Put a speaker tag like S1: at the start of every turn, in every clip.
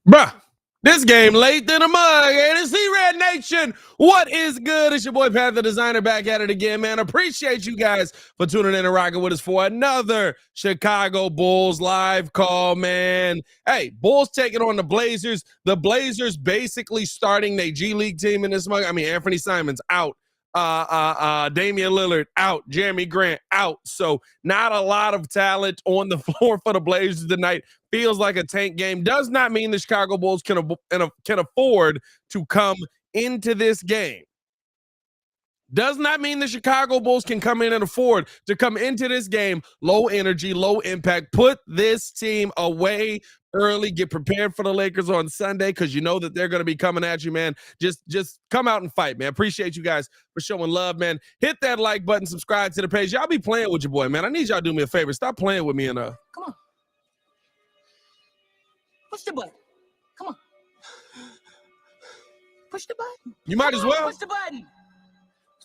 S1: Bruh, this game late than a mug. And it's C-Red Nation. What is good? It's your boy Pat the Designer back at it again, man. Appreciate you guys for tuning in and rocking with us for another Chicago Bulls live call, man. Hey, Bulls taking on the Blazers. The Blazers basically starting their G League team in this mug. I mean, Anthony Simons out. Damian Lillard out, Jeremy Grant out. So not a lot of talent on the floor for the Blazers tonight. Feels like a tank game. Does not mean the Chicago Bulls can afford to come into this game. Does not mean the Chicago Bulls can come in and afford to come into this game low energy, low impact, put this team away early, get prepared for the Lakers on Sunday because you know that they're going to be coming at you, man. Just come out and fight, man. Appreciate you guys for showing love, man. Hit that like button, subscribe to the page. Y'all be playing with your boy, man. I need y'all to do me a favor. Stop playing with me and
S2: Come on. Push the button. Come on. Push the button.
S1: You might as well.
S2: Push the button.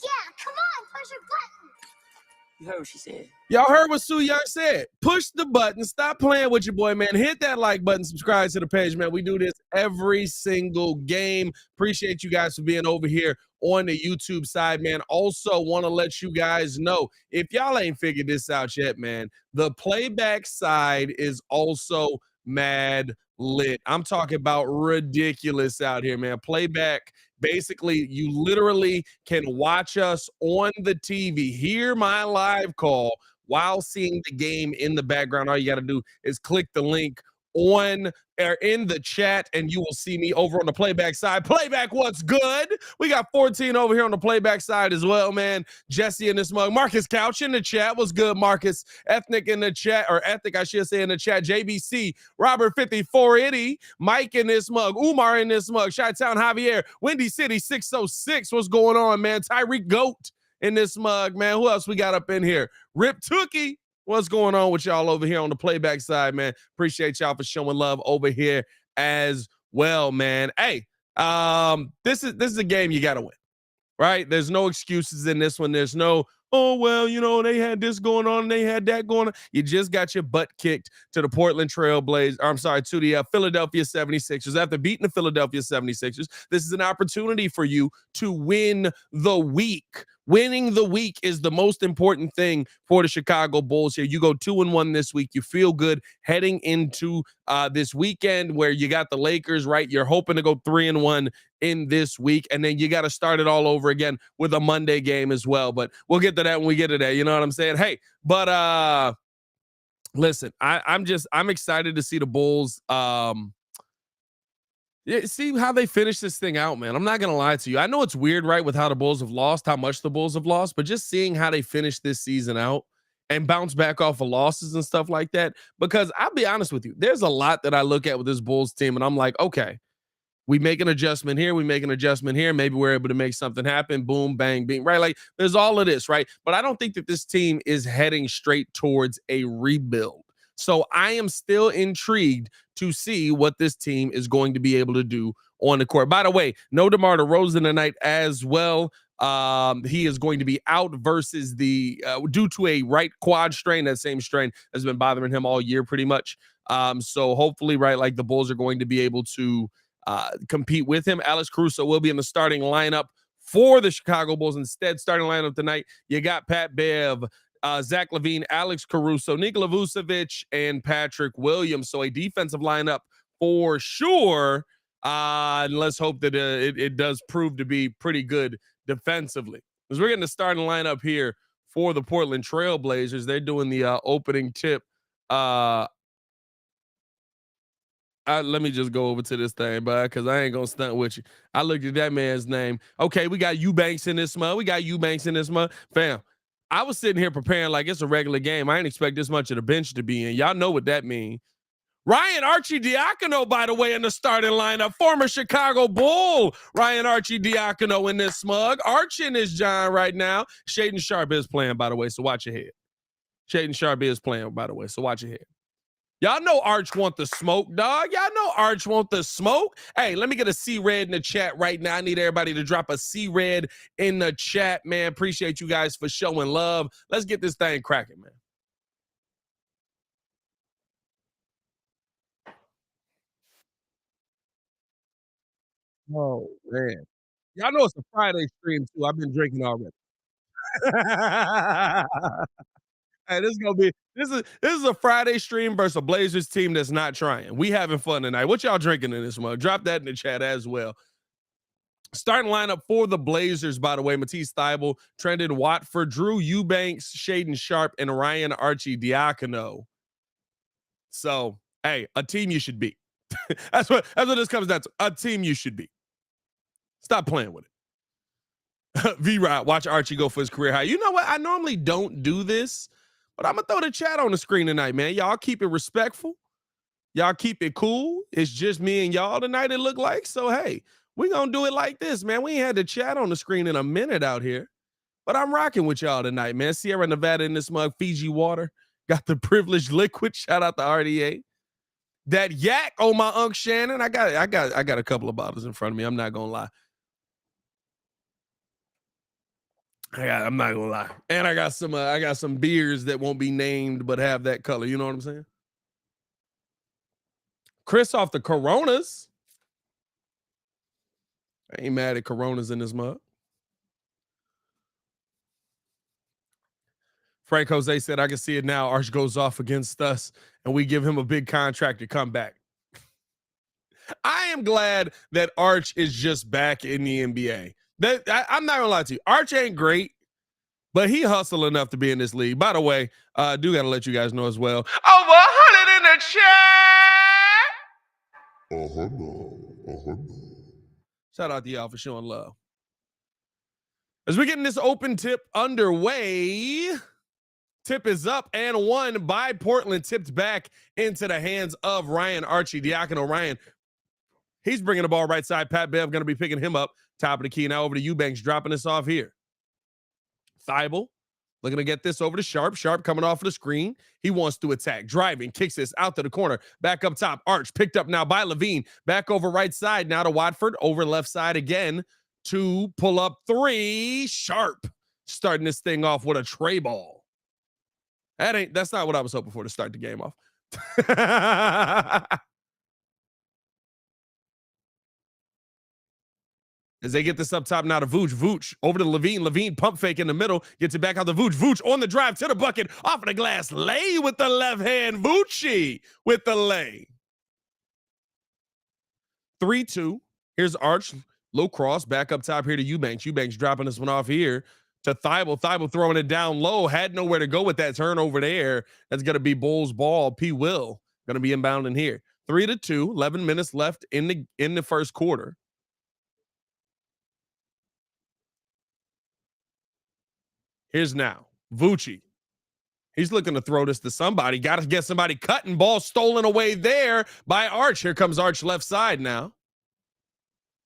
S3: Yeah, come on, push your button.
S2: You heard what she said.
S1: Y'all heard what Sue Young said. Push the button. Stop playing with your boy, man. Hit that like button. Subscribe to the page, man. We do this every single game. Appreciate you guys for being over here on the YouTube side, man. Also want to let you guys know, if y'all ain't figured this out yet, man, the playback side is also mad lit. I'm talking about ridiculous out here, man. Playback. Basically, you literally can watch us on the TV, hear my live call while seeing the game in the background. All you got to do is click the link on or in the chat and you will see me over on the playback side. Playback, what's good? We got 14 over here on the playback side as well, man. Jesse in this mug. Marcus Couch in the chat. What's good, Marcus? Ethnic in the chat, or Ethnic, I should say, in the chat. JBC, Robert 5480, Mike in this mug, Umar in this mug, Chi-Town Javier, Windy City 606. What's going on, man? Tyreek Goat in this mug, man. Who else we got up in here? Rip Tookie. What's going on with y'all over here on the playback side, man? Appreciate y'all for showing love over here as well, man. Hey, this is a game you gotta win, right? There's no excuses in this one. There's no, oh, well, you know, they had this going on, they had that going on. You just got your butt kicked to the Portland Trailblazers, I'm sorry, to the Philadelphia 76ers. After beating the Philadelphia 76ers, this is an opportunity for you to win the week. Winning the week is the most important thing for the Chicago Bulls here. You go 2-1 this week. You feel good heading into this weekend where you got the Lakers, right? You're hoping to go 3-1 in this week, and then you got to start it all over again with a Monday game as well. But we'll get to that when we get to that. You know what I'm saying? Hey, but listen, I'm excited to see the Bulls. See how they finish this thing out, man. I'm not gonna lie to you. I know it's weird, right, with how the Bulls have lost, how much the Bulls have lost, but just seeing how they finish this season out and bounce back off of losses and stuff like that. Because I'll be honest with you, there's a lot that I look at with this Bulls team, and I'm like, okay, we make an adjustment here, we make an adjustment here. Maybe we're able to make something happen. Boom, bang, bing, right? Like there's all of this, right? But I don't think that this team is heading straight towards a rebuild. So I am still intrigued to see what this team is going to be able to do on the court. By the way, no DeMar DeRozan tonight as well. He is going to be out versus the due to a right quad strain. That same strain has been bothering him all year pretty much. So hopefully, right, like the Bulls are going to be able to compete with him. Alex Caruso will be in the starting lineup for the Chicago Bulls. Instead, starting lineup tonight, you got Pat Bev, Zach LaVine, Alex Caruso, Nikola Vucevic, and Patrick Williams. So a defensive lineup for sure. And let's hope that it does prove to be pretty good defensively. Because we're getting the starting lineup here for the Portland Trailblazers. They're doing the opening tip. Let me just go over to this thing, bud, because I ain't gonna stunt with you. I looked at that man's name. Okay, we got Eubanks in this month. Fam, I was sitting here preparing like it's a regular game. I didn't expect this much of the bench to be in. Y'all know what that means. Ryan Arcidiacono, by the way, in the starting lineup. Former Chicago Bull Ryan Arcidiacono in this smug. Archie in his John right now. Shaden Sharp is playing, by the way, so watch your head. Shaden Sharp is playing, by the way, so watch your head. Y'all know Arch want the smoke, dog. Y'all know Arch want the smoke. Hey, let me get a C-Red in the chat right now. I need everybody to drop a C-Red in the chat, man. Appreciate you guys for showing love. Let's get this thing cracking, man. Oh, man. Y'all know it's a Friday stream, too. I've been drinking already. Hey, this is a Friday stream versus a Blazers team that's not trying. We having fun tonight. What y'all drinking in this month? Drop that in the chat as well. Starting lineup for the Blazers, by the way, Matisse Thybulle, Trendon Watford, Drew Eubanks, Shaden Sharp, and Ryan Arcidiacono. So, hey, a team you should beat. that's what this comes down to. A team you should beat. Stop playing with it. V-Rod, watch Archie go for his career high. You know what? I normally don't do this, but I'm going to throw the chat on the screen tonight, man. Y'all keep it respectful. Y'all keep it cool. It's just me and y'all tonight, it look like. So, hey, we're going to do it like this, man. We ain't had the chat on the screen in a minute out here, but I'm rocking with y'all tonight, man. Sierra Nevada in this mug, Fiji water. Got the privileged liquid. Shout out to RDA. That yak on my Unc Shannon. I got a couple of bottles in front of me. I'm not going to lie. I'm not gonna lie, and I got some beers that won't be named but have that color. You know what I'm saying? Chris off the Coronas. I ain't mad at Coronas in this mug. Frank Jose said, "I can see it now. Arch goes off against us, and we give him a big contract to come back." I am glad that Arch is just back in the NBA. I'm not gonna lie to you. Arch ain't great, but he hustle enough to be in this league. By the way, I do got to let you guys know as well. Over 100 in the chat. Shout out to y'all for showing love. As we're getting this open tip underway, tip is up and won by Portland, tipped back into the hands of Ryan Arcidiacono. Ryan, he's bringing the ball right side. Pat Bev going to be picking him up. Top of the key now over to Eubanks, dropping us off here. Thybulle looking to get this over to Sharp. Sharp coming off of the screen. He wants to attack. Driving. Kicks this out to the corner. Back up top. Arch picked up now by Levine. Back over right side now to Watford. Over left side again to pull up three. Sharp starting this thing off with a tray ball. That's not what I was hoping for to start the game off. As they get this up top now to Vooch. Vooch over to Levine. Levine pump fake in the middle. Gets it back out to Vooch. Vooch on the drive to the bucket. Off of the glass. Lay with the left hand. Voochie with the lay. 3-2. Here's Arch. Low cross. Back up top here to Eubanks. Eubanks dropping this one off here to Thybulle. Thybulle throwing it down low. Had nowhere to go with that turnover there. That's going to be Bulls ball. P. Will going to be inbound in here. 3-2. 11 minutes left in the first quarter. Here's now Voochie. He's looking to throw this to somebody. Got to get somebody cutting. Ball stolen away there by Arch. Here comes Arch left side now.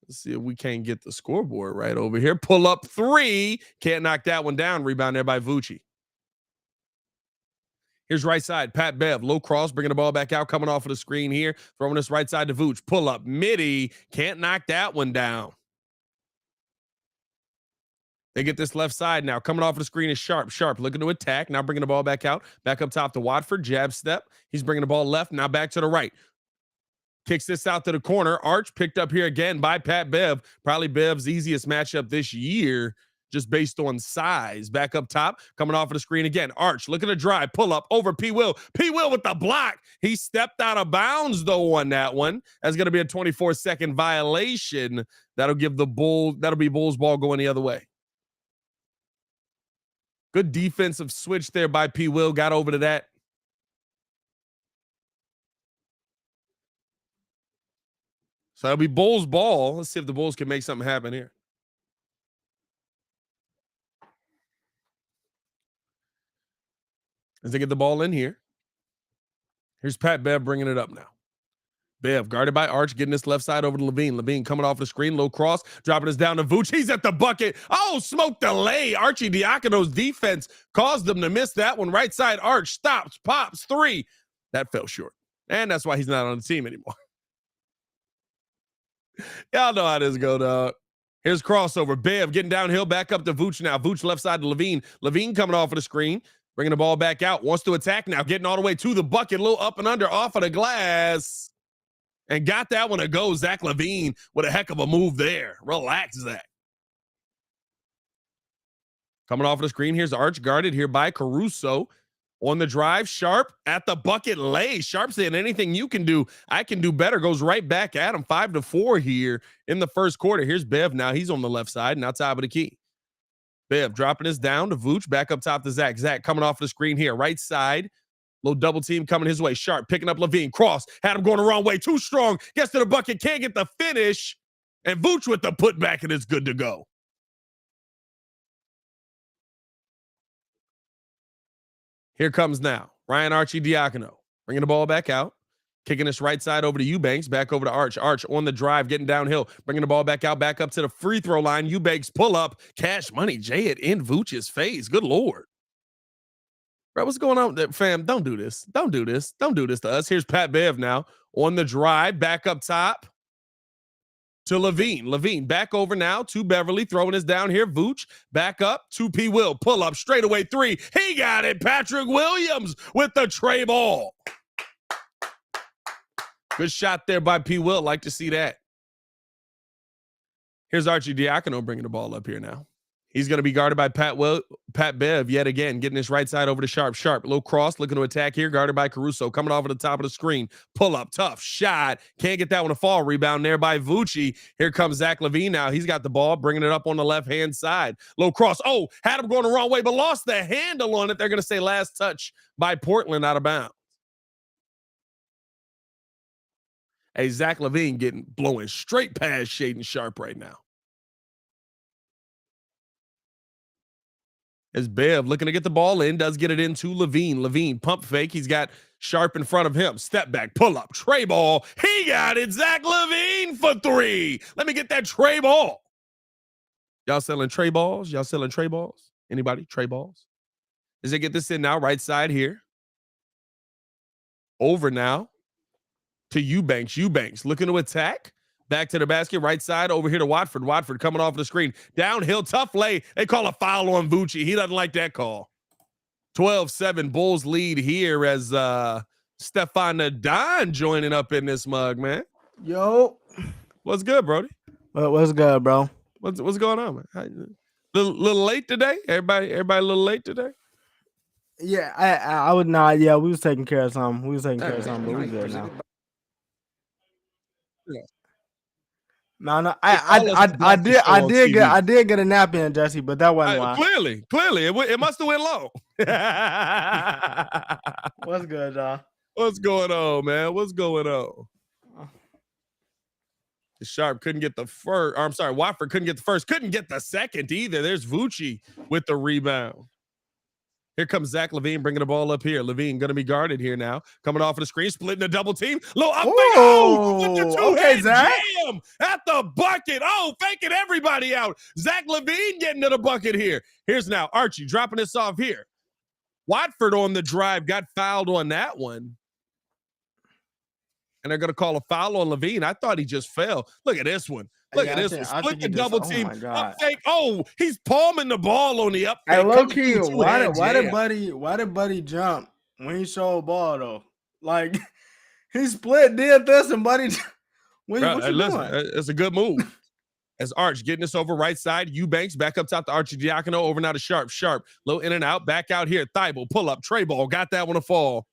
S1: Let's see if we can't get the scoreboard right over here. Pull up three. Can't knock that one down. Rebound there by Voochie. Here's right side. Pat Bev. Low cross. Bringing the ball back out. Coming off of the screen here. Throwing this right side to Vooch. Pull up. Midi. Can't knock that one down. They get this left side now. Coming off of the screen is Sharp. Sharp looking to attack. Now bringing the ball back out. Back up top to Watford. Jab step. He's bringing the ball left. Now back to the right. Kicks this out to the corner. Arch picked up here again by Pat Bev. Probably Bev's easiest matchup this year just based on size. Back up top. Coming off of the screen again. Arch looking to drive. Pull up over P. Will. P. Will with the block. He stepped out of bounds though on that one. That's going to be a 24-second violation. That'll be Bulls ball going the other way. Good defensive switch there by P. Will. Got over to that. So that'll be Bulls ball. Let's see if the Bulls can make something happen here. As they get the ball in here. Here's Pat Bev bringing it up now. Bev guarded by Arch, getting this left side over to Levine. Levine coming off the screen, low cross, dropping us down to Vooch. He's at the bucket. Oh, smoke delay. Arcidiacono's defense caused them to miss that one. Right side, Arch stops, pops, three. That fell short. And that's why he's not on the team anymore. Y'all know how this go, dog. Here's crossover. Bev getting downhill, back up to Vooch now. Vooch left side to Levine. Levine coming off of the screen, bringing the ball back out. Wants to attack now, getting all the way to the bucket. A little up and under off of the glass. And got that one to go. Zach LaVine with a heck of a move there. Relax, Zach. Coming off the screen, here's Arch guarded here by Caruso. On the drive, Sharp at the bucket lay. Sharp saying anything you can do, I can do better. Goes right back at him. 5-4 here in the first quarter. Here's Bev now. He's on the left side, now top of the key. Bev dropping this down to Vooch. Back up top to Zach. Zach coming off the screen here. Right side. Little double team coming his way. Sharp picking up LaVine. Cross. Had him going the wrong way. Too strong. Gets to the bucket. Can't get the finish. And Vooch with the putback, and it's good to go. Here comes now Ryan Arcidiacono bringing the ball back out, kicking this right side over to Eubanks, back over to Arch. Arch on the drive, getting downhill, bringing the ball back out, back up to the free throw line. Eubanks pull up, Cash Money, Jay it in Vooch's face. Good Lord. Bro, what's going on, fam? Don't do this. Don't do this. Don't do this to us. Here's Pat Bev now on the drive, back up top to LaVine. LaVine back over now to Beverly, throwing this down here. Vooch back up to P. Will. Pull up, straight away three. He got it. Patrick Williams with the tray ball. Good shot there by P. Will. Like to see that. Here's Arcidiacono bringing the ball up here now. He's going to be guarded by Pat Bev yet again, getting this right side over to Sharp. Sharp, little cross, looking to attack here, guarded by Caruso. Coming off at the top of the screen. Pull up, tough shot. Can't get that one to fall. Rebound there by Vucci. Here comes Zach LaVine now. He's got the ball, bringing it up on the left-hand side. Little cross. Oh, had him going the wrong way, but lost the handle on it. They're going to say last touch by Portland out of bounds. Hey, Zach LaVine blowing straight past Shaedon Sharp right now. As Bev looking to get the ball in, does get it into LaVine. LaVine pump fake. He's got Sharp in front of him. Step back, pull up, tray ball. He got it. Zach LaVine for three. Let me get that tray ball. Y'all selling tray balls? Y'all selling tray balls? Anybody? Tray balls? As they get this in now, right side here. Over now to Eubanks. Eubanks looking to attack. Back to the basket, right side, over here to Watford. Watford coming off the screen. Downhill, tough lay. They call a foul on Vucci. He doesn't like that call. 12-7 Bulls lead here as Stefan Nadine joining up in this mug, man.
S4: Yo.
S1: What's good, Brody?
S4: What's good, bro?
S1: What's going on, man? Little late today? Everybody a little late today?
S4: Yeah, I would not. Yeah, we was taking care of something. But we good now.
S1: Yeah.
S4: No, I did get a nap in, Jesse, but that wasn't why.
S1: Clearly, it must have went low.
S4: What's good, y'all?
S1: What's going on, man? What's going on? Sharp couldn't get the first. I'm sorry, Watford couldn't get the first. Couldn't get the second either. There's Vucci with the rebound. Here comes Zach LaVine bringing the ball up here. LaVine going to be guarded here now. Coming off of the screen, splitting the double team. Low up, with the two-hand jam at the bucket. Oh, faking everybody out. Zach LaVine getting to the bucket here. Here's now Archie dropping this off here. Watford on the drive got fouled on that one. And they're going to call a foul on LaVine. I thought he just fell. Look at this one. Look at this one. Split the double team. Up fake. Oh, he's palming the ball on the up fake.
S4: Hey, low key, why did Buddy jump when he showed ball though? Like he split, did this, and Buddy. What you doing?
S1: It's a good move. As Arch getting this over right side, Eubanks back up top to Arcidiacono, over now to Sharp. Sharp, low in and out, back out here. Thibault pull up, tray ball, got that one to fall.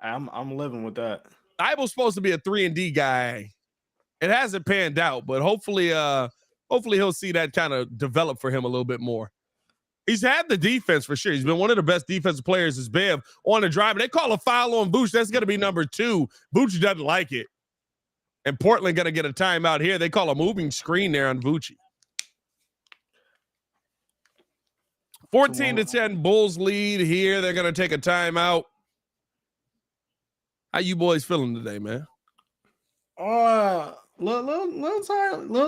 S4: I'm living with that.
S1: Thibault's supposed to be a 3-and-D guy. It hasn't panned out, but hopefully he'll see that kind of develop for him a little bit more. He's had the defense for sure. He's been one of the best defensive players as Bev on the drive. They call a foul on Vooch. That's going to be number 2. Vooch doesn't like it. And Portland going to get a timeout here. They call a moving screen there on Vucci. 14-10 Bulls lead here. They're going to take a timeout. How you boys feeling today, man?
S4: Little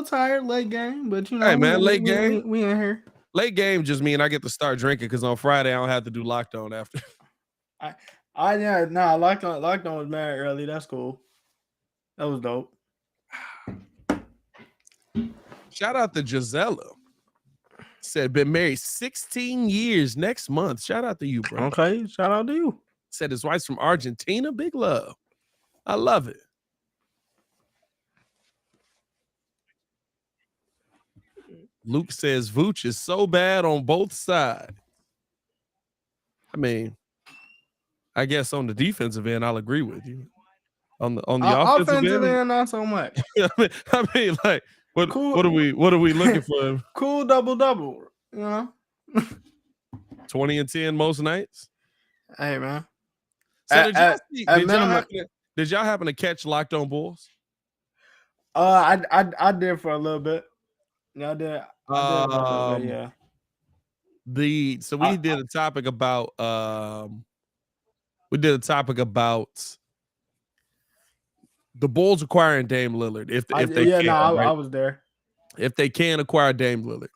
S4: tired, late game, but you know,
S1: hey man, late game.
S4: We in here.
S1: Late game just mean I get to start drinking because on Friday I don't have to do lockdown after.
S4: Lockdown was married early. That's cool. That was dope.
S1: Shout out to Gisela. Said been married 16 years next month. Shout out to you, bro.
S4: Okay, shout out to you.
S1: Said his wife's from Argentina. Big love. I love it. Luke says Vooch is so bad on both sides. I mean, I guess on the defensive end, I'll agree with you. On the offensive end,
S4: not so much.
S1: I mean, like, what are we looking for?
S4: Cool double, you know.
S1: 20 and 10 most nights.
S4: Hey man.
S1: So did y'all happen to catch Locked On Bulls?
S4: I did for a little bit. Yeah, I did. Yeah.
S1: So we did a topic about the Bulls acquiring Dame Lillard.
S4: I was there.
S1: If they can acquire Dame Lillard.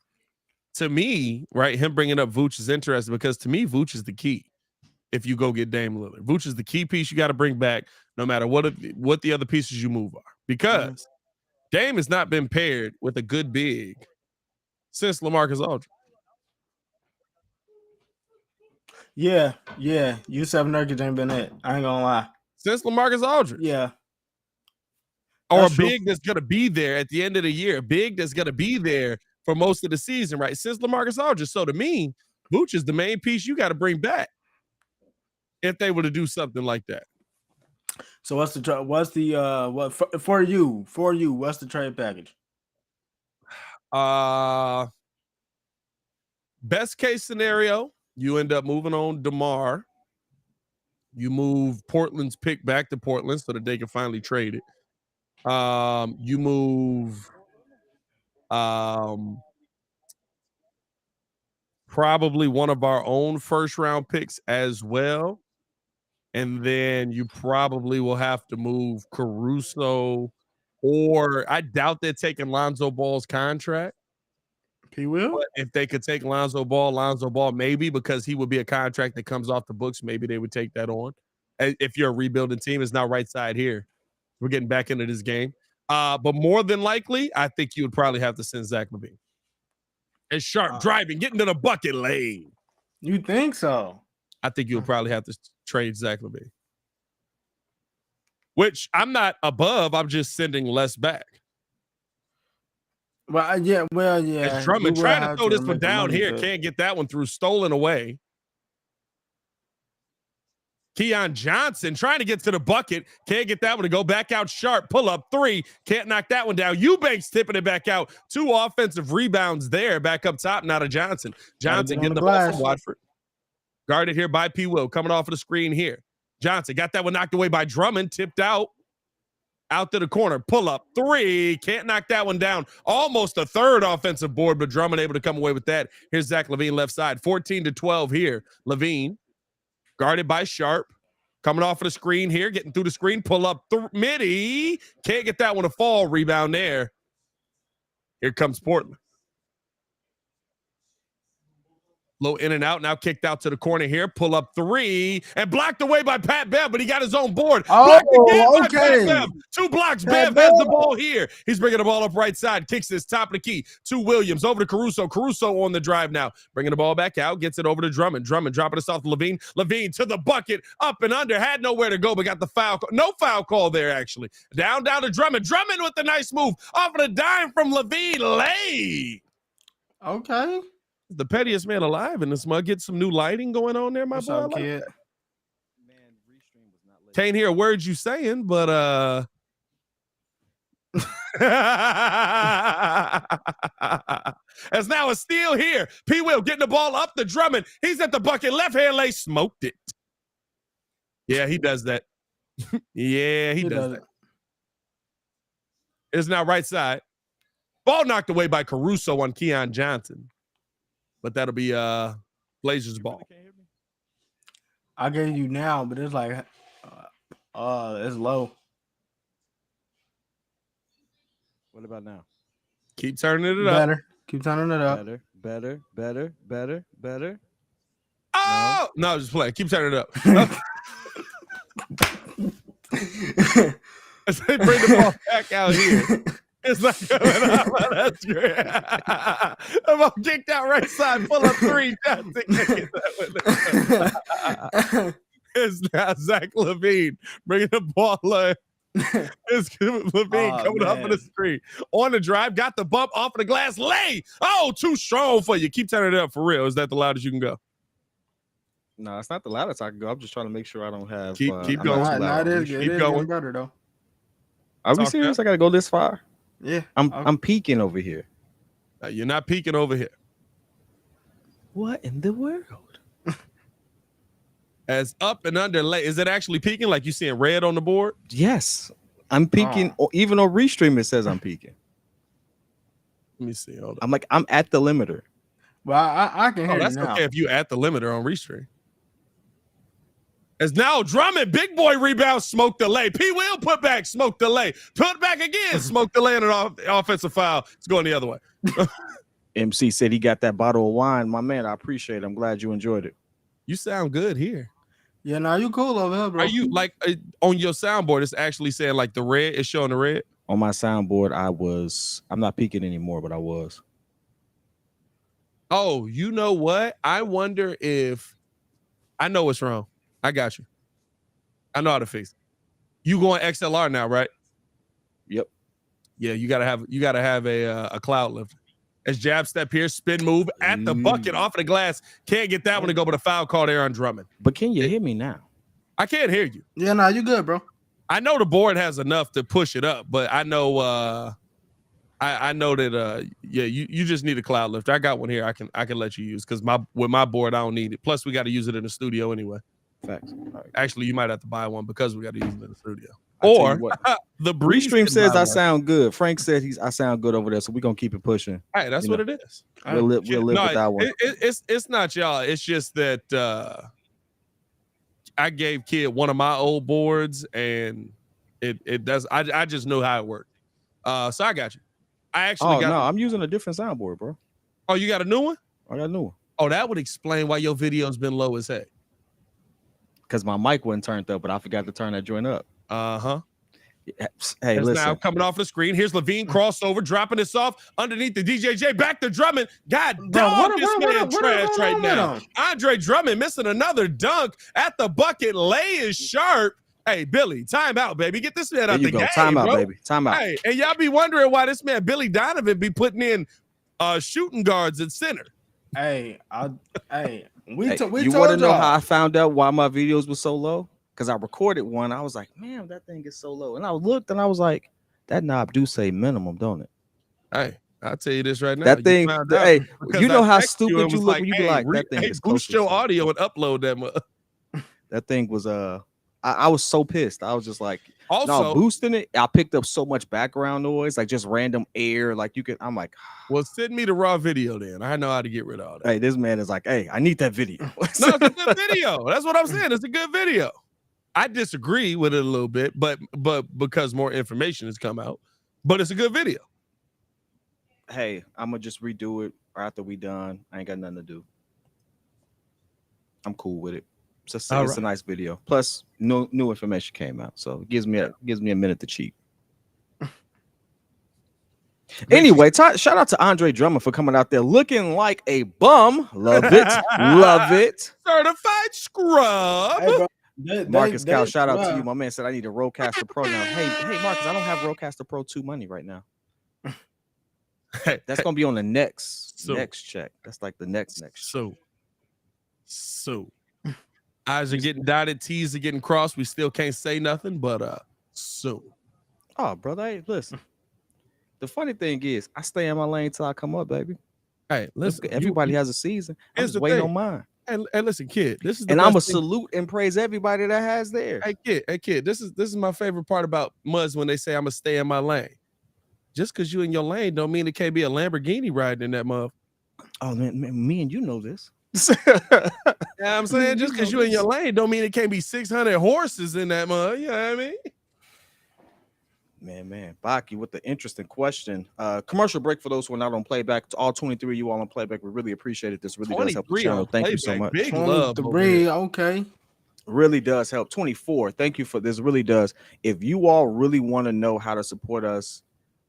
S1: To me, right, him bringing up Vooch is interesting because to me, Vooch is the key. If you go get Dame Lillard, Vooch is the key piece you got to bring back, no matter what the other pieces you move are. Because Dame has not been paired with a good big since LaMarcus Aldridge.
S4: Yeah. Yusuf Nurkic ain't been it. I ain't gonna lie.
S1: Since LaMarcus Aldridge.
S4: Yeah.
S1: Or a big that's going to be there at the end of the year. A big that's going to be there for most of the season, right? Since LaMarcus Aldridge. So to me, Vooch is the main piece you got to bring back if they were to do something like that.
S4: So what's the trade package?
S1: Best case scenario, you end up moving on DeMar. You move Portland's pick back to Portland so that they can finally trade it. You move probably one of our own first round picks as well. And then you probably will have to move Caruso, or I doubt they're taking Lonzo Ball's contract.
S4: He will?
S1: But if they could take Lonzo Ball maybe, because he would be a contract that comes off the books. Maybe they would take that on. If you're a rebuilding team, it's now right side here. We're getting back into this game. But more than likely, I think you would probably have to send Zach LaVine. And Sharp driving, getting to the bucket lane.
S4: You think so?
S1: I think you would probably have to trade Zach LaVine. Which I'm not above. I'm just sending less back.
S4: Well, yeah.
S1: As Drummond trying to throw this one down here. Can't get that one through. Stolen away. Keon Johnson trying to get to the bucket. Can't get that one to go back out. Sharp. Pull up three. Can't knock that one down. Eubanks tipping it back out. 2 offensive rebounds there. Back up top. Now to Johnson. Johnson getting the ball from Watford. Guarded here by P. Will. Coming off of the screen here. Johnson got that one knocked away by Drummond. Tipped out. Out to the corner. Pull up three. Can't knock that one down. Almost a third offensive board, but Drummond able to come away with that. Here's Zach LaVine left side. 14-12 here. LaVine guarded by Sharp. Coming off of the screen here. Getting through the screen. Pull up midi. Can't get that one to fall. Rebound there. Here comes Portland. Low in and out, now kicked out to the corner here. Pull up three and blocked away by Pat Bev, but he got his own board.
S4: Okay.
S1: Bev. 2 blocks. Bev has the ball here. He's bringing the ball up right side. Kicks this top of the key to Williams. Over to Caruso. Caruso on the drive now. Bringing the ball back out. Gets it over to Drummond. Drummond dropping us off to LaVine. LaVine to the bucket. Up and under. Had nowhere to go, but got the foul. No foul call there, actually. Down to Drummond. Drummond with the nice move. Off of the dime from LaVine. Lay.
S4: Okay.
S1: The pettiest man alive in this mug. Get some new lighting going on there, my
S4: What's
S1: boy.
S4: up, kid?
S1: Can't hear a word you saying, but as now a steal here. P. Will getting the ball up to Drummond. He's at the bucket. Left hand lay, smoked it. Yeah, he does that. Yeah, he does that. It's now right side. Ball knocked away by Caruso on Keon Johnson. But that'll be Blazers ball.
S4: I get you now, but it's like it's low.
S5: What about now?
S1: Keep turning it up.
S4: Better. Keep turning it up.
S5: Better.
S1: Oh no, just play. Keep turning it up. As they bring the ball back out here. It's not coming out. That's great. I'm all kicked out right side. Pull up three. It's now Zach LaVine bringing the ball It's Levine coming up on the screen. On the drive, got the bump off of the glass. Lay. Oh, too strong for you. Keep turning it up for real. Is that the loudest you can go?
S5: No, it's not the loudest I can go. I'm just trying to make sure I don't have.
S1: Keep
S5: I'm
S1: going.
S5: not too loud.
S4: It is going better though.
S5: Are we serious? I gotta go this far?
S4: Yeah,
S5: I'm peeking over here.
S1: You're not peeking over here.
S5: What in the world?
S1: As up and under lay, is it actually peaking? Like you seeing red on the board?
S5: Yes, I'm peeking. Even on Restream, it says I'm peeking.
S1: Let me see. Hold on.
S5: I'm like, I'm at the limiter.
S4: Well, I can hear you
S1: that's
S4: now.
S1: okay if you at the limiter on Restream. As now Drummond, big boy rebound, smoke delay. P. Will put back, smoke delay. Put back again, smoke delay and an offensive foul. It's going the other way.
S5: MC said he got that bottle of wine. My man, I appreciate it. I'm glad you enjoyed it.
S1: You sound good here.
S4: Yeah, now you cool over here, bro.
S1: Are you like on your soundboard? It's actually saying like the red. It's showing the red.
S5: On my soundboard, I'm not peeking anymore, but I was.
S1: Oh, you know what? I wonder if I know what's wrong. I got you. I know how to fix it. You going XLR now, right?
S5: Yep.
S1: Yeah, you gotta have a cloud lifter. As jab step here, spin move at the bucket off of the glass. Can't get that one to go, but a foul called there on Drummond.
S5: But can you hear me now?
S1: I can't hear you.
S4: Yeah, nah, you good, bro.
S1: I know the board has enough to push it up, but I know I know that you just need a cloud lifter. I got one here. I can let you use because with my board I don't need it. Plus we got to use it in the studio anyway.
S5: Facts.
S1: Right. Actually, you might have to buy one because we got to use it in the studio. Or the
S5: Restream says I sound good. Frank said I sound good over there, so we're gonna keep it pushing.
S1: Hey, that's what it is.
S5: We'll live with that one.
S1: It's not y'all. It's just that I gave Kid one of my old boards, and it does. I just know how it worked. So I got you. I actually
S5: I'm using a different soundboard, bro.
S1: Oh, you got a new one?
S5: I got a new one.
S1: Oh, that would explain why your video's been low as heck.
S5: Because my mic wasn't turned up, but I forgot to turn that joint up. Hey, listen.
S1: Now coming off the screen. Here's Levine crossover, dropping this off underneath the DJJ. Back to Drummond. God dog, this man trash right now. Andre Drummond missing another dunk at the bucket. Lay is sharp. Hey, Billy, time out, baby. Get this man out the game.
S5: Time out,
S1: bro.
S5: baby. Time out.
S1: Hey, and y'all be wondering why this man Billy Donovan be putting in shooting guards at center.
S4: We
S5: you
S4: told
S5: want to know how I found out why my videos were so low? Because I recorded one. I was like, man, that thing is so low. And I looked and I was like, that knob do say minimum, don't it?
S1: Hey, I'll tell you this right now.
S5: That thing, hey, you know how stupid you look when you be like, that thing is
S1: boost your audio and upload that.
S5: That thing was I was so pissed. I was just like,
S1: also
S5: boosting it. I picked up so much background noise, like just random air. Like you could, I'm like,
S1: well, send me the raw video then. I know how to get rid of all that.
S5: Hey, this man is like, hey, I need that video.
S1: No, it's a good video. That's what I'm saying. It's a good video. I disagree with it a little bit, but because more information has come out, but it's a good video.
S5: Hey, I'm gonna just redo it after we done. I ain't got nothing to do. I'm cool with it. It's a nice video. Plus, new information came out, so it gives me a minute to cheat. Anyway, shout out to Andre Drummond for coming out there looking like a bum. Love it, love it.
S1: Certified scrub.
S4: Hey, bro.
S5: Marcus Cal, shout out to you. My man said I need a Rodecaster Pro now. Hey, Marcus, I don't have Rodecaster Pro 2 money right now. That's gonna be on the next check. That's like the next check.
S1: So I's are getting dotted, T's are getting crossed. We still can't say nothing, but soon.
S5: Oh, brother, hey, listen. The funny thing is, I stay in my lane till I come up, baby.
S1: Hey, listen.
S5: Everybody has a season. I'm just waiting on mine.
S1: And listen, kid, this is
S5: and I'm a salute and praise everybody that has theirs.
S1: Hey kid, this is my favorite part about Muzz when they say I'm gonna stay in my lane. Just because you in your lane don't mean it can't be a Lamborghini riding in that mother.
S5: Oh man, me and you know this.
S1: Yeah, I'm saying just because you in your lane don't mean it can't be 600 horses in that mother. You know what I mean?
S5: Man, Baki with the interesting question. Commercial break for those who are not on playback. To all 23 of you all on playback, we really appreciate it. This really does help the channel. Thank you so much.
S1: Big love.
S4: Okay.
S5: Really does help. 24. Thank you for this. Really does. If you all really want to know how to support us,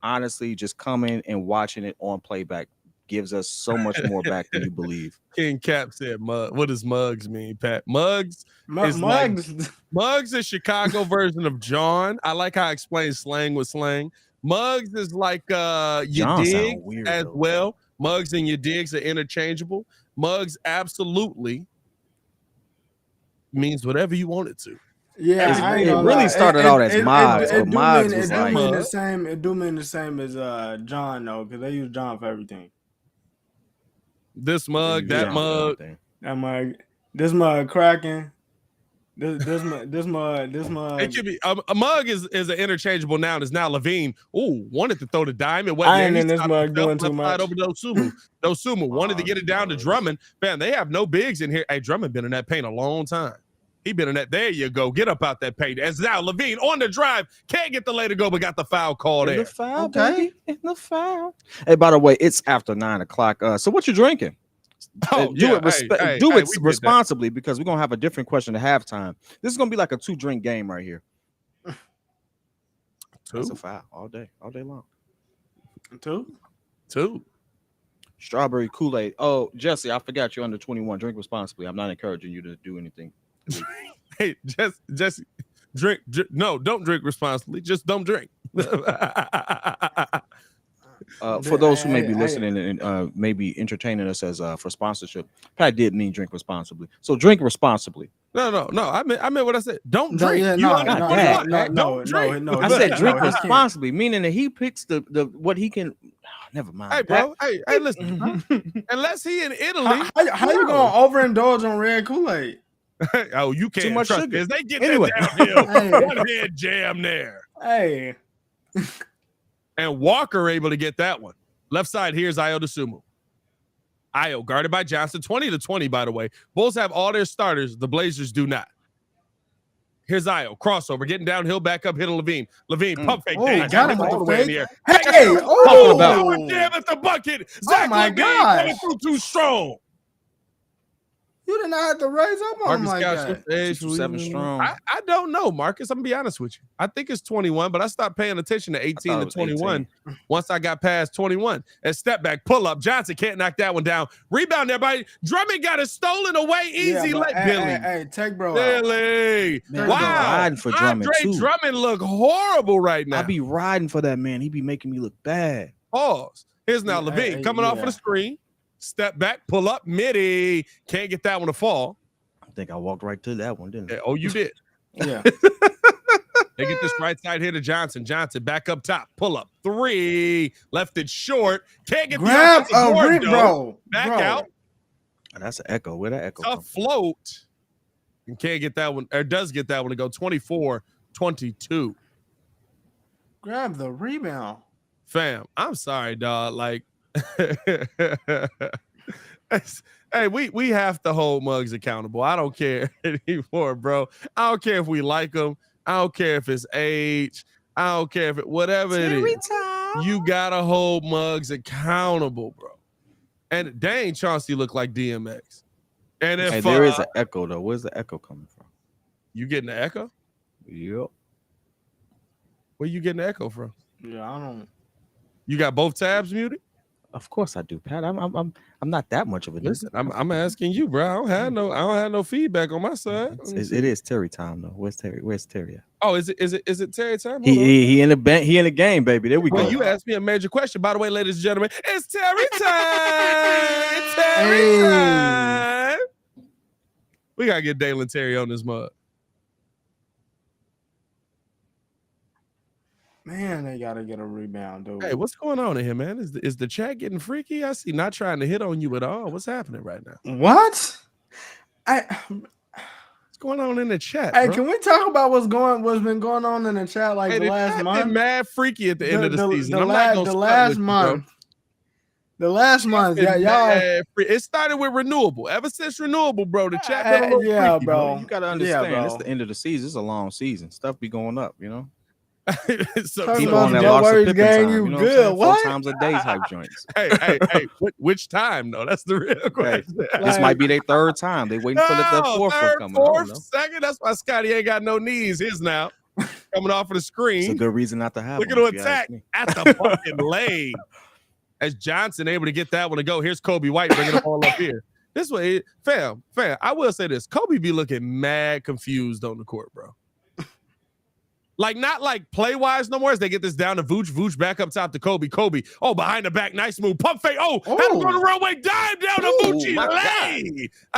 S5: honestly, just coming and watching it on playback gives us so much more back than you believe.
S1: King Cap said, "Mug." What does mugs mean, Pat? Mugs is
S4: Mugs.
S1: Mugs is Chicago version of John. I like how I explain slang with slang. Mugs is like you
S5: John
S1: dig
S5: sound weird,
S1: as
S5: though.
S1: well. Mugs and your digs are interchangeable. Mugs absolutely means whatever you want it to.
S4: Yeah, I ain't
S5: It
S4: gonna
S5: really
S4: lie.
S5: started out as Mods, but Mods
S4: It
S5: was
S4: do
S5: like
S4: mean the same. It do mean the same as John though, because they use John for everything.
S1: This mug, that mug.
S4: That mug, this mug cracking. This mug.
S1: It could be a mug is an interchangeable noun. Is now Levine. Ooh, wanted to throw the dime. It wasn't
S4: I ain't
S1: there.
S4: in this mug doing too much.
S1: Over Dosumu. Dosumu wanted to get it down to Drummond. Man, they have no bigs in here. Hey, Drummond been in that paint a long time. He been in that. There you go. Get up out that paint. As now Levine on the drive. Can't get the lay to go, but got the foul call there.
S5: The foul, baby. In the foul. Hey, by the way, it's after 9 o'clock. So what you drinking? Do it responsibly because we're gonna have a different question at halftime. This is gonna be like a 2-drink game right here. That's a foul all day long.
S4: Two.
S5: Strawberry Kool-Aid. Oh, Jesse, I forgot you're under 21. Drink responsibly. I'm not encouraging you to do anything.
S1: Hey, Jesse, drink. No, don't drink responsibly. Just don't drink.
S5: For those who may be listening and maybe entertaining us as for sponsorship, Pat did mean drink responsibly. So drink responsibly.
S1: No. I meant what I said. Don't drink.
S4: No, drink. No.
S5: I said drink responsibly, meaning that he picks the what he can. Never mind.
S1: Hey, bro. Hey, listen. Unless he in Italy,
S4: how you gonna overindulge on red Kool-Aid?
S1: Oh, you can't.
S5: Too much
S1: trust
S5: sugar.
S1: This. They get
S5: Anyway.
S1: that downhill. One head jam there.
S4: Hey.
S1: And Walker able to get that one. Left side, here's Ayo Dosunmu. Ayo guarded by Johnson, 20-20, by the way. Bulls have all their starters. The Blazers do not. Here's Ayo. Crossover, getting downhill, back up, hitting Levine. Levine, pump fake.
S4: Got him
S1: all the way in the air.
S4: Hey,
S1: Damn at the bucket. Zach
S4: my
S1: Levine
S4: gosh.
S1: coming through too strong.
S4: You did not have to raise up on him like that.
S5: 7 strong.
S1: I don't know, Marcus. I'm gonna be honest with you. I think it's 21, but I stopped paying attention to 18 to 21 once I got past 21. And step back, pull up. Johnson can't knock that one down. Rebound there, buddy. Drummond got it stolen away. Easy let Billy.
S4: Hey, take bro.
S1: Billy.
S5: Man,
S1: Wow.
S5: riding for Drummond
S1: Andre
S5: too.
S1: Drummond look horrible right now.
S5: I be riding for that man. He be making me look bad.
S1: Pause. Here's now Levine coming off of the screen. Step back, pull up, midi. Can't get that one to fall.
S5: I think I walked right to that one, didn't I?
S1: Oh, you did.
S4: Yeah.
S1: They get this right side here to Johnson. Johnson back up top. Pull up. 3. Left it short. Can't get
S4: Grab
S1: the board,
S4: bro.
S1: Back out.
S5: That's an echo. Where that echo
S1: Tough
S5: come?
S1: float. And can't get that one. Or does get that one to go 24-22.
S4: Grab the rebound.
S1: Fam, I'm sorry, dog. Like, hey, we have to hold Muggs accountable. I don't care anymore, bro. I don't care if we like him. I don't care if it's age. I don't care if it whatever it is. You gotta hold Muggs accountable, bro. And dang, Chauncey look like DMX. And if
S5: there is an echo though. Where's the echo coming from?
S1: You getting the echo?
S5: Yep.
S1: Where you getting the echo from?
S4: Yeah, I don't.
S1: You got both tabs muted?
S5: Of course I do, Pat. I'm not that much of a
S1: Listen, I'm asking you, bro. I don't have no feedback on my side.
S5: It is Terry time though. Where's Terry at?
S1: Oh, is it Terry time?
S5: He in the game, baby. There we go.
S1: Well, you asked me a major question. By the way, ladies and gentlemen, it's Terry time. Terry time. We gotta get Dalen Terry on this mug.
S4: Man, they gotta get a rebound, dude.
S1: Hey, what's going on in here, man? Is the chat getting freaky? I see not trying to hit on you at all. What's happening right now?
S4: What?
S1: What's going on in the chat?
S4: Hey,
S1: bro?
S4: can we talk about what's been going on in the chat like the last month?
S1: Been mad freaky at the end of the season.
S4: The last month. The last month, y'all.
S1: It started with renewable. Ever since renewable, bro, the chat been a little freaky,
S4: bro.
S5: You gotta understand. It's the end of the season. It's a long season. Stuff be going up, you know.
S1: So
S5: people on that
S4: Joe
S5: Larsa
S4: Warriors
S5: Pippen
S4: game,
S5: time,
S4: you
S5: you know
S4: good?
S5: what?
S4: What?
S5: 4 times a day type joints.
S1: Hey, which time though? That's the real question.
S5: This might be their 3rd time. They waiting for the 4th one coming.
S1: Fourth, second. That's why Scotty ain't got no knees. His now coming off of the screen.
S5: It's a good reason not to have.
S1: Look at the attack at the fucking lane. as Johnson able to get that one to go. Here's Kobe White bringing the ball up here. This way, fam, I will say this. Kobe be looking mad confused on the court, bro. Like, not like play-wise no more as they get this down to Vooch. Vooch back up top to Kobe. Kobe, behind the back, nice move. Pump fake. Had to go the runway. Dime down to Voochie. All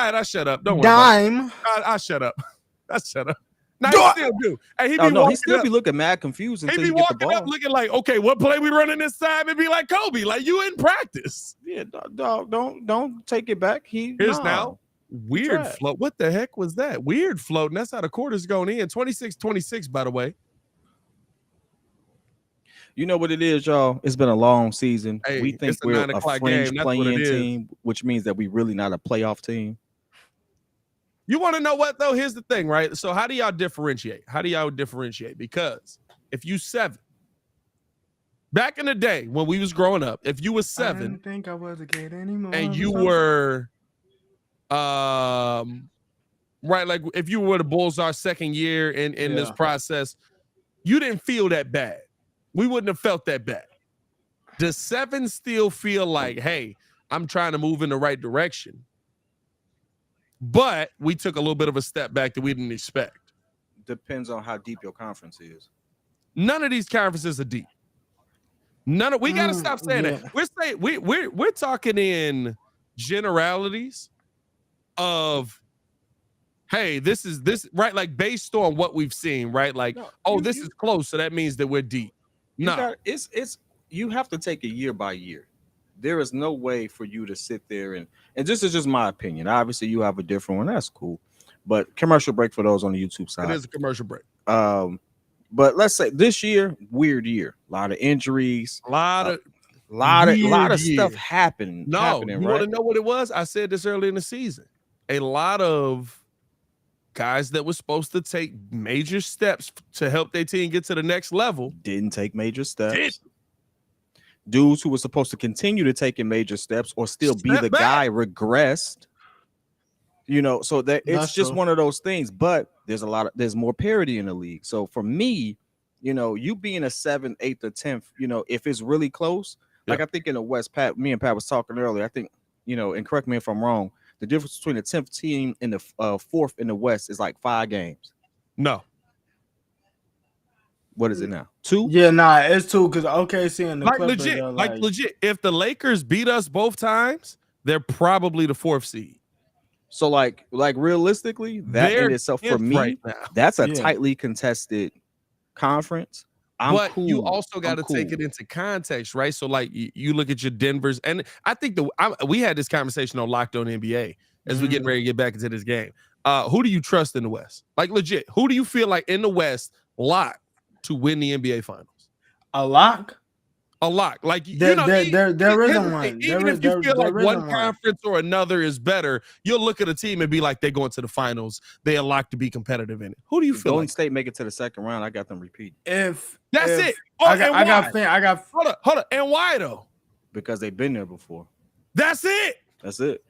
S1: right, I shut up. Don't worry
S4: Dime.
S1: I shut up. I shut up. Now he still do. Hey, he
S5: still be looking mad confused until he be walking up
S1: looking like, okay, what play we running this time? And be like, Kobe, like you in practice.
S5: Yeah, dog, don't take it back.
S1: Here's now. Weird float. What the heck was that? Weird float. And that's how the quarter's going in. 26-26, by the way.
S5: You know what it is, y'all? It's been a long season.
S1: Hey,
S5: we think we're a fringe play-in team, which means that we really not a playoff team.
S1: You want to know what, though? Here's the thing, right? So how do y'all differentiate? Because if you 7, back in the day when we was growing up, if you was 7,
S4: I didn't think I was a kid anymore.
S1: And you were, right, like if you were the Bulls our second year in this process, you didn't feel that bad. We wouldn't have felt that bad. Does 7 still feel like, hey, I'm trying to move in the right direction? But we took a little bit of a step back that we didn't expect.
S5: Depends on how deep your conference is.
S1: None of these conferences are deep. We got to stop saying that. We're talking in generalities of, hey, this right, like based on what we've seen, right? Like, this is close, so that means that we're deep.
S5: You have to take it year by year. There is no way for you to sit there and this is just my opinion. Obviously, you have a different one. That's cool. But commercial break for those on the YouTube side.
S1: It is a commercial break.
S5: But let's say this year, weird year. A lot of injuries.
S1: A lot of
S5: stuff happening.
S1: You want to know what it was? I said this early in the season. A lot of guys that were supposed to take major steps to help their team get to the next level
S5: didn't take major steps. Dudes who were supposed to continue to take in major steps or still be the guy regressed. So that it's just one of those things. But there's more parity in the league. So for me, you being a 7th, 8th, or 10th, if it's really close, like I think in the West, me and Pat was talking earlier. I think, and correct me if I'm wrong, the difference between the 10th team and the 4th in the West is like 5 games.
S1: No.
S5: What is it now? 2?
S4: Yeah, it's 2 because OKC and the Clippers
S1: legit. If the Lakers beat us both times, they're probably the 4th seed.
S5: So like realistically, that in itself for me,
S1: right
S5: that's a tightly contested conference.
S1: But you also got to take it into context, right? So like you look at your Denvers, and I think we had this conversation on Locked On NBA as we're getting ready to get back into this game. Who do you trust in the West? Like legit, who do you feel like in the West locked to win the NBA Finals?
S4: A lock?
S1: Like
S4: there isn't one.
S1: Even if you feel like one conference or another is better, you'll look at a team and be like, they're going to the finals. They are locked to be competitive in it. Who do you feel?
S5: Golden State make it to the second round. I got them repeat.
S1: That's it.
S4: I got.
S1: Hold up. And why though?
S5: Because they've been there before.
S1: That's it.
S5: That's it.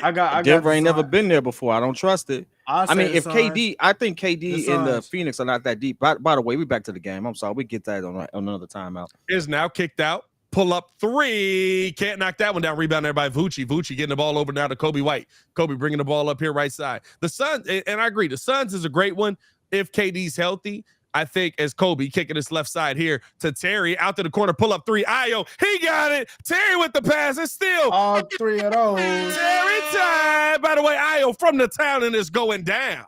S4: I got
S5: Denver ain't never been there before. I don't trust it. I mean, if KD, I think KD and the Phoenix are not that deep. By the way, we back to the game. I'm sorry, we get that on another timeout.
S1: Is now kicked out. Pull up 3. Can't knock that one down. Rebound there by Voochie. Voochie getting the ball over now to Kobe White. Kobe bringing the ball up here right side. The Suns, and I agree, the Suns is a great one if KD's healthy. I think as Kobe kicking his left side here to Terry out to the corner, pull up 3. Ayo, he got it. Terry with the pass. It's still
S4: all 3 of those.
S1: Terry time. By the way, Ayo from the town and it's going down.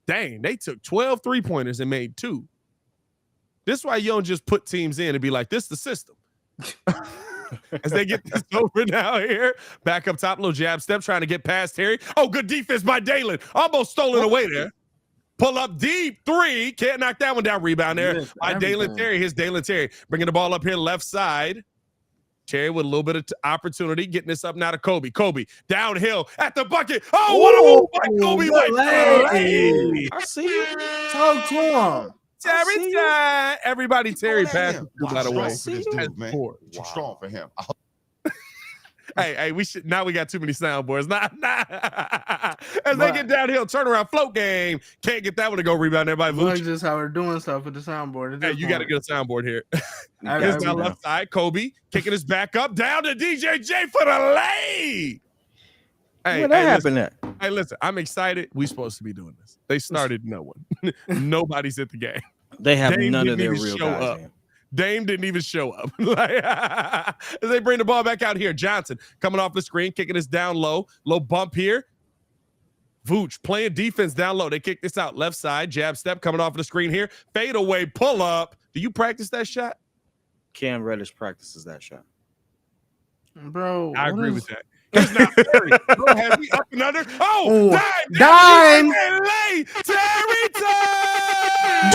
S1: Dang, they took 12 3-pointers and made 2. This is why you don't just put teams in and be like, this is the system. As they get this over now here. Back up top, little jab step, trying to get past Terry. Oh, good defense by Dalen. Almost stolen away there. Pull up deep 3. Can't knock that one down. Rebound there by Dalen Terry. Here's Dalen Terry bringing the ball up here left side. Terry with a little bit of opportunity. Getting this up now to Kobe. Kobe downhill at the bucket. Oh, what a move by Kobe.
S4: I see you. Talk to him.
S1: Terry time. Everybody Terry passes, by the way.
S6: Too strong for him.
S1: hey, we should now we got too many soundboards. Nah. As they get downhill, turn around, float game. Can't get that one to go rebound. Everybody
S4: Look just how we're doing stuff with the soundboard.
S1: Hey, you got to get a soundboard here. Here's my left side. Kobe kicking his back up down to DJJ for the lay. Hey,
S5: what happened there?
S1: Hey, listen, I'm excited. We supposed to be doing this. They started no one. Nobody's at the game.
S5: They have
S1: Dame
S5: none of their
S1: didn't even
S5: real
S1: show
S5: guys.
S1: up. Dame didn't even show up. As they bring the ball back out here, Johnson coming off the screen, kicking this down low. Low bump here. Vooch playing defense down low. They kick this out left side. Jab step coming off the screen here. Fade away, pull up. Do you practice that shot?
S5: Cam Reddish practices that shot.
S4: Bro,
S1: I agree with that. Here's now Terry. Go ahead, we up and under. Oh,
S4: dime.
S1: Lay. Terry time.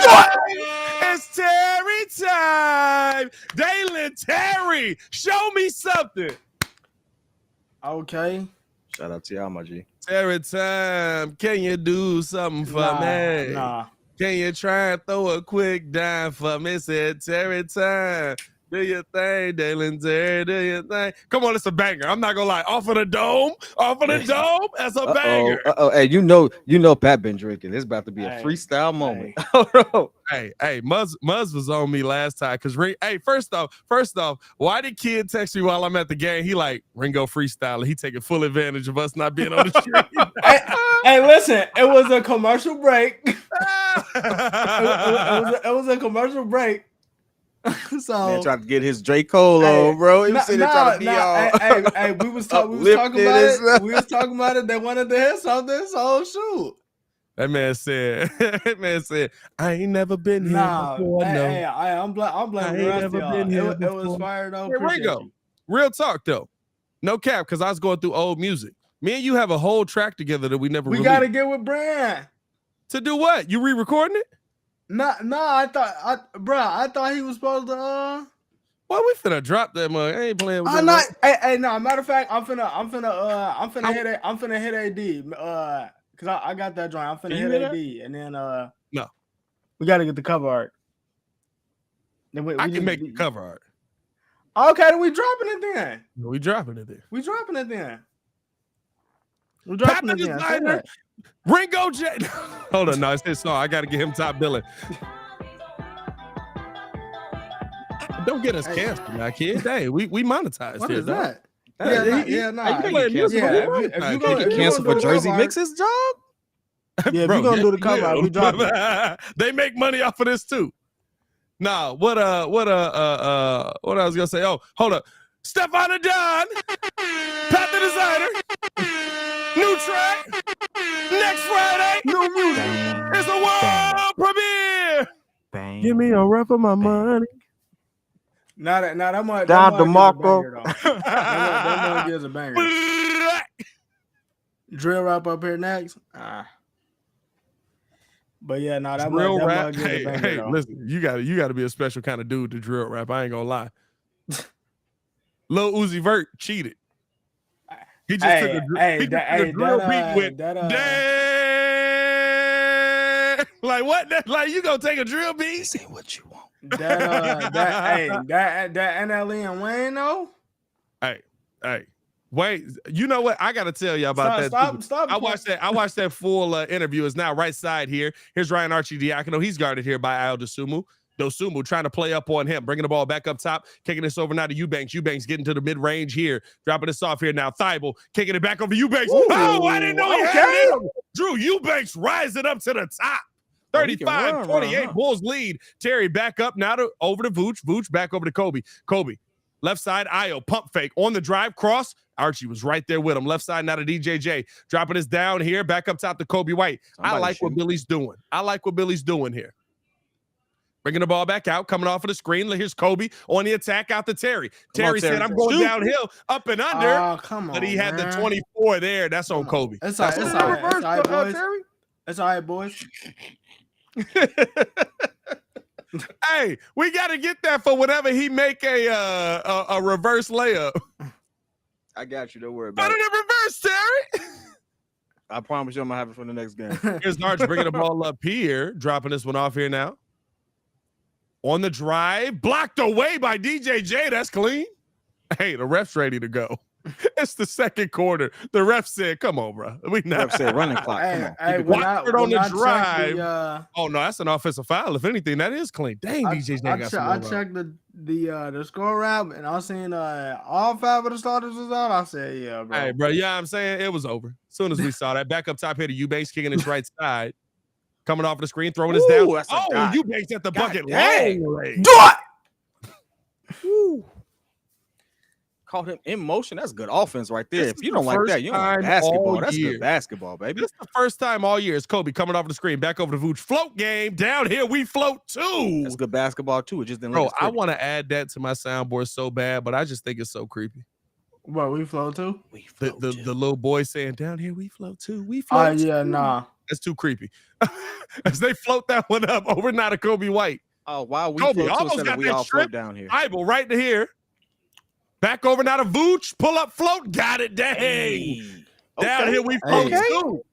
S1: It's Terry time. Dalen Terry, show me something.
S4: Okay.
S5: Shout out to y'all, my G.
S1: Terry time. Can you do something for me?
S4: Nah.
S1: Can you try and throw a quick dime for me? Said Terry time. Do your thing, Dalen Terry. Do your thing. Come on, it's a banger. I'm not gonna lie. Off of the dome. That's a banger.
S5: Hey, you know, Pat been drinking. It's about to be a freestyle moment.
S1: Hey, Muzz was on me last time because first off, why did Kid text me while I'm at the game? He like Ringo freestyling. He taking full advantage of us not being on the street.
S4: Hey, listen, it was a commercial break. it was a commercial break. So
S5: man tried to get his J. Cole on, bro. He was sitting there trying to be all.
S4: Hey, we was talking about it. We was talking about it. They wanted to hear something, so shoot.
S1: That man said, I ain't never been here before.
S4: I'm blaming Rusty. It was fired up.
S1: Hey, Ringo, real talk though. No cap, because I was going through old music. Me and you have a whole track together that we never released.
S4: Got to get with Brand.
S1: To do what? You re-recording it?
S4: No, I thought he was supposed to.
S1: Well, we finna drop that mug. I ain't playing with
S4: that. Hey, no. Matter of fact, I'm finna hit AD. Cause I got that joint. I'm finna hit AD, and then
S1: no,
S4: we gotta get the cover art.
S1: Then I can make the cover art.
S4: Okay, then we dropping it then.
S1: We dropping it then.
S4: We dropping it then. We dropping it then.
S1: Ringo J. Hold on, no, it's his song. I gotta get him top billing. Don't get us canceled, now, kid. Hey, we monetized.
S4: What
S1: here,
S4: is that?
S1: No.
S5: If you get canceled for Jersey Mix's job?
S4: Yeah, if you're gonna do the cover, we drop it.
S1: They make money off of this too. Nah, what I was gonna say. Oh, hold up. Stefan Don, Pat the Designer, new track, next Friday, new music. It's a world premiere.
S5: Bang.
S1: Give me a run for my money.
S4: That might
S5: Down to Marco.
S4: That gives a banger. Drill rap up here next. But yeah, that
S1: drill rap.
S4: Hey,
S1: listen, you gotta be a special kind of dude to drill rap. I ain't gonna lie. Lil Uzi Vert cheated. He just took a drill beat with that. Like what? Like you gonna take a drill beat?
S5: Say what you want.
S4: That NLE and Wayne though.
S1: Hey, Wayne. You know what? I gotta tell you about that.
S4: Stop.
S1: I watched that full interview. It's now right side here. Here's Ryan Archidiakono. He's guarded here by Al Dosunmu trying to play up on him, bringing the ball back up top, kicking this over now to Eubanks. Eubanks getting to the mid-range here, dropping this off here now. Thibault kicking it back over Eubanks.
S4: Ooh,
S1: I didn't know he had him. Drew Eubanks rising up to the top. 35-28, Bulls lead. Terry back up now over to Vooch. Vooch back over to Kobe. Kobe, left side, Ayo, pump fake. On the drive, cross. Archie was right there with him. Left side now to DJJ. Dropping this down here, back up top to Kobe White. I like what Billy's doing. Here. Bringing the ball back out, coming off of the screen. Here's Kobe on the attack out to Terry. Terry said, I'm going downhill, up and under.
S4: Oh, come on,
S1: but he had the 24 there. That's on Kobe.
S4: It's all right, boys. It's all right, boys.
S1: Hey, we got to get that for whenever he make a reverse layup.
S5: I got you. Don't worry about
S1: it. Better than reverse, Terry.
S5: I promise you I'm going to have it for the next game.
S1: Here's Narch bringing the ball up here, dropping this one off here now. On the drive, blocked away by DJJ. That's clean. Hey, the ref's ready to go. It's the second quarter. The ref said, "Come on, bro. We not."
S5: Ref said, "Running clock." Come on.
S1: Watford on the drive. Oh no, that's an offensive foul. If anything, that is clean. Dang, DJ's got
S4: I checked the score wrap, and I seen all 5 of the starters was out. I said, "Yeah, bro."
S1: Hey, bro. Yeah, I'm saying it was over as soon as we saw that. Back up top here to Eubanks kicking his right side, coming off the screen, throwing his down. Oh, Eubanks at the bucket.
S5: Do it. Caught him in motion. That's good offense right there. If you don't like that, you don't like basketball. That's good basketball, baby.
S1: This is the first time all year. It's Kobe coming off the screen, back over to Vooch. Float game. Down here, we float too.
S5: That's good basketball too. It just didn't.
S1: Bro, I want to add that to my soundboard so bad, but I just think it's so creepy.
S4: What, we float too?
S5: We float too.
S1: The little boy saying, "Down here, we float too. We float."
S4: Yeah, nah.
S1: That's too creepy. As they float that one up over now to Kobe White.
S5: Oh, wow. We
S1: Kobe
S5: float
S1: almost
S5: too,
S1: got
S5: we
S1: that
S5: all
S1: strip.
S5: float down here.
S1: Bible right to here. Back over now to Vooch. Pull up, float. Got it. Dang.
S5: Hey.
S1: Down here we float too.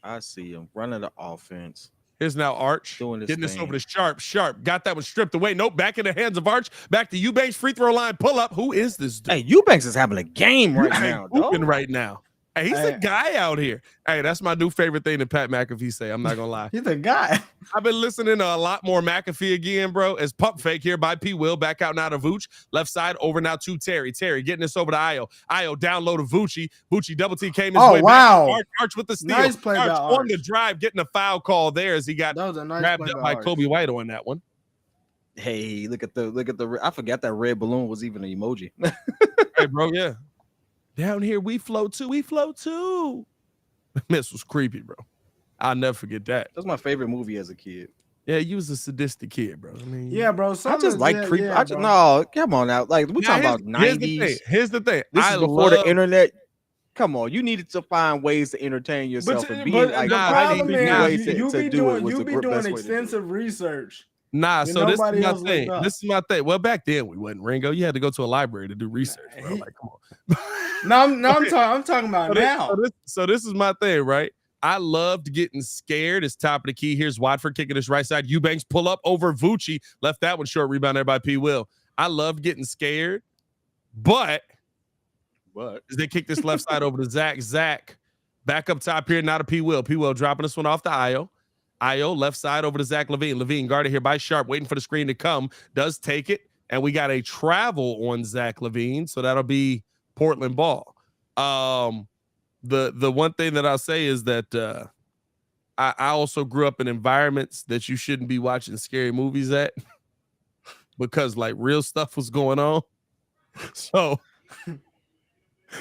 S5: I see him. Running the offense.
S1: Here's now Arch. Getting this over to Sharp. Sharp. Got that one stripped away. Nope. Back in the hands of Arch. Back to Eubanks. Free throw line. Pull up. Who is this dude?
S5: Hey, Eubanks is having a game right now.
S1: Hooping right now. Hey, he's a guy out here. Hey, that's my new favorite thing that Pat McAfee say. I'm not gonna lie.
S4: He's a guy.
S1: I've been listening to a lot more McAfee again, bro. As pump fake here by P. Will. Back out now to Vooch. Left side over now to Terry. Terry getting this over to Io. Io down low to Voochie. Voochie double T came his way back. Arch with the steal.
S4: Nice play
S1: Arch
S4: by
S1: on
S4: Arch.
S1: the drive, getting a foul call there as he got grabbed up by Kobe White on that one.
S5: Hey, look at the. I forgot that red balloon was even an emoji.
S1: Hey, bro, yeah. Down here, we float too. We float too. This was creepy, bro. I'll never forget that.
S5: That's my favorite movie as a kid.
S1: Yeah, you was a sadistic kid, bro. I mean,
S4: yeah, bro.
S5: I just like creepy. No, come on now. Like we talking about 90s.
S1: Here's the thing.
S5: This is before the internet. Come on, you needed to find ways to entertain yourself and be like.
S4: You be doing extensive research.
S1: Nah, so this is my thing. This is my thing. Well, back then we wasn't, Ringo. You had to go to a library to do research, bro. Like, come on.
S4: I'm talking about now.
S1: So this is my thing, right? I loved getting scared. It's top of the key. Here's Watford kicking his right side. Eubanks pull up over Voochie. Left that one short. Rebound there by P. Will. I loved getting scared, but as they kick this left side over to Zach. Zach back up top here. Now to P. Will. P. Will dropping this one off to Io. Io left side over to Zach LaVine. LaVine guarded here by Sharp, waiting for the screen to come. Does take it, and we got a travel on Zach LaVine, so that'll be Portland ball. The one thing that I'll say is that I also grew up in environments that you shouldn't be watching scary movies at because like real stuff was going on. So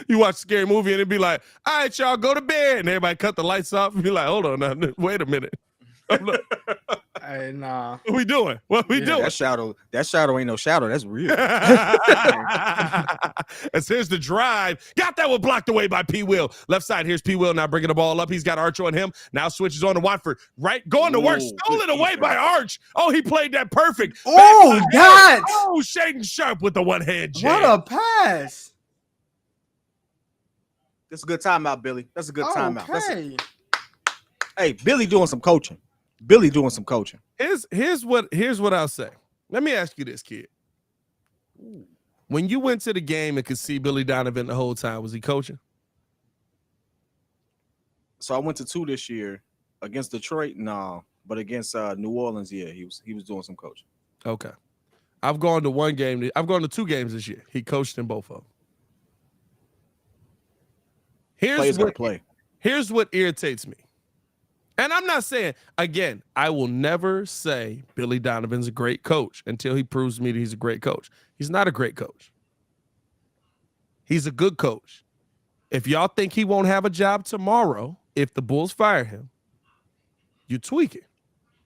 S1: you watch a scary movie and it'd be like, all right, y'all go to bed, and everybody cut the lights off and be like, hold on now, wait a minute.
S4: Hey, nah.
S1: What we doing? What we doing?
S5: That shadow ain't no shadow. That's real.
S1: As here's the drive. Got that one blocked away by P. Will. Left side, here's P. Will now bringing the ball up. He's got Arch on him. Now switches on to Watford. Right, going to work. Stolen away by Arch. Oh, he played that perfect.
S4: Oh, God.
S1: Oh, Shaden Sharp with the one-hand jam.
S4: What a pass.
S5: That's a good timeout, Billy. That's a good timeout.
S4: Okay.
S5: Hey, Billy doing some coaching.
S1: Here's what I'll say. Let me ask you this, kid. When you went to the game and could see Billy Donovan the whole time, was he coaching?
S5: So I went to 2 this year. Against Detroit, no. But against New Orleans, yeah, he was doing some coaching.
S1: Okay. I've gone to 1 game. I've gone to 2 games this year. He coached in both of them. Here's what irritates me. And I'm not saying, again, I will never say Billy Donovan's a great coach until he proves to me that he's a great coach. He's not a great coach. He's a good coach. If y'all think he won't have a job tomorrow, if the Bulls fire him, you tweak it.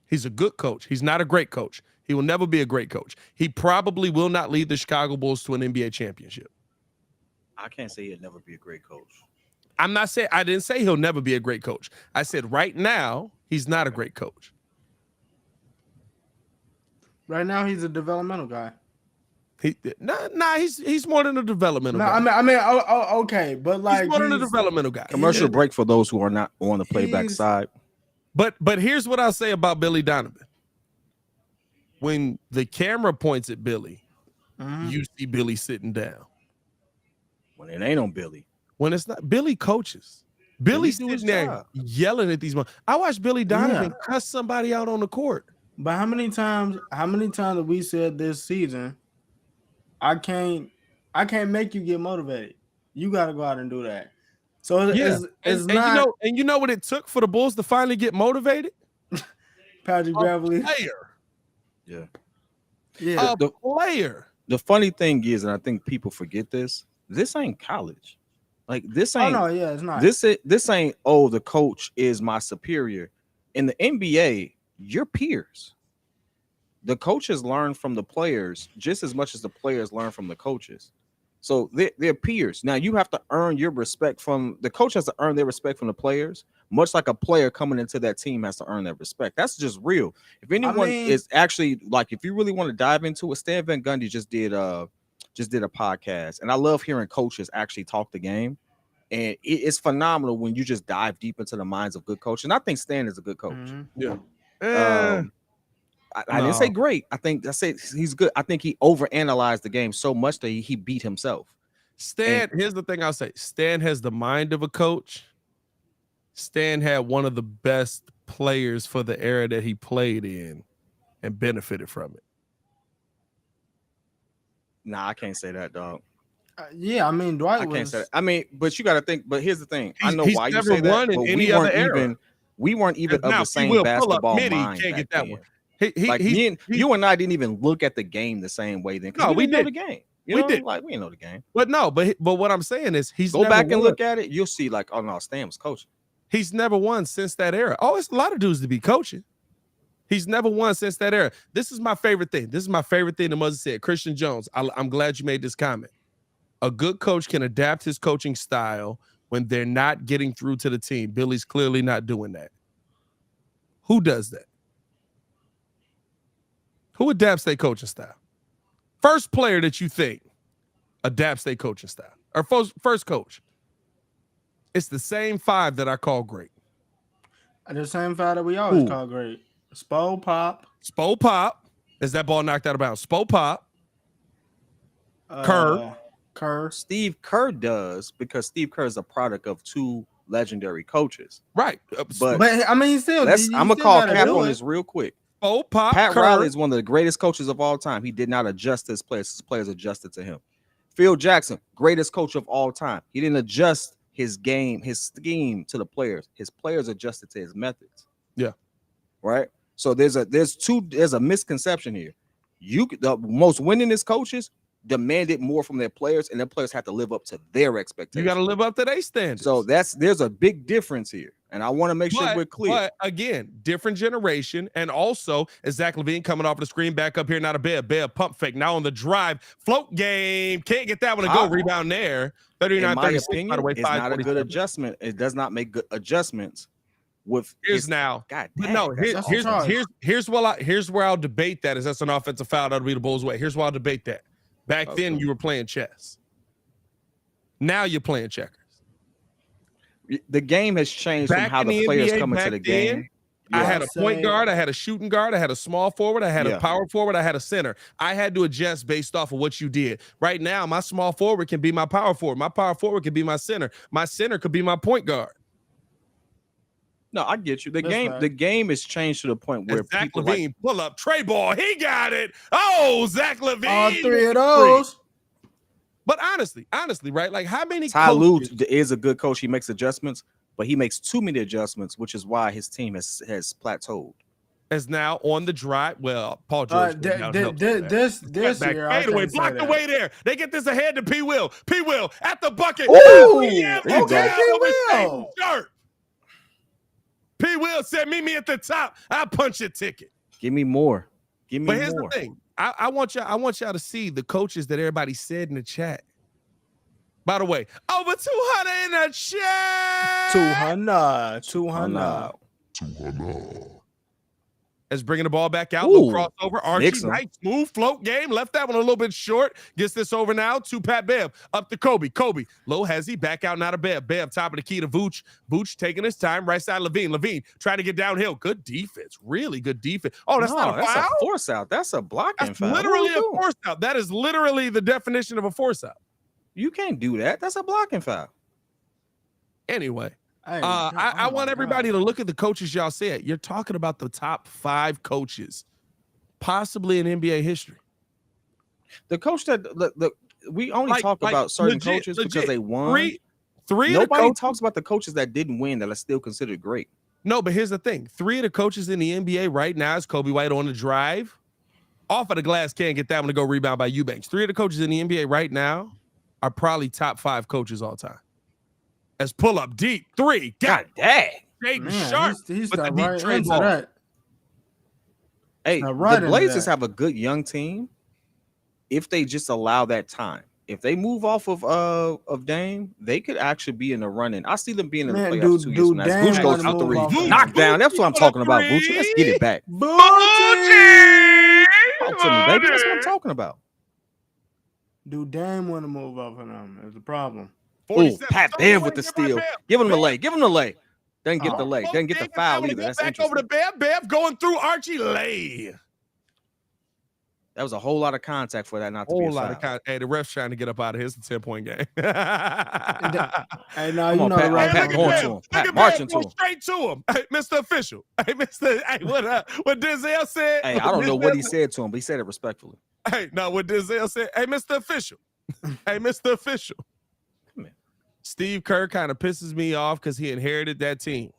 S1: He's a good coach. He's not a great coach. He will never be a great coach. He probably will not lead the Chicago Bulls to an NBA championship.
S5: I can't say he'll never be a great coach.
S1: I didn't say he'll never be a great coach. I said right now, he's not a great coach.
S4: Right now, he's a developmental guy.
S1: He's more than a developmental guy.
S4: I mean, okay, but like
S1: he's more than a developmental guy.
S5: Commercial break for those who are not on the playback side.
S1: But here's what I'll say about Billy Donovan. when the camera points at Billy, you see Billy sitting down.
S5: When it ain't on Billy.
S1: When it's not, Billy coaches. Billy's sitting there yelling at these. I watched Billy Donovan cuss somebody out on the court.
S4: But how many times have we said this season, I can't make you get motivated. You got to go out and do that. So it's not.
S1: And you know what it took for the Bulls to finally get motivated?
S4: Patrick Beverly.
S1: Player.
S4: Yeah.
S1: A player.
S5: The funny thing is, and I think people forget this ain't college. Like this ain't.
S4: Oh no, yeah, it's not.
S5: This ain't. Oh, the coach is my superior. In the NBA, you're peers. The coaches learn from the players just as much as the players learn from the coaches. So they're peers. Now you have to earn your respect from the coach has to earn their respect from the players, much like a player coming into that team has to earn their respect. That's just real. If anyone is actually like, if you really want to dive into it, Stan Van Gundy just did a podcast, and I love hearing coaches actually talk the game. And it's phenomenal when you just dive deep into the minds of good coaches. And I think Stan is a good coach.
S1: Yeah.
S5: I didn't say great. I said he's good. I think he overanalyzed the game so much that he beat himself.
S1: Stan, here's the thing I'll say. Stan has the mind of a coach. Stan had one of the best players for the era that he played in and benefited from it.
S5: Nah, I can't say that, dog.
S4: Yeah, I mean, Dwight
S5: can't say that. I mean, but you got to think. But here's the thing. I know why you say that.
S1: But
S5: we weren't even of the same basketball mind.
S1: Can't get that
S5: then.
S1: one.
S5: You and I didn't even look at the game the same way then.
S1: No, we
S5: didn't
S1: did.
S5: know the game.
S1: We did.
S5: Like we didn't know the game.
S1: But what I'm saying is he's
S5: go back and look at it. You'll see like, oh no, Stan was coaching.
S1: He's never won since that era. Oh, it's a lot of dudes to be coaching. He's never won since that era. This is my favorite thing. This is my favorite thing the mother said. Christian Jones, I'm glad you made this comment. A good coach can adapt his coaching style when they're not getting through to the team. Billy's clearly not doing that. Who does that? Who adapts their coaching style? First player that you think adapts their coaching style. Or first coach. It's the same five that I call great.
S4: The same five that we always call great. Spo Pop. Is that ball knocked out of bounds? Spo Pop. Kerr.
S5: Steve Kerr does, because Steve Kerr is a product of two legendary coaches.
S1: Right.
S4: But I mean,
S5: I'm going to call cap on this real quick.
S1: Spo Pop.
S5: Pat Riley is one of the greatest coaches of all time. He did not adjust his players. His players adjusted to him. Phil Jackson, greatest coach of all time. He didn't adjust his game, his scheme to the players. His players adjusted to his methods.
S1: Yeah.
S5: Right. So there's a misconception here. The most winningest coaches demanded more from their players, and their players have to live up to their expectations.
S1: You got to live up to their standards.
S5: So there's a big difference here, and I want to make sure we're clear.
S1: But again, different generation, and also as Zach LaVine coming off the screen, back up here, not a bad pump fake. Now on the drive, float game, can't get that one to go. Rebound there. 39,
S5: in my
S1: 36,
S5: opinion,
S1: by the way,
S5: it's not a good adjustment. It does not make good adjustments. Here's where
S1: I'll debate that. Is that's an offensive foul that'll be the Bulls' way. Here's why I'll debate that. Back then you were playing chess. Now you're playing checkers.
S5: The game has changed from how the players come into the game.
S1: I had a point guard, I had a shooting guard, I had a small forward, I had a power forward, I had a center. I had to adjust based off of what you did. Right now, my small forward can be my power forward. My power forward can be my center. My center could be my point guard.
S5: No, I get you. The game has changed to the point where
S1: Zach LaVine pull up Trey ball. He got it. Oh, Zach LaVine.
S4: All three of those.
S1: But honestly, right? Like how many
S5: Ty Lue is a good coach. He makes adjustments, but he makes too many adjustments, which is why his team has plateaued.
S1: As now on the drive. Well, Paul George.
S4: This year,
S1: away, blocked away there. They get this ahead to P. Will. P. Will at the bucket.
S4: Ooh, okay, P. Will.
S1: P. Will said, "Meet me at the top. I'll punch your ticket.
S5: Give me more. Give me more."
S1: But here's the thing. I want y'all to see the coaches that everybody said in the chat. By the way, over 200 in the chat.
S4: 200.
S1: as bringing the ball back out.
S5: Ooh,
S1: little crossover. Archie,
S5: Nixon.
S1: nice move, float game. Left that one a little bit short. Gets this over now to Pat Bev. Up to Kobe. Kobe, low hezzy, back out now to Bev. Bev, top of the key to Vooch. Vooch taking his time. Right side, Levine. Levine trying to get downhill. Good defense. Really good defense. Oh, that's not a foul?
S5: That's a force out. That's a blocking
S1: That's
S5: foul.
S1: literally a force out. That is literally the definition of a force out.
S5: You can't do that. That's a blocking foul.
S1: Anyway.
S4: Hey,
S1: I want everybody to look at the coaches y'all said. You're talking about the top 5 coaches, possibly in NBA history.
S5: The coach that we only talk about certain coaches because they won.
S1: Three.
S5: Nobody talks about the coaches that didn't win that are still considered great.
S1: No, but here's the thing: 3 of the coaches in the NBA right now is Kobe White on the drive, off of the glass, can't get that one to go rebound by Eubanks. 3 of the coaches in the NBA right now are probably top 5 coaches all time. As pull up deep 3.
S5: God dang.
S1: Jaden Sharp.
S4: He's
S1: with the
S4: right
S1: deep
S4: into
S1: trade ball.
S4: that.
S5: Hey,
S4: right
S5: the Blazers have a good young team if they just allow that time. If they move off of Dame, they could actually be in the running. I see them being in the playoffs 2 years from now. Vooch goes for 3. Knockdown. That's what I'm talking about, Vooch. Let's get it back.
S1: Boochie!
S5: Talk to me, baby. That's what I'm talking about.
S4: Do Dame want to move up on them? Is the problem.
S5: Oh, Pat Bev with the steal. Give him the lay. Give him the lay. Doesn't get the lay. Doesn't get the foul either. That's
S1: back over to Bev. Bev going through Archie lay.
S5: That was a whole lot of contact for that not to be a foul.
S1: Hey, the ref's trying to get up out of here. It's a 10-point game.
S4: Hey, now you know
S5: Pat,
S4: right.
S5: Pat going to him. Pat marching to him.
S1: Straight to him. Hey, Mr. Official. Hey, Mr. Hey, what Denzel said?
S5: Hey, I don't know what he said to him, but he said it respectfully.
S1: Hey, no, what Denzel said? Hey, Mr. Official. Hey, Mr. Official.
S5: Come here.
S1: Steve Kerr kind of pisses me off because he inherited that team.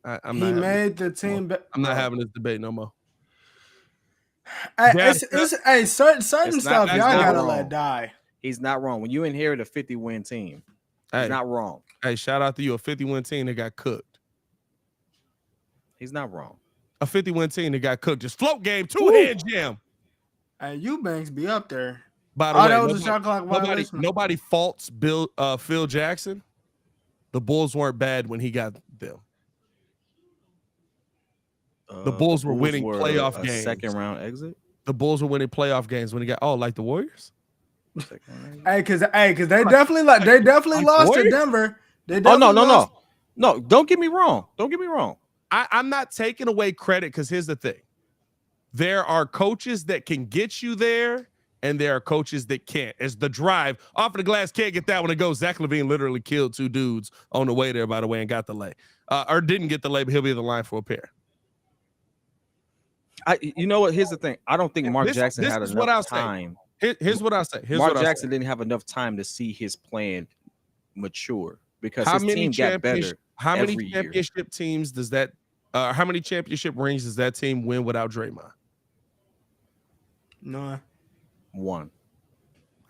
S1: I'm not having this debate no more.
S4: Hey, certain stuff y'all gotta let die.
S5: He's not wrong. When you inherit a 50-win team, he's not wrong.
S1: Hey, shout out to you, a 50-win team that got cooked.
S5: He's not wrong.
S1: A 50-win team that got cooked. Just float game, 2-hand jam.
S4: Hey, Eubanks be up there.
S1: By the way,
S4: that was a shot clock violation.
S1: Nobody faults Phil Jackson. The Bulls weren't bad when he got them. The Bulls were winning playoff games.
S5: Second round exit.
S1: The Bulls were winning playoff games when he got like the Warriors.
S4: Hey, because they definitely lost to Denver.
S5: No. Don't get me wrong.
S1: I'm not taking away credit because here's the thing: there are coaches that can get you there, and there are coaches that can't. As the drive off of the glass, can't get that one to go. Zach LaVine literally killed 2 dudes on the way there, by the way, and got the lay, or didn't get the lay, but he'll be in the line for a pair.
S5: You know what? Here's the thing. I don't think Mark Jackson had enough time.
S1: Here's what I'll say.
S5: Mark Jackson didn't have enough time to see his plan mature because his team got better.
S1: How many championship teams does that? How many championship rings does that team win without Draymond?
S4: No.
S5: 1.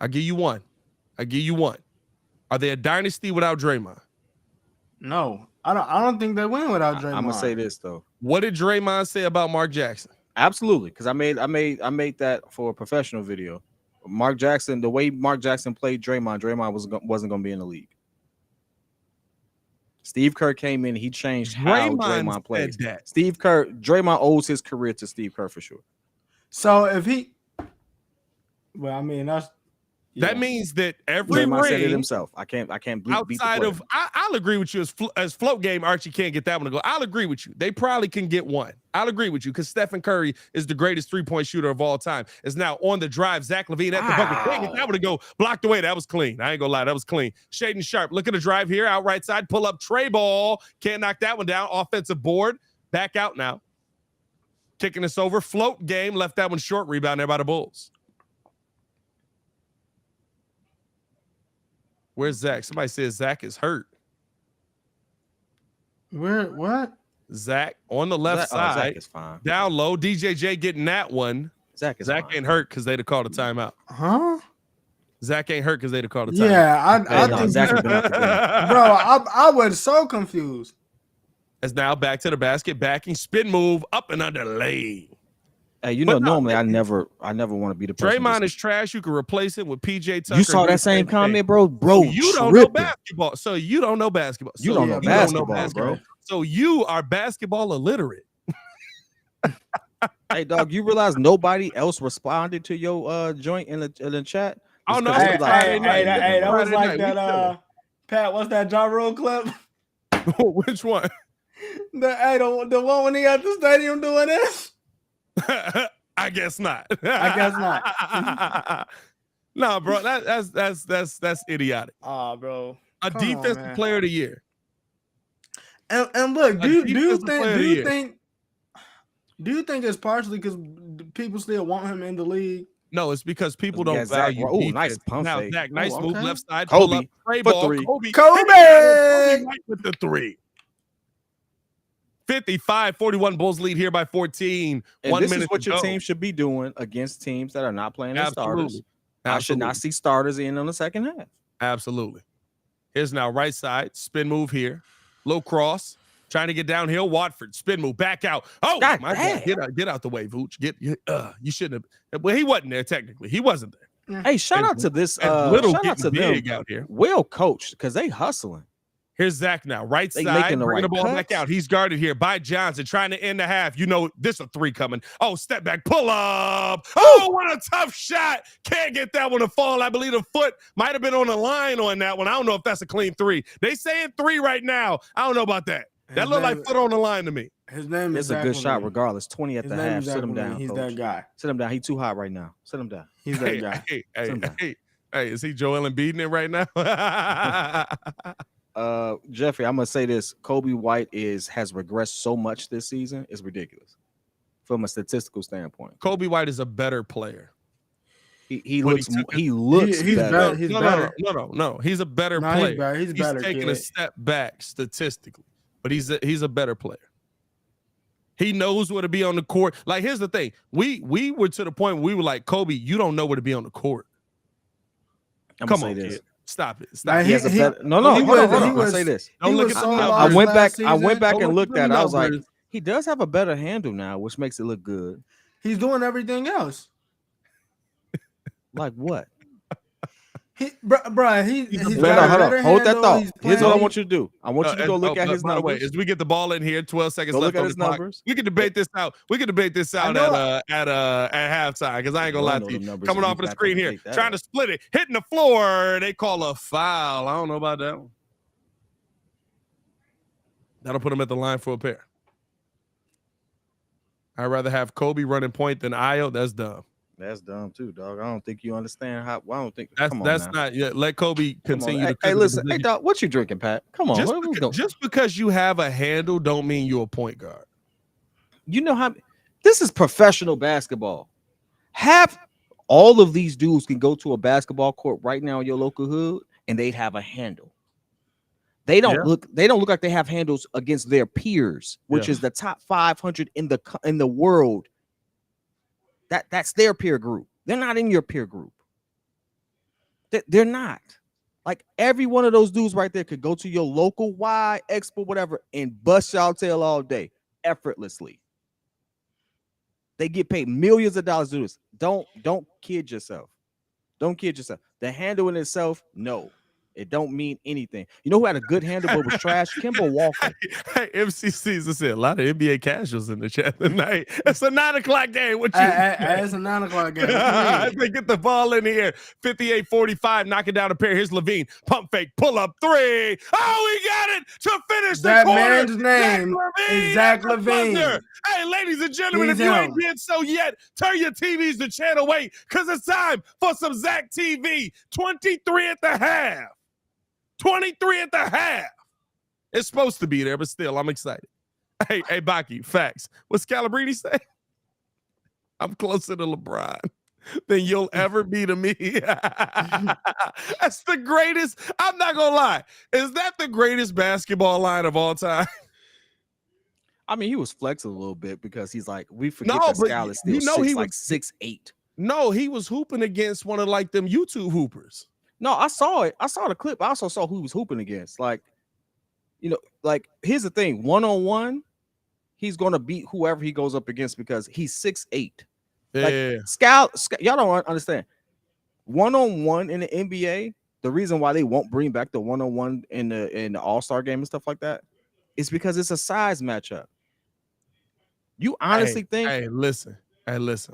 S1: I'll give you one. Are they a dynasty without Draymond?
S4: No. I don't think they win without Draymond.
S5: I'm gonna say this though.
S1: What did Draymond say about Mark Jackson?
S5: Absolutely, because I made that for a professional video. Mark Jackson, the way Mark Jackson played Draymond wasn't going to be in the league. Steve Kerr came in, he changed how Draymond plays. Draymond owes his career to Steve Kerr for sure.
S4: So if he,
S1: that means that every
S5: Draymond
S1: ring
S5: said it himself. I can't beat
S1: outside of. I'll agree with you as float game. Archie can't get that one to go. I'll agree with you. They probably can get one. I'll agree with you because Stephen Curry is the greatest 3-point shooter of all time. Is now on the drive. Zach LaVine at the bucket. Can't get that one to go. Blocked away. That was clean. I ain't gonna lie. That was clean. Shaden Sharp. Look at the drive here. Out right side. Pull up tray ball. Can't knock that one down. Offensive board. Back out now. Kicking us over. Float game. Left that one short. Rebound there by the Bulls. Where's Zach? Somebody says Zach is hurt.
S4: Where? What?
S1: Zach on the left side.
S5: Zach is fine.
S1: Down low. DJJ getting that one.
S5: Zach
S1: ain't hurt because they'd have called a timeout.
S4: Huh?
S1: Zach ain't hurt because they'd have called a timeout.
S4: Yeah, I think
S5: Zach has been out the game.
S4: Bro, I was so confused.
S1: As now back to the basket, backing, spin move, up and under lane.
S5: Hey, normally I never want to be the person.
S1: Draymond is trash. You can replace it with PJ Tucker.
S5: You saw that same comment, bro?
S1: You don't know basketball. So you don't know basketball.
S5: You don't know basketball, bro.
S1: So you are basketball illiterate.
S5: Hey, dog, you realize nobody else responded to your joint in the chat?
S1: Oh no,
S4: Hey,
S1: Friday night.
S4: that was
S1: Friday
S4: like
S1: night.
S4: that. Pat, what's that Ja Rule clip?
S1: Which one?
S4: The one when he at the stadium doing this.
S1: I guess not.
S4: I guess not.
S1: No, bro, that's idiotic.
S4: Oh, bro,
S1: A defensive player of the year.
S4: And look, do you think it's partially because people still want him in the league?
S1: No, it's because people don't value.
S5: Oh, nice pump
S1: now,
S5: fake.
S1: Zach, nice move,
S4: okay.
S1: left side,
S5: Kobe,
S1: pull up, spray
S5: for
S1: ball,
S5: three.
S1: Kobe
S4: White
S1: with the 3. 55-41, Bulls lead here by 14.
S5: And
S1: 1
S5: this
S1: minute
S5: is what
S1: to
S5: your
S1: go.
S5: team should be doing against teams that are not playing their starters.
S1: Absolutely.
S5: I should not see starters in on the second half.
S1: Absolutely. Here's now right side, spin move here. Low cross, trying to get downhill. Watford, spin move, back out. Oh,
S5: God
S1: my
S5: damn.
S1: God. Get out the way, Vooch. You shouldn't have. Well, he wasn't there technically. He wasn't there.
S5: Hey, shout out to this.
S1: Little
S5: shout out to
S1: big
S5: them.
S1: out here.
S5: Well coached because they hustling.
S1: Here's Zach now, right
S5: They
S1: side,
S5: making the
S1: bringing
S5: right
S1: the ball back
S5: cuts.
S1: out. He's guarded here by Johnson, trying to end the half. You know, this a 3 coming. Oh, step back, pull up. Oh, what a tough shot. Can't get that one to fall. I believe the foot might have been on the line on that one. I don't know if that's a clean 3. They saying 3 right now. I don't know about that. That looked like foot on the line to me.
S4: His name is
S5: It's a good shot regardless. 20 at
S4: His
S5: the
S4: name
S5: half.
S4: is
S5: Sit him
S4: Zach
S5: down.
S4: He's
S5: Coach.
S4: that guy.
S5: Sit him down. He too hot right now. Sit him down.
S4: He's that guy.
S1: Hey, is he Joel Embiid it right now?
S5: Jeffrey, I'm gonna say this: Kobe White has regressed so much this season. It's ridiculous from a statistical standpoint.
S1: Kobe White is a better player.
S5: He
S1: When
S5: looks
S1: he
S4: He's
S5: better.
S4: better. He's better.
S1: No. He's a better
S4: No,
S1: player.
S4: he's better,
S1: taking
S4: kid.
S1: a step back statistically, but he's a better player. He knows where to be on the court. Like, here's the thing: we were to the point where we were like, Kobe, you don't know where to be on the court. Come on, kid. Stop it. Stop.
S5: He has a better. No. Hold on. I say this.
S1: Don't look at the
S5: I went back. I went back
S1: Don't
S5: and
S1: look
S5: looked
S1: at
S5: at
S1: the
S5: it. I was like,
S1: numbers.
S5: he does have a better handle now, which makes it look good.
S4: He's doing everything else.
S5: Like what?
S4: He's got
S5: No,
S4: a
S5: hold
S4: better
S5: on. Hold that
S4: handle.
S5: thought.
S4: He's
S5: Here's what I
S4: playing-
S5: want you to do. I want you to go look at his
S1: by the way,
S5: numbers.
S1: as we get the ball in here, 12 seconds
S5: Go
S1: left
S5: look at
S1: on
S5: his
S1: the clock.
S5: numbers.
S1: We can debate this out. We can debate this out at halftime because I ain't gonna lie to you. Coming off of the screen here, trying to split it, hitting the floor. They call a foul. I don't know about that one. That'll put him at the line for a pair. I'd rather have Kobe running point than Ayo. That's dumb.
S5: That's dumb too, dog. I don't think you understand how. I don't think
S1: That's not. Yeah, let Kobe continue to.
S5: Hey, listen. Hey, dog. What you drinking, Pat? Come on.
S1: Just because you have a handle, don't mean you're a point guard.
S5: You know how this is professional basketball. Half all of these dudes can go to a basketball court right now in your local hood, and they'd have a handle. They don't look like they have handles against their peers, which is the top 500 in the world. That's their peer group. They're not in your peer group. They're not. Like every one of those dudes right there could go to your local Y Expo, whatever, and bust y'all tail all day effortlessly. They get paid millions of dollars to do this. Don't kid yourself. Don't kid yourself. The handle in itself, no. It don't mean anything. You know who had a good handle but was trash? Kimball Walker.
S1: Hey, MCC's said a lot of NBA casuals in the chat tonight. It's a 9 o'clock game. What you?
S4: It's a 9 o'clock game.
S1: They get the ball in the air. 58-45, knocking down a pair. Here's Levine. Pump fake, pull up 3. Oh, he got it to finish the
S4: that
S1: quarter.
S4: Man's name is Zach Levine.
S1: Hey, ladies and gentlemen,
S4: He's
S1: if you
S4: him.
S1: ain't did so yet, turn your TVs to channel 8 because it's time for some Zach TV. 23 at the half. 23 at the half. It's supposed to be there, but still, I'm excited. Hey, Baki, facts. What Scalabrini say? I'm closer to LeBron than you'll ever be to me. That's the greatest. I'm not going to lie. Is that the greatest basketball line of all time?
S5: I mean, he was flexing a little bit because he's like, we forget
S1: No,
S5: that
S1: but
S5: Scal is still
S1: you know he was
S5: 6'8".
S1: No, he was hooping against one of like them YouTube hoopers.
S5: No, I saw it. I saw the clip. I also saw who he was hooping against. Like, you know, like here's the thing: 1-on-1, he's gonna beat whoever he goes up against because he's 6'8". Like,
S1: Yeah.
S5: Scal, y'all don't understand. 1-on-1 in the NBA, the reason why they won't bring back the 1-on-1 in the All-Star game and stuff like that is because it's a size matchup. You honestly think?
S1: Hey, listen.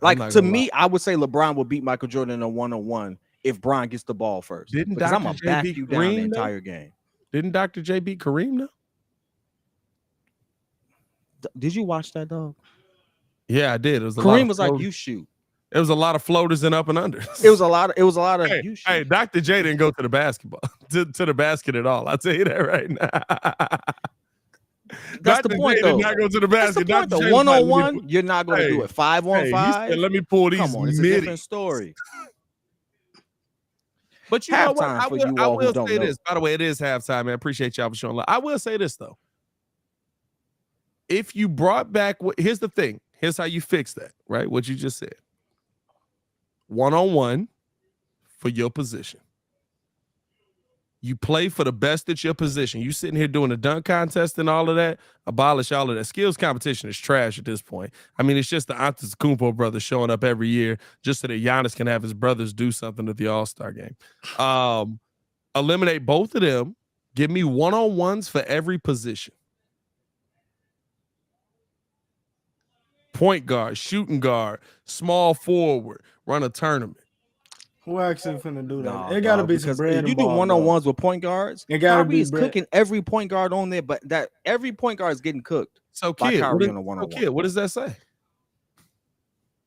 S5: Like to me, I would say LeBron will beat Michael Jordan in a 1-on-1 if Bron gets the ball first.
S1: Didn't
S5: because
S1: Dr.
S5: I'm gonna
S1: J
S5: back
S1: beat
S5: you down
S1: Kareem,
S5: the
S1: though?
S5: entire game.
S1: Didn't Dr. J beat Kareem though?
S5: Did you watch that, dog?
S1: Yeah, I did. It was
S5: Kareem was like, you shoot.
S1: It was a lot of floaters and up and unders.
S5: It was a lot of
S1: hey,
S5: you shoot.
S1: Hey, Dr. J didn't go to the basketball to the basket at all. I'll tell you that right now.
S5: That's
S1: Dr.
S5: the point,
S1: J
S5: though.
S1: Did not go to the basket.
S5: That's the point, though. 1-on-1, you're not going to do it. 5-on-5.
S1: Said, let me pull these.
S5: Come on, it's a different story.
S1: But you know what? I will say
S5: know.
S1: this. By the way, it is halftime, man. Appreciate y'all for showing love. I will say this though. If you brought back, here's the thing. Here's how you fix that, right? What you just said. 1-on-1 for your position. You play for the best at your position. You sitting here doing a dunk contest and all of that. Abolish all of that. Skills competition is trash at this point. I mean, it's just the Antetokounmpo brothers showing up every year just so that Giannis can have his brothers do something at the All-Star game. Eliminate both of them. Give me 1-on-1s for every position. Point guard, shooting guard, small forward, run a tournament.
S4: Who actually finna do that? It gotta be some bread.
S5: You do 1-on-1s with point guards.
S4: It gotta be
S5: cooking every point guard on there, but that every point guard is getting cooked.
S1: So, Kid, what does that say?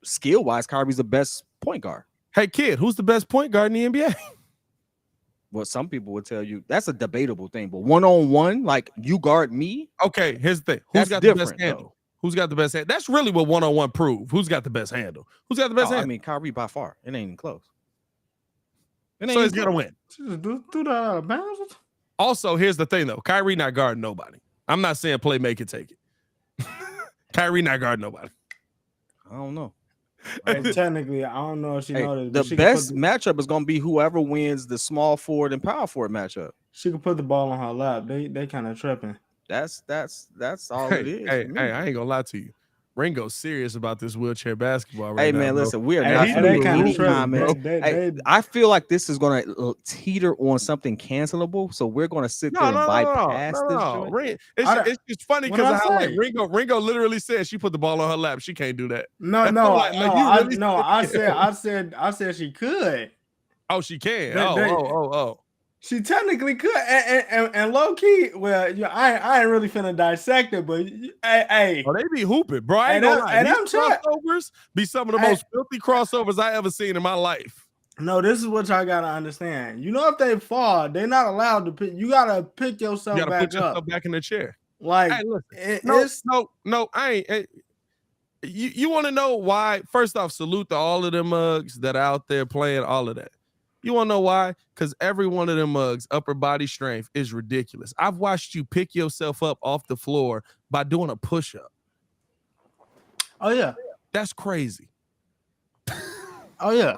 S5: Skill wise, Kyrie's the best point guard.
S1: Hey, Kid, who's the best point guard in the NBA?
S5: Well, some people would tell you that's a debatable thing, but 1-on-1, like you guard me.
S1: Okay, here's the thing. Who's got the best handle? Who's got the best handle? That's really what 1-on-1 prove. Who's got the best handle? Who's got the best handle?
S5: I mean, Kyrie by far. It ain't even close.
S1: So he's gonna win.
S4: Do that out of bounds.
S1: Also, here's the thing though. Kyrie not guarding nobody. I'm not saying play, make it, take it. Kyrie not guarding nobody.
S5: I don't know.
S4: Technically, I don't know if she knows
S5: the best matchup is gonna be whoever wins the small forward and power forward matchup.
S4: She could put the ball on her lap. They kind of tripping.
S5: That's all it is.
S1: Hey, I ain't gonna lie to you. Ringo's serious about this wheelchair basketball right now.
S5: Hey man,
S1: bro.
S5: listen, we are not any comments. I feel like this is gonna teeter on something cancelable, so we're gonna sit there and bypass this.
S1: It's just funny because of how like Ringo literally said she put the ball on her lap. She can't do that.
S4: I said she could.
S1: Oh, she can.
S4: She technically could, and low key. Well, I ain't really finna dissect it, but hey,
S1: they be hooping, bro. I ain't gonna lie. These crossovers be some of the most filthy crossovers I ever seen in my life.
S4: No, this is what y'all gotta understand. You know, if they fall, they're not allowed to pick. You gotta pick yourself back up. Put yourself
S1: back in the chair.
S4: Like,
S1: hey, no, I ain't. You want to know why? First off, salute to all of them mugs that are out there playing all of that. You want to know why? Because every one of them mugs, upper body strength is ridiculous. I've watched you pick yourself up off the floor by doing a push-up.
S4: Oh, yeah.
S1: That's crazy.
S4: Oh, yeah.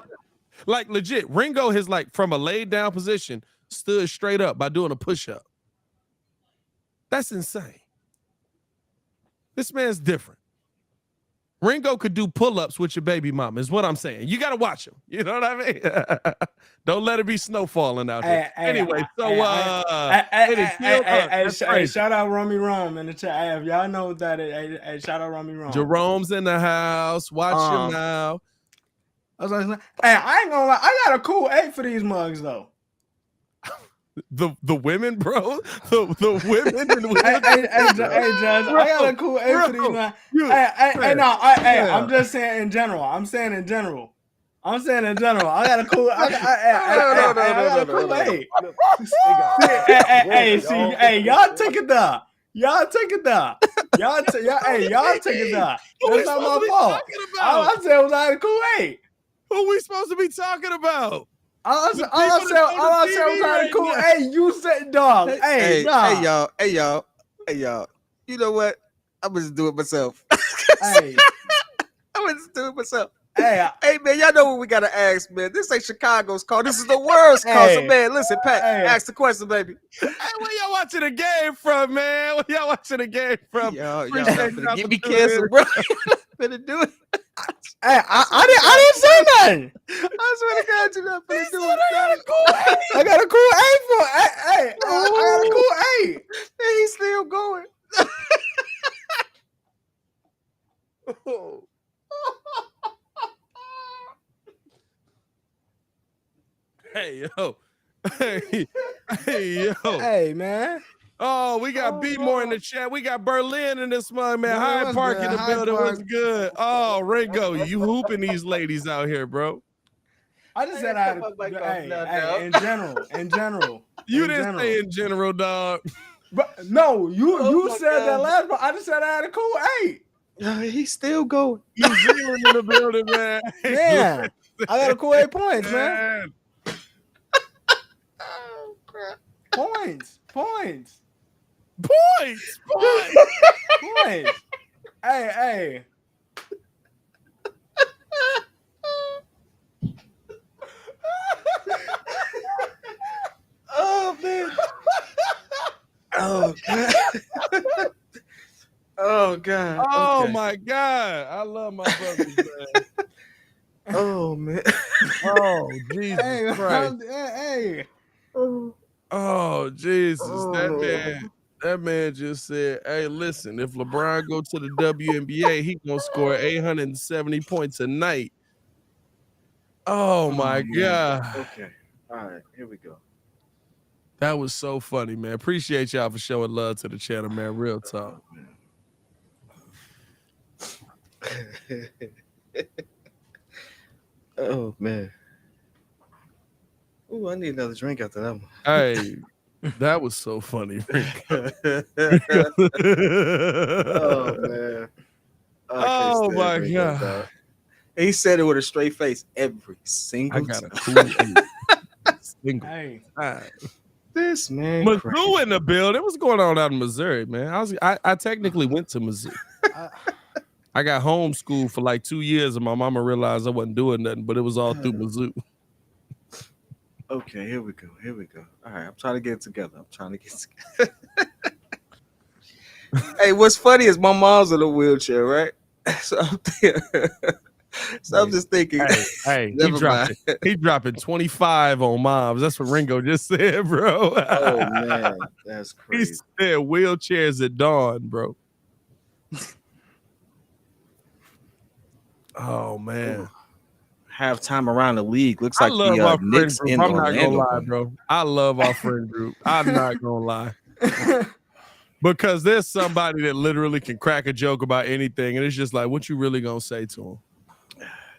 S1: Like, legit, Ringo has, like, from a laid-down position, stood straight up by doing a push-up. That's insane. This man's different. Ringo could do pull-ups with your baby mama, is what I'm saying. You got to watch him. You know what I mean? Don't let it be snow falling out here. Anyway,
S4: shout out Romy Rome in the chat. If y'all know that, shout out Romy Rome.
S1: Jerome's in the house. Watch him now.
S4: I was like, I ain't gonna lie. I got a cool 8 for these mugs, though.
S1: The women, bro. The women.
S4: Hey, Judge, I got a cool 8 for these mugs. I'm just saying in general. I got a cool. I got a cool 8. Hey, y'all take it down. Y'all take it down. That's not my fault. I said was I a cool 8.
S1: Who we supposed to be talking about?
S4: All I said was I a cool 8. You said dog. Hey,
S5: y'all. You know what? I'm gonna just do it myself.
S4: Hey.
S5: I'm gonna just do it myself.
S4: Hey,
S5: man, y'all know what we gotta ask, man. This ain't Chicago's call. This is the world's call. So, man, listen, Pat, ask the question, baby.
S1: Hey, where y'all watching the game from, man? Where y'all watching the game from?
S5: Y'all get me canceled, bro. Better do it.
S4: Hey, I didn't say nothing.
S5: I swear to God, you're not finna do it.
S4: I got a cool 8 for it. Hey, I got a cool 8.
S5: And he's still going.
S1: yo. Hey, yo. Hey, yo.
S4: Hey, man.
S1: Oh, we got B more in the chat. We got Berlin in this month, man. Hyde Park in the building. What's good? Oh, Ringo, you hooping these ladies out here, bro.
S4: I just said I had in general.
S1: You didn't say in general, dog.
S4: But no, you said that last part. I just said I had a cool 8.
S5: He's still going.
S1: New Zealand in the building, man.
S4: Man, I got a cool 8 points, man.
S5: Oh, crap.
S4: Points.
S1: Points.
S4: Hey.
S5: Oh, man. Oh, God. Oh, God.
S1: Oh,
S5: Okay.
S1: my God. I love my brothers, man.
S5: Oh, man.
S1: Oh, Jesus
S4: Hey,
S1: Christ.
S4: hey.
S1: Oh, Jesus.
S5: Oh.
S1: That man just said, hey, listen, if LeBron go to the WNBA, he gonna score 870 points a night. Oh, my God.
S5: Okay. All right. Here we go.
S1: That was so funny, man. Appreciate y'all for showing love to the channel, man. Real talk.
S5: Oh, man. Ooh, I need another drink after that one.
S1: Hey, that was so funny.
S5: Oh, man.
S1: Oh, my God.
S5: He said it with a straight face every single
S1: I got a
S5: time.
S1: cool single.
S4: Hey.
S1: time.
S5: This man.
S1: Mizzou in the building. What's going on out in Missouri, man? I technically went to Mizzou. I got homeschooled for like 2 years, and my mama realized I wasn't doing nothing, but it was all through Mizzou.
S5: Okay, here we go. All right, I'm trying to get it together. Hey, what's funny is my mom's in a wheelchair, right? So I'm just thinking.
S1: Hey,
S5: never
S1: he dropping 25 on moms. That's what Ringo just said, bro.
S5: Oh man, that's
S1: He
S5: crazy.
S1: said wheelchairs at dawn, bro. Oh man.
S5: Halftime around the league looks
S1: I
S5: like
S1: love
S5: the
S1: our friend
S5: Knicks
S1: group.
S5: in
S1: I'm not gonna
S5: Orlando.
S1: lie, bro. I love our friend group. I'm not gonna lie. Because there's somebody that literally can crack a joke about anything, and it's just like, what you really gonna say to him?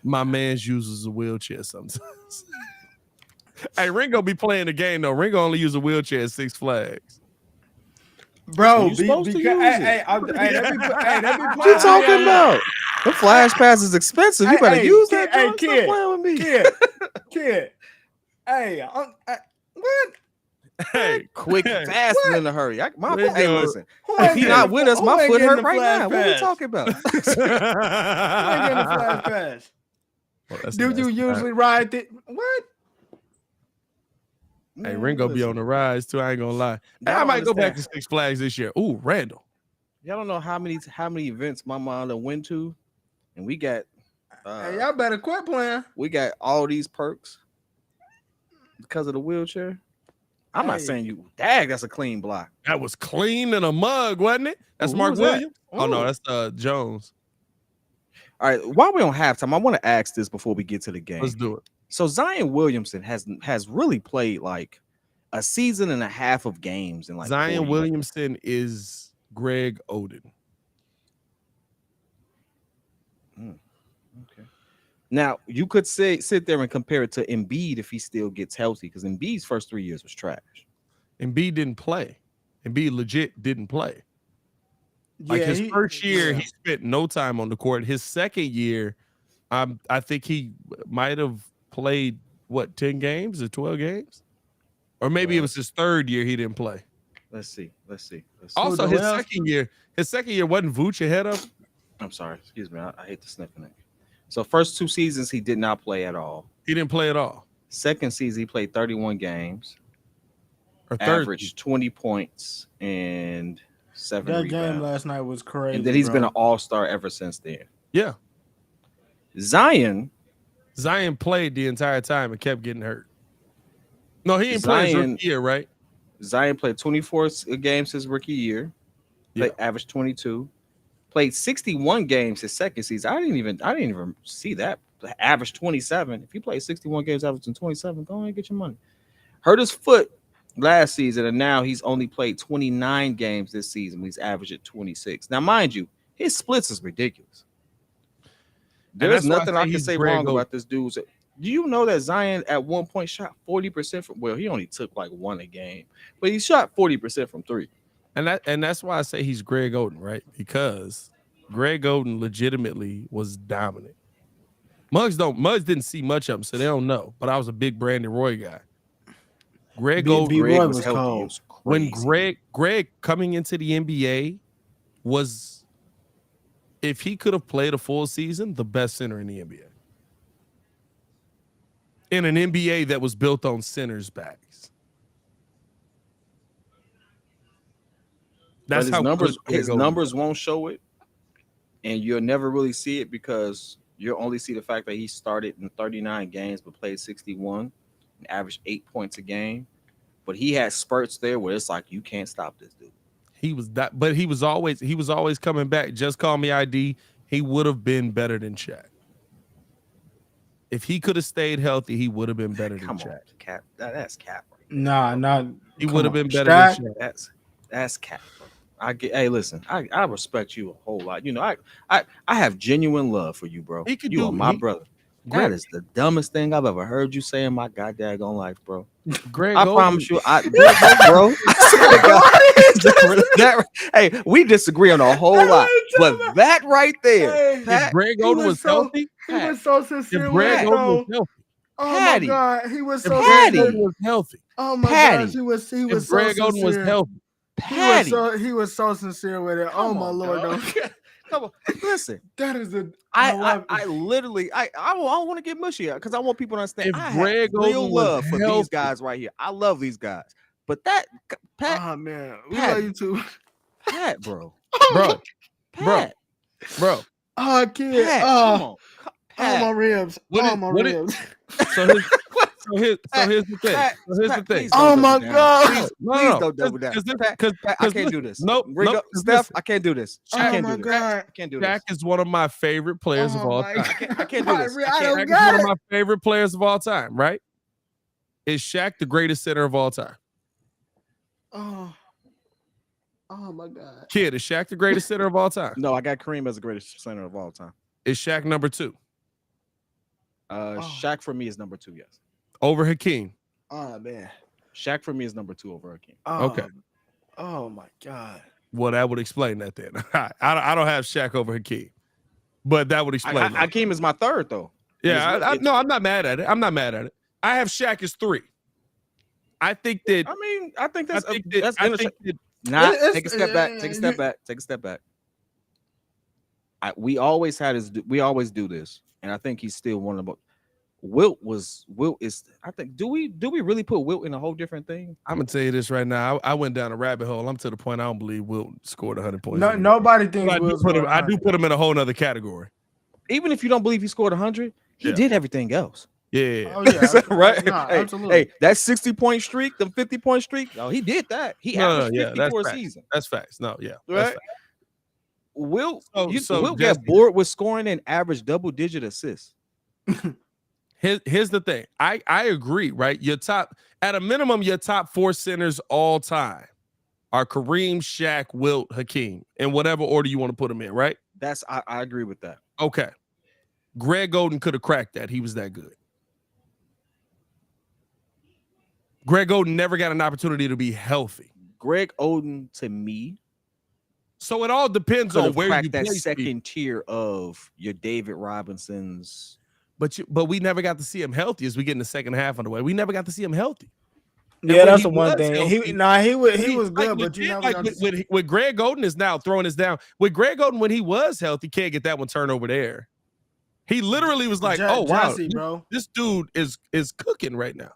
S1: My man's uses a wheelchair sometimes. Hey, Ringo be playing the game though. Ringo only use a wheelchair at Six Flags.
S4: Bro,
S5: you supposed to use it.
S4: that be
S5: What you talking about? The flash pass is expensive. You better use that.
S4: Hey,
S5: John. Stop playing with me.
S4: Kid. Hey, what?
S1: Hey,
S5: Quick, fast, and in a hurry. Hey, listen.
S4: Who
S5: If
S4: ain't
S5: he
S4: getting
S5: not
S4: the-
S5: with us,
S4: who
S5: my
S4: ain't
S5: foot
S4: getting
S5: hurt
S4: the
S5: right
S4: flash
S5: now. What are we
S4: pass?
S5: talking about?
S4: Who ain't getting the flash pass?
S1: Well, that's
S4: Do
S1: nice.
S4: you usually ride it? What?
S1: Hey, Ringo be on the rise too. I ain't gonna lie. Hey, I might go back to Six Flags this year. Ooh, Randall.
S5: Y'all don't know how many events my mom done went to, and we got.
S4: Hey, y'all better quit playing.
S5: We got all these perks because of the wheelchair. I'm not saying you. Dag, that's a clean block.
S1: That was clean in a mug, wasn't it? That's
S5: Ooh,
S1: Mark
S5: who was that?
S1: Williams. Oh no, that's Jones.
S5: All right, while we're on halftime, I want to ask this before we get to the game.
S1: Let's do it.
S5: So Zion Williamson has really played like a season and a half of games, and like
S1: Zion
S5: 40.
S1: Williamson is Greg Oden.
S5: Okay. Now you could sit there and compare it to Embiid if he still gets healthy, because Embiid's first 3 years was trash.
S1: Embiid didn't play. Embiid legit didn't play. Like his first year, he spent no time on the court. His second year, I think he might have played 10 games or 12 games, or maybe it was his third year he didn't play.
S5: Let's see.
S1: Also, his second year wasn't Vooch ahead of him?
S5: I'm sorry, excuse me. I hate the sniffing it. So first 2 seasons he did not play at all.
S1: He didn't play at all.
S5: Second season he played 31 games,
S1: or third,
S5: averaged 20 points and 7
S4: That
S5: rebounds.
S4: game last night was crazy.
S5: And then he's been an all-star ever since then.
S1: Yeah.
S5: Zion
S1: played the entire time and kept getting hurt. No, he didn't play his rookie year, right?
S5: Zion played 24 games his rookie year.
S1: Yeah.
S5: Averaged 22. Played 61 games his second season. I didn't even see that. Average 27. If you play 61 games, averaging 27, go ahead and get your money. Hurt his foot last season, and now he's only played 29 games this season. He's averaged at 26. Now, mind you, his splits is ridiculous. There's nothing I can say wrong about this dude. Do you know that Zion at one point shot 40% from? Well, he only took like one a game, but he shot 40% from three.
S1: And that's why I say he's Greg Oden, right? Because Greg Oden legitimately was dominant. Muggs didn't see much of him, so they don't know. But I was a big Brandon Roy guy. Greg
S4: was healthy.
S1: When Greg coming into the NBA was, if he could have played a full season, the best center in the NBA. In an NBA that was built on centers' backs.
S5: That's how his numbers won't show it, and you'll never really see it because you'll only see the fact that he started in 39 games but played 61 and averaged 8 points a game. But he had spurts there where it's like you can't stop this dude.
S1: He was always coming back. Just call me ID. He would have been better than Shaq. If he could have stayed healthy, he would have been better than Shaq.
S5: Cap. That's cap.
S4: Nah.
S1: He would have been better than Shaq.
S5: That's cap. Hey, listen, I respect you a whole lot. You know, I have genuine love for you, bro. You are my brother. That is the dumbest thing I've ever heard you say in my goddamn life, bro.
S1: Greg,
S5: I promise you, bro. Hey, we disagree on a whole lot, but that right there,
S1: if Greg Oden was healthy,
S4: he was so sincere.
S1: If Greg Oden was healthy,
S4: oh my God, he was so
S1: healthy.
S4: Oh my gosh, he was so
S1: Greg Oden was healthy.
S4: He was so sincere with it. Oh my Lord,
S5: come on, listen.
S4: That is a.
S5: I literally I don't want to get mushy because I want people to understand.
S1: If
S5: I
S1: Greg
S5: have real
S1: Oden
S5: love
S1: was
S5: for
S1: healthy,
S5: these guys right here. I love these guys, but that Pat,
S4: oh man, we love you too,
S5: Pat, bro,
S1: Pat.
S4: Oh kid,
S5: Pat,
S4: oh,
S5: come on,
S4: Pat. My ribs, my ribs.
S1: So here's the thing.
S4: Oh my God!
S5: Please don't double down. Because I can't do this.
S1: Nope.
S5: Steph, I can't do this.
S4: Oh my God!
S5: I can't do this.
S1: Shaq is one of my favorite players of all time.
S5: I can't do this.
S1: Shaq is one of my favorite players of all time. Right? Is Shaq the greatest center of all time?
S4: Oh my God!
S1: Kid, is Shaq the greatest center of all time?
S5: No, I got Kareem as the greatest center of all time.
S1: Is Shaq number 2?
S5: Shaq for me is number 2. Yes.
S1: Over Hakeem.
S4: Oh man,
S5: Shaq for me is number 2 over Hakeem.
S1: Okay.
S4: Oh my God.
S1: Well, that would explain that then. I don't have Shaq over Hakeem, but that would explain.
S5: Hakeem is my 3rd though.
S1: Yeah, no, I'm not mad at it. I have Shaq as 3. I think that.
S5: I think that's. Take a step back. We always do this, and I think he's still one of the. Wilt is. I think. Do we really put Wilt in a whole different thing?
S1: I'm gonna tell you this right now. I went down a rabbit hole. I'm to the point I don't believe Wilt scored 100 points.
S4: No, nobody thinks.
S1: I do put him in a whole nother category.
S5: Even if you don't believe he scored 100, he did everything else.
S1: Yeah.
S4: Oh, yeah.
S5: Right.
S4: No,
S5: hey,
S4: absolutely.
S5: Hey, that 60-point streak, the 50-point streak. No, he did that. He averaged 50 for a season.
S1: That's facts. No, yeah.
S5: Right. Wilt
S1: Wilt
S5: got bored with scoring and average double-digit assists.
S1: Here's the thing. I agree, right? At a minimum, your top 4 centers all time are Kareem, Shaq, Wilt, Hakeem, in whatever order you want to put them in, right?
S5: I agree with that.
S1: Okay. Greg Oden could have cracked that. He was that good. Greg Oden never got an opportunity to be healthy.
S5: Greg Oden, to me,
S1: so it all depends on where you
S5: that
S1: place
S5: second tier of your David Robinsons.
S1: But we never got to see him healthy as we get in the second half of the way. We never got to see him healthy.
S4: Yeah, that's the one thing. He was good, but you never got
S1: with Greg Oden is now throwing us down. With Greg Oden, when he was healthy, can't get that one turned over there. He literally was like, "Oh wow,
S4: bro,
S1: this dude is cooking right now."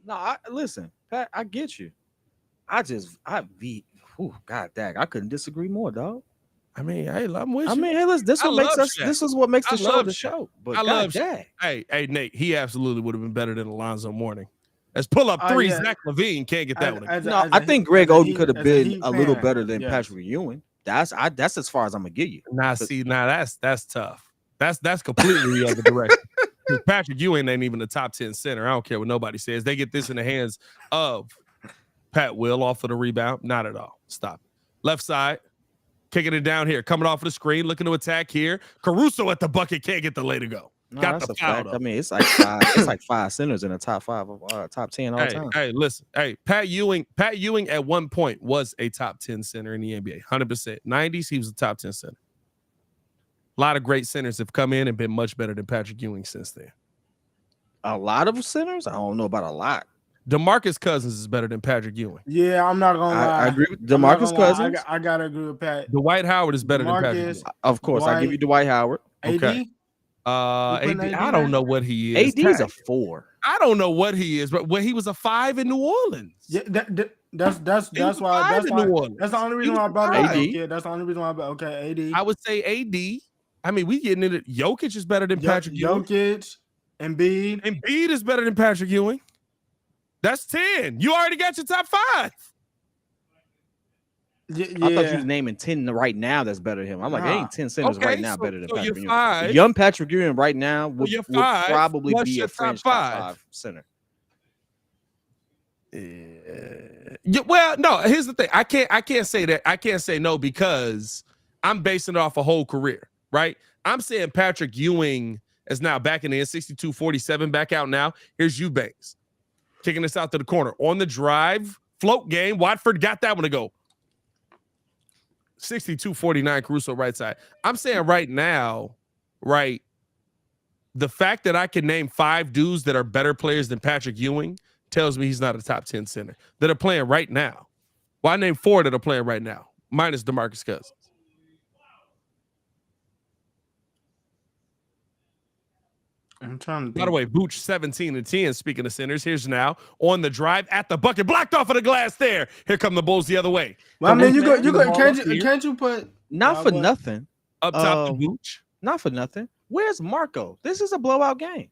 S5: No, listen, Pat, I get you. God dang, I couldn't disagree more, dog.
S1: I mean, hey, I'm with you.
S5: I mean, hey, listen, this is what makes the show the show. But
S1: I love Shaq. Hey, Nate, he absolutely would have been better than Alonzo Mourning. Let's pull up 3. Zach LaVine can't get that one.
S5: I think Greg Oden could have been a little better than Patrick Ewing. That's as far as I'm gonna get you.
S1: That's tough. That's completely the other direction. Patrick Ewing ain't even a top 10 center. I don't care what nobody says. They get this in the hands of Pat Will off of the rebound. Not at all. Stop. Left side, kicking it down here, coming off of the screen, looking to attack here. Caruso at the bucket, can't get the lay to go.
S5: No,
S1: Got
S5: that's
S1: the
S5: a
S1: foul.
S5: fact. I mean, it's like five centers in the top 5 of top 10 all time.
S1: Hey, listen. Hey, Pat Ewing at one point was a top 10 center in the NBA. 100%. 90s, he was a top 10 center. A lot of great centers have come in and been much better than Patrick Ewing since then.
S5: A lot of centers? I don't know about a lot.
S1: DeMarcus Cousins is better than Patrick Ewing.
S4: Yeah, I'm not gonna lie.
S5: I agree with DeMarcus Cousins.
S4: I gotta agree with Pat.
S1: Dwight Howard is better than Patrick Ewing.
S5: Of course, I give you Dwight Howard.
S1: Okay. AD, I don't know what he is.
S5: AD is a 4.
S1: I don't know what he is, but when he was a 5 in New Orleans.
S4: Yeah, that's why that's the only reason why I brought it up. Yeah, that's the only reason why I brought okay, AD.
S1: I would say AD. I mean, we getting into Jokic is better than Patrick Ewing.
S4: Jokic, Embiid
S1: is better than Patrick Ewing. That's 10. You already got your top 5.
S4: Yeah.
S5: I thought you was naming 10 right now that's better than him. I'm like, ain't 10 centers right now better than Patrick Ewing.
S1: 5.
S5: Young Patrick Ewing right now would probably be a fringe top 5 center.
S1: Yeah, well, no, here's the thing. I can't say that. I can't say no because I'm basing it off a whole career, right? I'm saying Patrick Ewing is now back in the 62-47, back out now. Here's Eubanks kicking this out to the corner. On the drive, float game. Watford got that one to go. 62-49, Caruso right side. I'm saying right now, right, the fact that I can name 5 dudes that are better players than Patrick Ewing tells me he's not a top 10 center that are playing right now. Well, I named 4 that are playing right now, minus DeMarcus Cousins.
S4: I'm trying to.
S1: By the way, Vooch 17-10. Speaking of centers, here's now on the drive at the bucket, blocked off of the glass. There, here come the Bulls the other way.
S4: Well, I mean, you can't you put
S5: not for nothing
S1: up top to Vooch?
S5: Not for nothing. Where's Marco? This is a blowout game.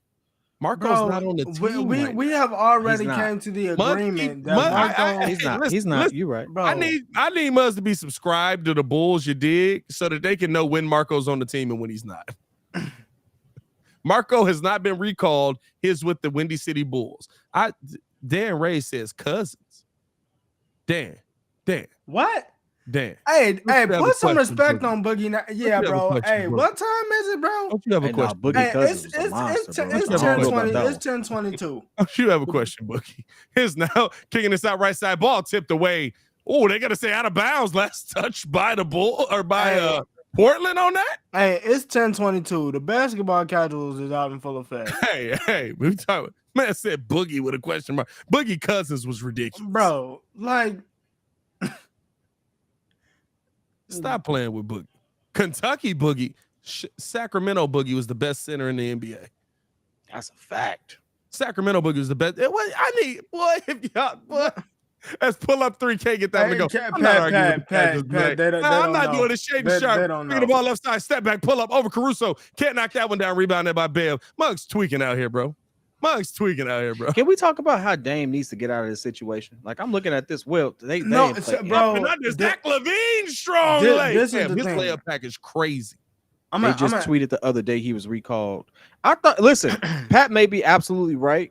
S1: Marco's not on the team.
S4: We have already came to the agreement that Marco.
S5: He's not. You're right,
S4: bro.
S1: I need Muzz to be subscribed to the Bulls. You dig, so that they can know when Marco's on the team and when he's not. Marco has not been recalled. He's with the Windy City Bulls. Dan Ray says Cousins. Dan.
S4: What?
S1: Dan.
S4: Hey, put some respect on Boogie. Yeah, bro. Hey, what time is it, bro?
S1: Don't you have a question?
S5: Boogie Cousins was a monster,
S4: it's 10:20. It's 10:22.
S1: Don't you have a question, Boogie? Here's now kicking this out right side, ball tipped away. Oh, they got to say out of bounds. Last touch by the Bull or by Portland on that?
S4: Hey, it's 10:22. The basketball casuals is out in full effect.
S1: Hey, we talking. Man said Boogie with a question mark. Boogie Cousins was ridiculous,
S4: bro. Like,
S1: stop playing with Boogie. Kentucky Boogie, Sacramento Boogie was the best center in the NBA.
S5: That's a fact.
S1: Sacramento Boogie was the best. If y'all, let's pull up 3K, get that one to go. I'm not arguing with Pat. I'm not doing this shade and sharp. Bring the ball left side, step back, pull up over Caruso. Can't knock that one down. Rebounded by Bev. Muggs tweaking out here, bro. Can
S5: we talk about how Dame needs to get out of this situation? Like, I'm looking at this. Well,
S4: bro.
S1: Zach LaVine strong leg. His layup pack is crazy.
S5: They just tweeted the other day he was recalled. I thought. Listen, Pat may be absolutely right.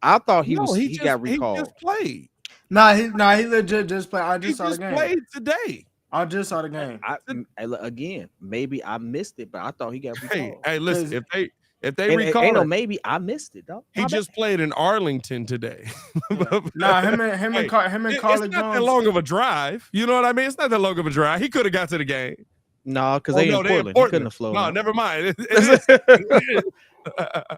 S5: I thought he got recalled.
S1: He just played.
S4: He legit just played. I just saw the game.
S1: Played today.
S4: I just saw the game.
S5: Again, maybe I missed it, but I thought he got recalled.
S1: Hey, listen, if they recall,
S5: maybe I missed it, though.
S1: He just played in Arlington today.
S4: Him and Carly Jones.
S1: It's not that long of a drive. You know what I mean? It's not that long of a drive. He could have got to the game.
S5: No, because they in Portland. He couldn't have flown.
S1: No, never mind.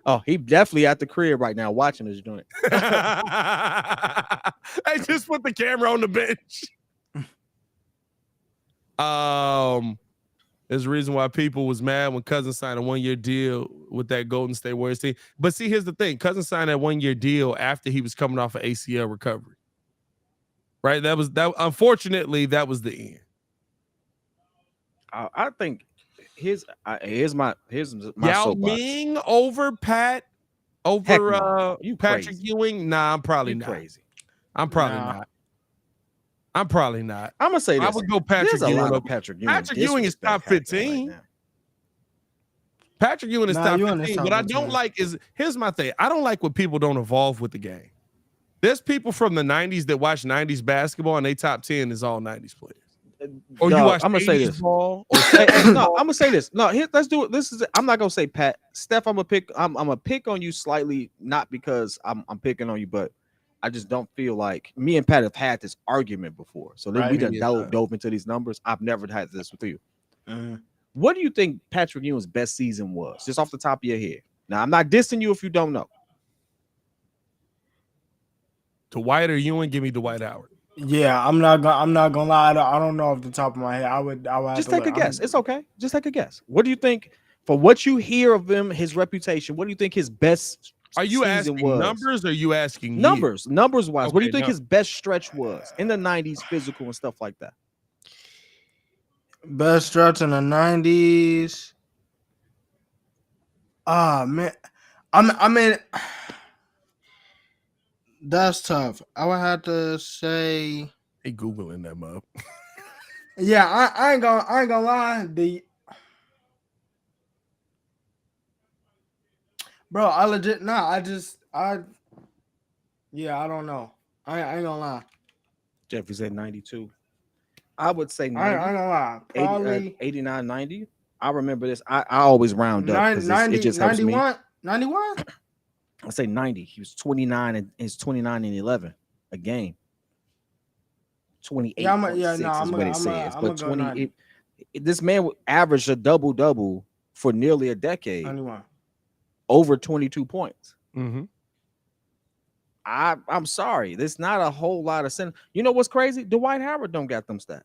S5: Oh, he definitely at the crib right now watching this joint.
S1: Hey, just put the camera on the bench. There's a reason why people was mad when Cousins signed a 1-year deal with that Golden State Warriors team. But see, here's the thing. Cousins signed that 1-year deal after he was coming off an ACL recovery. Right? Unfortunately, that was the end.
S5: I think here's my
S1: Yao Ming over Pat over
S5: you
S1: Patrick
S5: crazy.
S1: Ewing. Nah, I'm probably not.
S5: Crazy.
S1: I'm probably not. I'm probably not.
S5: I'm gonna say this.
S1: I would go Patrick
S5: There's a
S1: Ewing.
S5: lot of Patrick Ewing.
S1: Patrick Ewing is top
S5: disrespect happening
S1: 15.
S5: right now.
S1: Patrick Ewing is top
S4: Ewing is
S1: 15.
S4: top
S1: What I
S4: 15.
S1: don't like is, here's my thing. I don't like when people don't evolve with the game. There's people from the 90s that watch 90s basketball and they top 10 is all 90s players. Or you watch
S5: I'm gonna say
S1: 80s
S5: this.
S1: ball.
S5: No, I'm gonna say this. No, here, let's do it. This is. I'm not gonna say Pat. Steph, I'm gonna pick on you slightly, not because I'm picking on you, but I just don't feel like me and Pat have had this argument before. So then we done dove into these numbers. I've never had this with you. What do you think Patrick Ewing's best season was? Just off the top of your head. Now, I'm not dissing you if you don't know.
S1: Dwight or Ewing? Give me Dwight Howard.
S4: Yeah, I'm not gonna lie. I don't know off the top of my head. I would
S5: just take a guess. It's okay. Just take a guess. What do you think? For what you hear of him, his reputation, what do you think his best?
S1: Are you asking
S5: was?
S1: numbers or are you asking
S5: numbers? Numbers wise, what do you think
S1: no.
S5: his best stretch was in the 90s, physical and stuff like that?
S4: Best stretch in the 90s. Ah, man. I mean, that's tough. I would have to say.
S1: Hey, Googling them up.
S4: Yeah, I ain't gonna lie. Bro, I legit I don't know. I ain't gonna lie.
S5: Jeffrey said 92. I would say 90,
S4: I ain't gonna lie. Probably
S5: 89, 90. I remember this. I always round up because it just helps
S4: 91,
S5: me.
S4: 91?
S5: I say 90. He was 29 and he's 29 and 11 a game. 28.
S4: I'm
S5: what it says. But 20. This man averaged a double for nearly a decade.
S4: 91.
S5: Over 22 points.
S1: Mm-hmm.
S5: I'm sorry. There's not a whole lot of sin. You know what's crazy? Dwight Howard don't got them stats.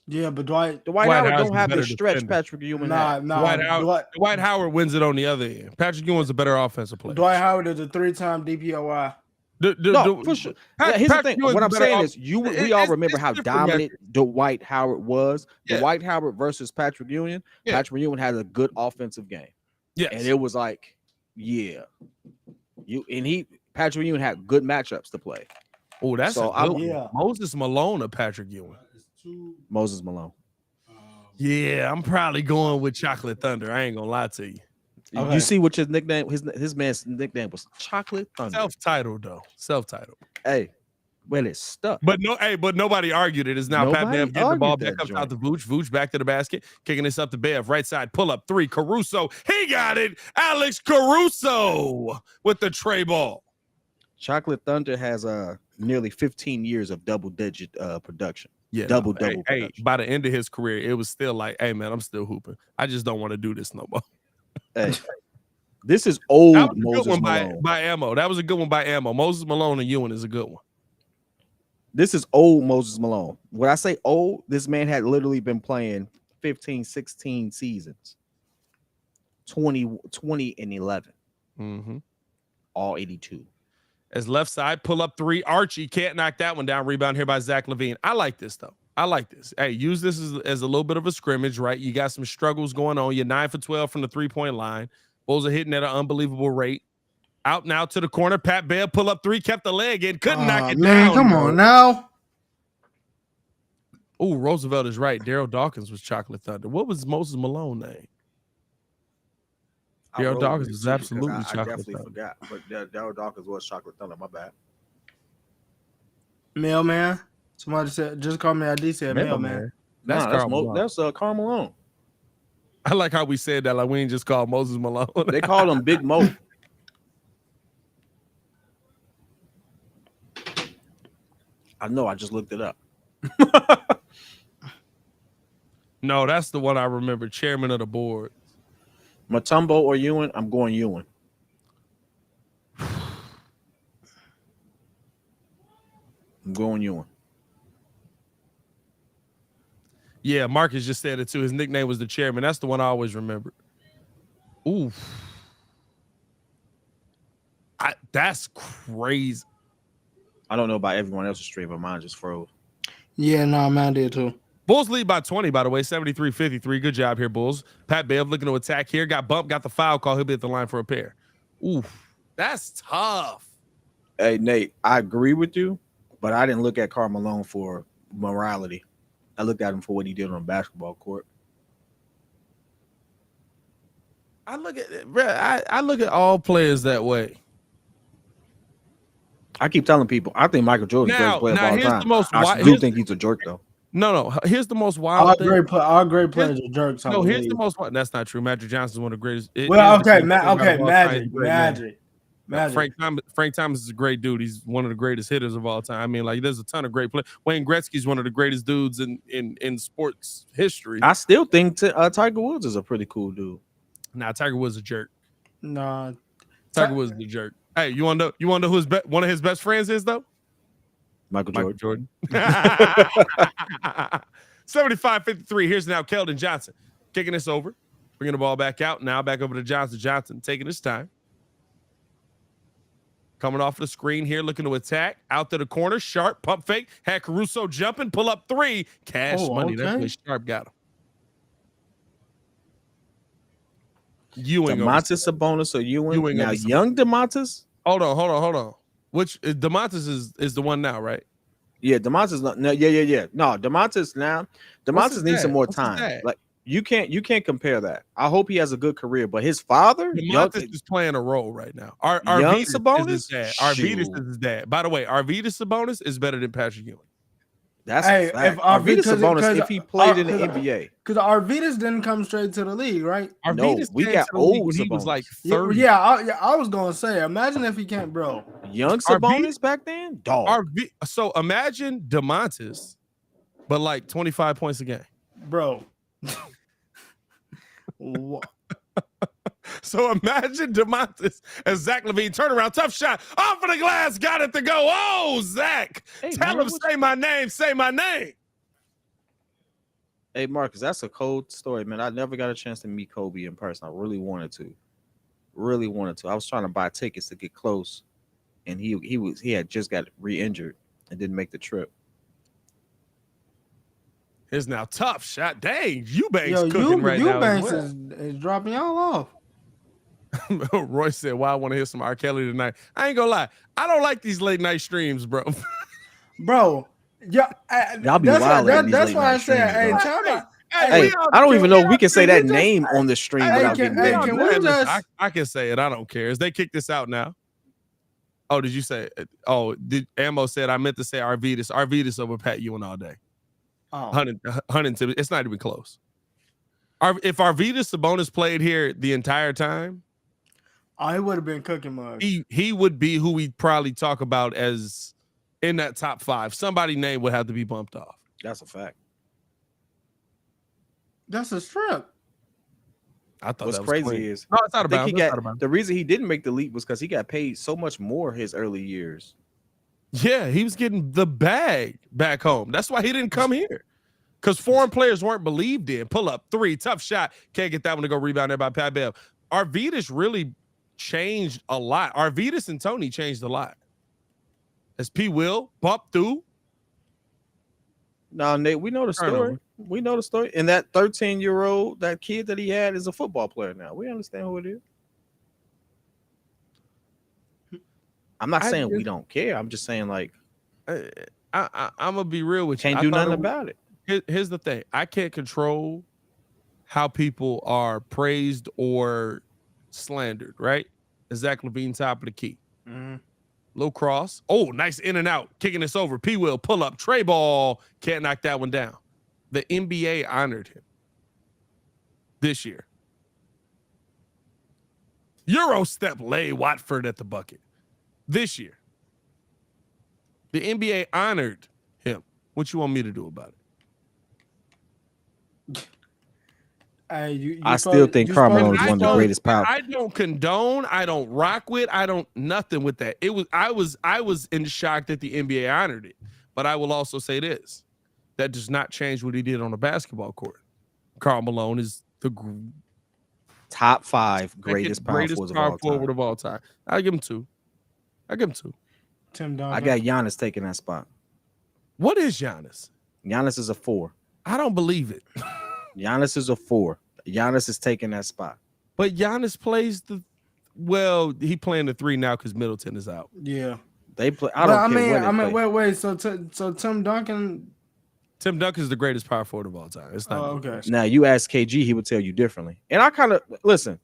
S4: Yeah, but Dwight
S5: Howard
S1: Howard's
S5: don't have the
S1: better
S5: stretch
S1: defender.
S5: Patrick Ewing had.
S1: Dwight Howard wins it on the other end. Patrick Ewing's a better offensive player.
S4: Dwight Howard is a 3-time DPOY.
S5: No, for sure. Here's the thing. What I'm saying is, we all remember how dominant Dwight Howard was.
S1: Yeah.
S5: Dwight Howard versus Patrick Ewing.
S1: Yeah.
S5: Patrick Ewing had a good offensive game.
S1: Yes.
S5: And it was like, Patrick Ewing had good matchups to play.
S1: Oh, that's a good one.
S4: Yeah.
S1: Moses Malone or Patrick Ewing?
S5: Moses Malone.
S1: Yeah, I'm probably going with Chocolate Thunder. I ain't gonna lie to you.
S5: Okay. You see what his nickname? His man's nickname was Chocolate Thunder.
S1: Self-titled though. Self-titled.
S5: Hey, well, it's stuck.
S1: But nobody argued it. It's now Pat Bev getting the ball back up out to Vooch. Vooch back to the basket, kicking this up to Bev. Right side, pull up 3. Caruso. He got it. Alex Caruso with the tray ball.
S5: Chocolate Thunder has nearly 15 years of double-digit production.
S1: Yeah,
S5: double
S1: Hey,
S5: production.
S1: by the end of his career, it was still like, hey man, I'm still hooping. I just don't want to do this no more.
S5: Hey, this is old
S1: That was a good
S5: Moses
S1: one
S5: Malone.
S1: by Ammo. That was a good one by Ammo. Moses Malone and Ewing is a good one.
S5: This is old Moses Malone. When I say old, this man had literally been playing 15, 16 seasons. 20 and 11.
S1: Mm-hmm.
S5: All 82.
S1: As left side, pull up 3. Archie can't knock that one down. Rebound here by Zach LaVine. I like this, though. I like this. Hey, use this as a little bit of a scrimmage, right? You got some struggles going on. You're 9 for 12 from the 3-point line. Bulls are hitting at an unbelievable rate. Out now to the corner. Pat Bev, pull up 3, kept the leg in. Couldn't knock it down.
S4: Come on now.
S1: Oh, Roosevelt is right. Daryl Dawkins was Chocolate Thunder. What was Moses Malone's name? Daryl Dawkins was absolutely Chocolate
S5: I definitely
S1: Thunder.
S5: forgot, but Daryl Dawkins was Chocolate Thunder. My bad.
S4: Mailman. Somebody said, just call me ID said mailman.
S1: That's Karl Malone.
S5: That's Karl Malone.
S1: I like how we said that. Like we ain't just called Moses Malone.
S5: They called him Big Mo. I know. I just looked it up.
S1: No, that's the one I remember. Chairman of the board.
S5: Mutombo or Ewing? I'm going Ewing. I'm going Ewing.
S1: Yeah, Marcus just said it too. His nickname was the Chairman. That's the one I always remembered. Ooh. That's crazy.
S5: I don't know about everyone else's stream, but mine just froze.
S4: Yeah, no, mine did too.
S1: Bulls lead by 20, by the way, 73-53. Good job here, Bulls. Pat Bev looking to attack here. Got bumped, got the foul call. He'll be at the line for a pair. Ooh, that's tough.
S5: Hey, Nate, I agree with you, But I didn't look at Karl Malone for morality. I looked at him for what he did on a basketball court.
S1: I look at all players that way.
S5: I keep telling people I think Michael Jordan's the greatest player of all time. I do think he's a jerk though.
S1: No. Here's the most wild thing.
S4: All great players are jerks.
S1: No, here's the most. That's not true. Magic Johnson is one of the greatest.
S4: Magic.
S1: Frank Thomas is a great dude. He's one of the greatest hitters of all time. I mean, like, there's a ton of great players. Wayne Gretzky's one of the greatest dudes in sports history.
S5: I still think Tiger Woods is a pretty cool dude.
S1: Nah, Tiger Woods is a jerk.
S4: Nah,
S1: Tiger Woods is a jerk. Hey, you want to know who one of his best friends is though?
S5: Michael Jordan.
S1: 75-53. Here's now Keldon Johnson kicking this over, bringing the ball back out. Now back over to Johnson. Johnson taking his time. Coming off the screen here, looking to attack. Out to the corner. Sharp pump fake. Had Caruso jumping. Pull up three. Cash money.
S4: Okay.
S1: That play Sharp got him. Ewing.
S5: Domantas Sabonis or Ewing? Now, young Domantas?
S1: Hold on. Which Domantas is the one now, right?
S5: Yeah, Domantas. No, yeah. No, Domantas now. Domantas needs some more time. Like you can't compare that. I hope he has a good career, but his father,
S1: Domantas is playing a role right now.
S5: Young Sabonis
S1: is his dad. Arvydas is his dad. By the way, Arvydas Sabonis is better than Patrick Ewing.
S5: That's a fact. Arvydas Sabonis, if he played in the NBA,
S4: because Arvydas didn't come straight to the league, right?
S1: Arvydas
S5: we got old
S1: when
S5: Sabonis.
S1: He was like 30.
S4: Yeah, I was gonna say, imagine if he can't, bro.
S5: Young Sabonis back then, dog.
S1: So imagine Domantas, but like 25 points a game,
S4: bro.
S1: So imagine Domantas and Zach LaVine turnaround, tough shot off of the glass, got it to go. Oh, Zach, tell him say my name.
S5: Hey, Marcus, that's a cold story, man. I never got a chance to meet Kobe in person. I really wanted to. I was trying to buy tickets to get close, and he had just got re-injured and didn't make the trip.
S1: Here's now tough shot. Dang, Eubanks cooking right now.
S4: Eubanks is dropping y'all off.
S1: Roy said, "Well, I want to hear some R. Kelly tonight." I ain't gonna lie, I don't like these late night streams, bro.
S4: Bro, yeah,
S5: y'all be wild.
S4: That's why I said, hey,
S5: hey, I don't even know if we can say that name on the stream without getting banned.
S1: I can say it. I don't care. As they kick this out now. Oh, did you say? Ammo said I meant to say Arvydas over Pat Ewing all day.
S4: Oh.
S1: Huntington, it's not even close. If Arvydas Sabonis played here the entire time,
S4: he would have been cooking mugs.
S1: He would be who we probably talk about as in that top 5. Somebody's name would have to be bumped off.
S5: That's a fact.
S4: That's a strip.
S1: I thought
S5: what's
S1: that was
S5: crazy
S1: clean.
S5: is
S1: no, it's not about.
S5: The reason he didn't make the leap was because he got paid so much more his early years.
S1: Yeah, he was getting the bag back home. That's why he didn't come here. Because foreign players weren't believed in. Pull up 3, tough shot. Can't get that one to go rebound there by Pat Bev. Arvydas really changed a lot. Arvydas and Tony changed a lot. As P. Will bump through.
S5: No, Nate, we know the story. We know the story. And that 13-year-old, that kid that he had is a football player now. We understand who it is. I'm not saying we don't care. I'm just saying, like,
S1: I'm gonna be real with you.
S5: Can't do nothing about it.
S1: Here's the thing. I can't control how people are praised or slandered, right? Zach LaVine, top of the key.
S4: Mm-hmm.
S1: Low cross. Oh, nice in and out. Kicking this over. P. Will pull up. Trey ball. Can't knock that one down. The NBA honored him this year. Euro step lay Watford at the bucket. This year. The NBA honored him. What you want me to do about it?
S5: I still think Carmelo is one of the greatest power.
S1: I don't condone. I don't rock with. I don't nothing with that. I was in shock that the NBA honored it. But I will also say this: that does not change what he did on the basketball court. Karl Malone is the
S5: top 5 greatest power forward
S1: of all time. I'll give him 2.
S4: Tim Duncan.
S5: I got Giannis taking that spot.
S1: What is Giannis?
S5: Giannis is a 4.
S1: I don't believe it.
S5: Giannis is a 4. Giannis is taking that spot.
S1: But Giannis plays he playing the 3 now because Middleton is out.
S4: Yeah.
S5: They play. I don't care.
S4: I mean, wait. So Tim Duncan.
S1: Tim Duncan is the greatest power forward of all time. It's not.
S4: Okay.
S5: Now you ask KG, he would tell you differently. And I kind of listen.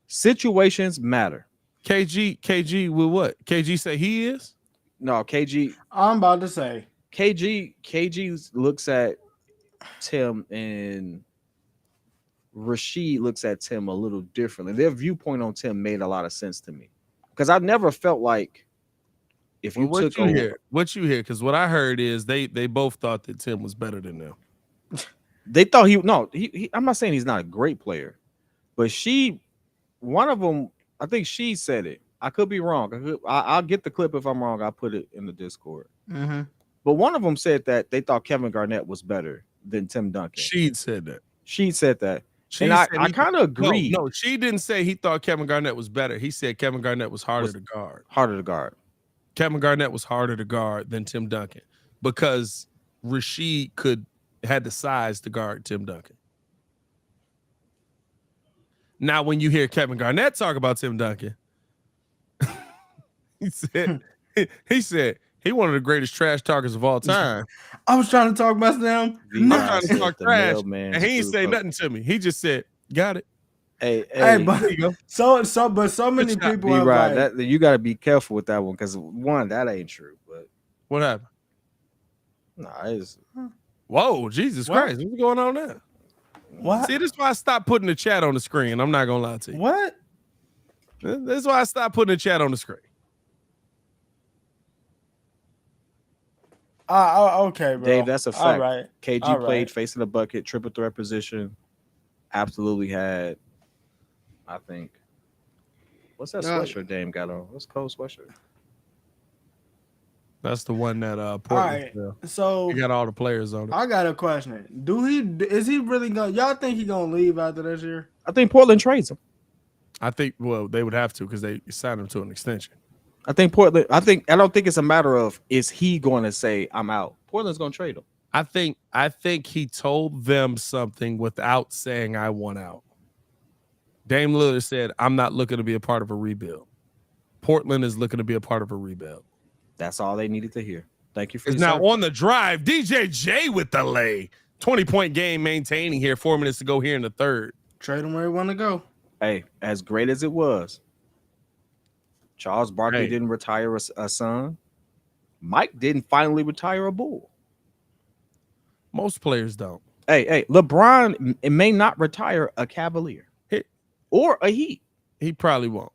S5: Situations matter.
S1: KG with what? KG say he is?
S5: No, KG.
S4: I'm about to say
S5: KG looks at Tim and Rasheed looks at Tim a little differently. Their viewpoint on Tim made a lot of sense to me because I never felt like if you
S1: what
S5: took
S1: you
S5: over,
S1: hear, what you hear, because what I heard is they both thought that Tim was better than them.
S5: they thought he I'm not saying he's not a great player, but one of them, I think she said it. I could be wrong. I'll get the clip if I'm wrong. I'll put it in the Discord.
S4: Mm-hmm.
S5: But one of them said that they thought Kevin Garnett was better than Tim Duncan.
S1: She said that.
S5: She said that.
S1: She
S5: and I kind of agree.
S1: No, she didn't say he thought Kevin Garnett was better. He said Kevin Garnett was harder to guard.
S5: Harder to guard.
S1: Kevin Garnett was harder to guard than Tim Duncan because Rasheed had the size to guard Tim Duncan. Now, when you hear Kevin Garnett talk about Tim Duncan, he said he one of the greatest trash talkers of all time.
S4: I was trying to talk about them.
S1: I'm trying to talk trash, and he ain't say nothing to me. He just said, "Got it."
S4: Hey, but so many people are
S5: right.
S4: like,
S5: you got to be careful with that one because one, that ain't true. But
S1: what happened?
S5: Nah, it's
S1: whoa, Jesus Christ, what's going on there?
S4: What?
S1: See, this is why I stopped putting the chat on the screen. I'm not gonna lie to you.
S4: What?
S1: This is why I stopped putting the chat on the screen.
S4: Okay, bro.
S5: Dave, that's a fact.
S4: All right.
S5: KG played facing the bucket, triple threat position. Absolutely had, I think. What's that sweatshirt Dame got on? What's Cole's sweatshirt?
S1: That's the one that Portland.
S4: All right. So
S1: he got all the players on it.
S4: I got a question. Is he really gonna? Y'all think he gonna leave after this year?
S5: I think Portland trades him.
S1: I think they would have to because they signed him to an extension.
S5: I don't think it's a matter of is he going to say I'm out. Portland's going to trade him.
S1: I think he told them something without saying I want out. Dame Lillard said, I'm not looking to be a part of a rebuild. Portland is looking to be a part of a rebuild.
S5: That's all they needed to hear. Thank you for
S1: now on the drive. DJ J with the lay. 20-point game maintaining here. 4 minutes to go here in the third.
S4: Trade him where he want to go.
S5: Hey, as great as it was, Charles Barkley didn't retire a son. Mike didn't finally retire a bull.
S1: Most players don't.
S5: Hey, LeBron may not retire a Cavalier or a Heat.
S1: He probably won't.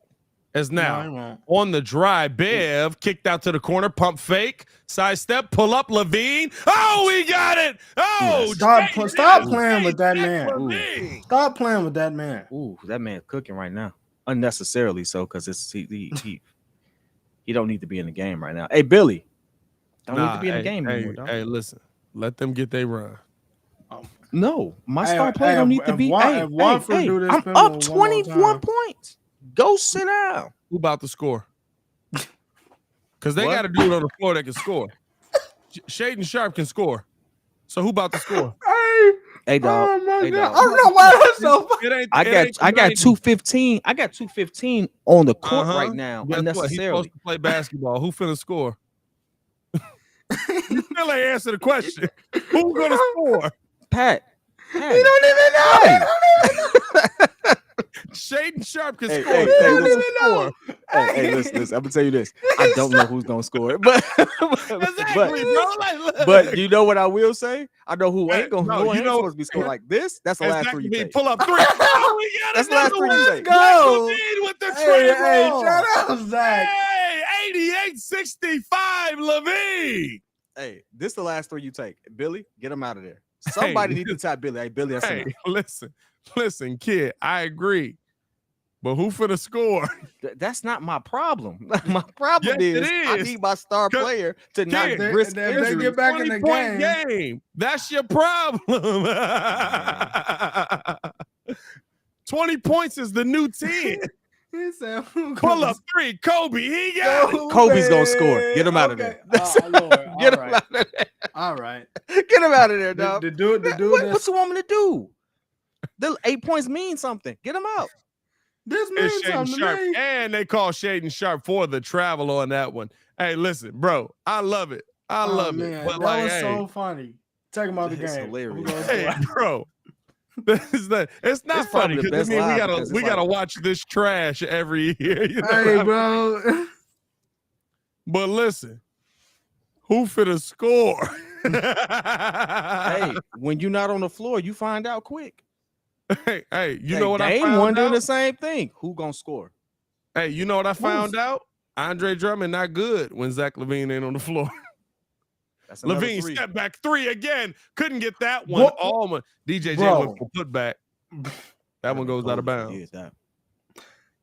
S1: As now on the drive, Bev kicked out to the corner, pump fake, side step, pull up, Levine. Oh, we got it. Oh,
S4: stop playing with that man. Stop playing with that man.
S5: Ooh, that man's cooking right now. Unnecessarily so, because it's he don't need to be in the game right now. Hey, Billy, don't need to be in the game anymore.
S1: Hey, listen, let them get their run.
S5: No, my star player don't need to be. I'm
S4: do
S5: up 21 points. Go sit down.
S1: Who about to score? Because they got to do it on the floor that can score. Shaden Sharp can score. So who about to score?
S5: Hey, dog.
S4: Oh my
S5: God.
S4: I don't know why that's so funny.
S5: I got 215. I got 215 on the court right now. Unnecessarily.
S1: He's supposed to play basketball. Who finna score? You still ain't answer the question. Who's gonna score?
S5: Pat.
S4: He don't even know.
S1: Shaden Sharp can score.
S5: Hey, listen. I'm gonna tell you this. I don't know who's gonna score, but but you know what I will say? I know who ain't supposed to be scoring like this. That's the last three you take.
S1: Pull up three.
S5: That's the last three you take.
S4: Go.
S1: With the
S4: Hey, shout out, Zach.
S1: Hey, 88-65, Levine.
S5: Hey, this is the last three you take. Billy, get him out of there. Somebody needs to tap Billy. Hey, Billy, that's enough.
S1: Listen, kid, I agree. But who finna score?
S5: That's not my problem. My problem is I need my star player to not risk injury.
S4: They get back in the
S1: game. That's your problem. 20 points is the new 10.
S4: He said,
S1: pull up three, Kobe. He got it.
S5: Kobe's gonna score. Get him out of there. Get him out of there.
S4: All right.
S5: Get him out of there, dog.
S4: The dude.
S5: What's you want me to do? The 8 points mean something. Get him out.
S4: This means something to me.
S1: And they call Shaden Sharp for the travel on that one. Hey, listen, bro. I love it. I love it. But
S4: that was so funny. Take him out the game.
S5: Hilarious.
S1: Hey, bro. It's not funny because we gotta watch this trash every year. You know
S4: hey, bro.
S1: But listen, who finna score?
S5: Hey, when you're not on the floor, you find out quick.
S1: Hey, you know what I
S5: found
S1: found out?
S5: The same thing. Who gonna score?
S1: Hey, you know what I found out? Andre Drummond not good when Zach LaVine ain't on the floor.
S5: That's
S1: LaVine step back 3 again. Couldn't get that one. All DJ J went for putback. That one goes out of bounds.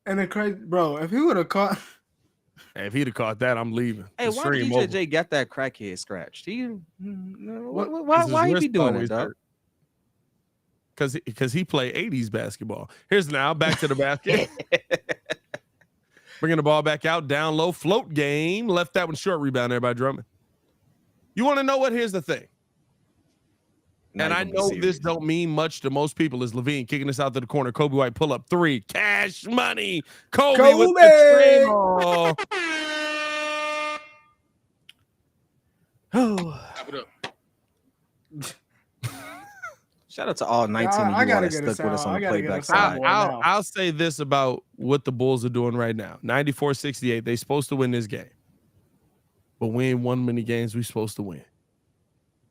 S4: And the crazy, bro, if he would have caught.
S1: Hey, if he'd have caught that, I'm leaving.
S5: Hey, why DJ J got that crackhead scratched? Why he be doing it, dog?
S1: Because he played 80s basketball. Here's now back to the basket. Bringing the ball back out, down low, float game. Left that one short, rebound there by Drummond. You want to know what? Here's the thing. And I know this don't mean much to most people. Is LaVine kicking this out to the corner. Kobe White pull up 3. Cash money. Kobe with the ball.
S5: Shout out to all 19 of you that stuck with us on the playback side.
S1: I'll say this about what the Bulls are doing right now. 94-68. They supposed to win this game. But we ain't won many games we supposed to win.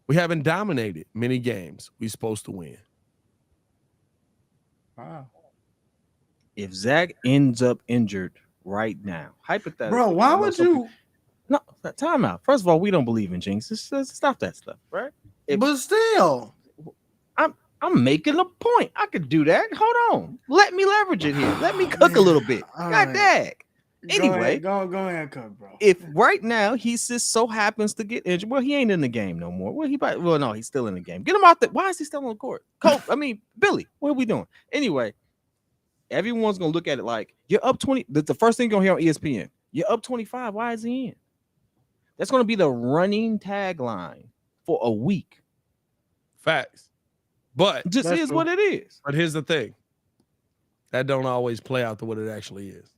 S1: We haven't dominated many games we supposed to win.
S4: Wow.
S5: If Zach ends up injured right now, hypothetically.
S4: Bro, why would you?
S5: No, time out. First of all, we don't believe in jinx. Stop that stuff, right?
S4: But still.
S5: I'm making a point. I could do that. Hold on. Let me leverage it here. Let me cook a little bit. God dang. Anyway,
S4: go ahead, cook, bro.
S5: If right now he just so happens to get injured, well, he ain't in the game no more. No, he's still in the game. Get him out there. Why is he still on the court? Billy, what are we doing? Anyway, everyone's gonna look at it like you're up 20. The first thing you're gonna hear on ESPN, you're up 25. Why is he in? That's gonna be the running tagline for a week.
S1: Facts. But
S5: just is what it is.
S1: But here's the thing. That don't always play out to what it actually is.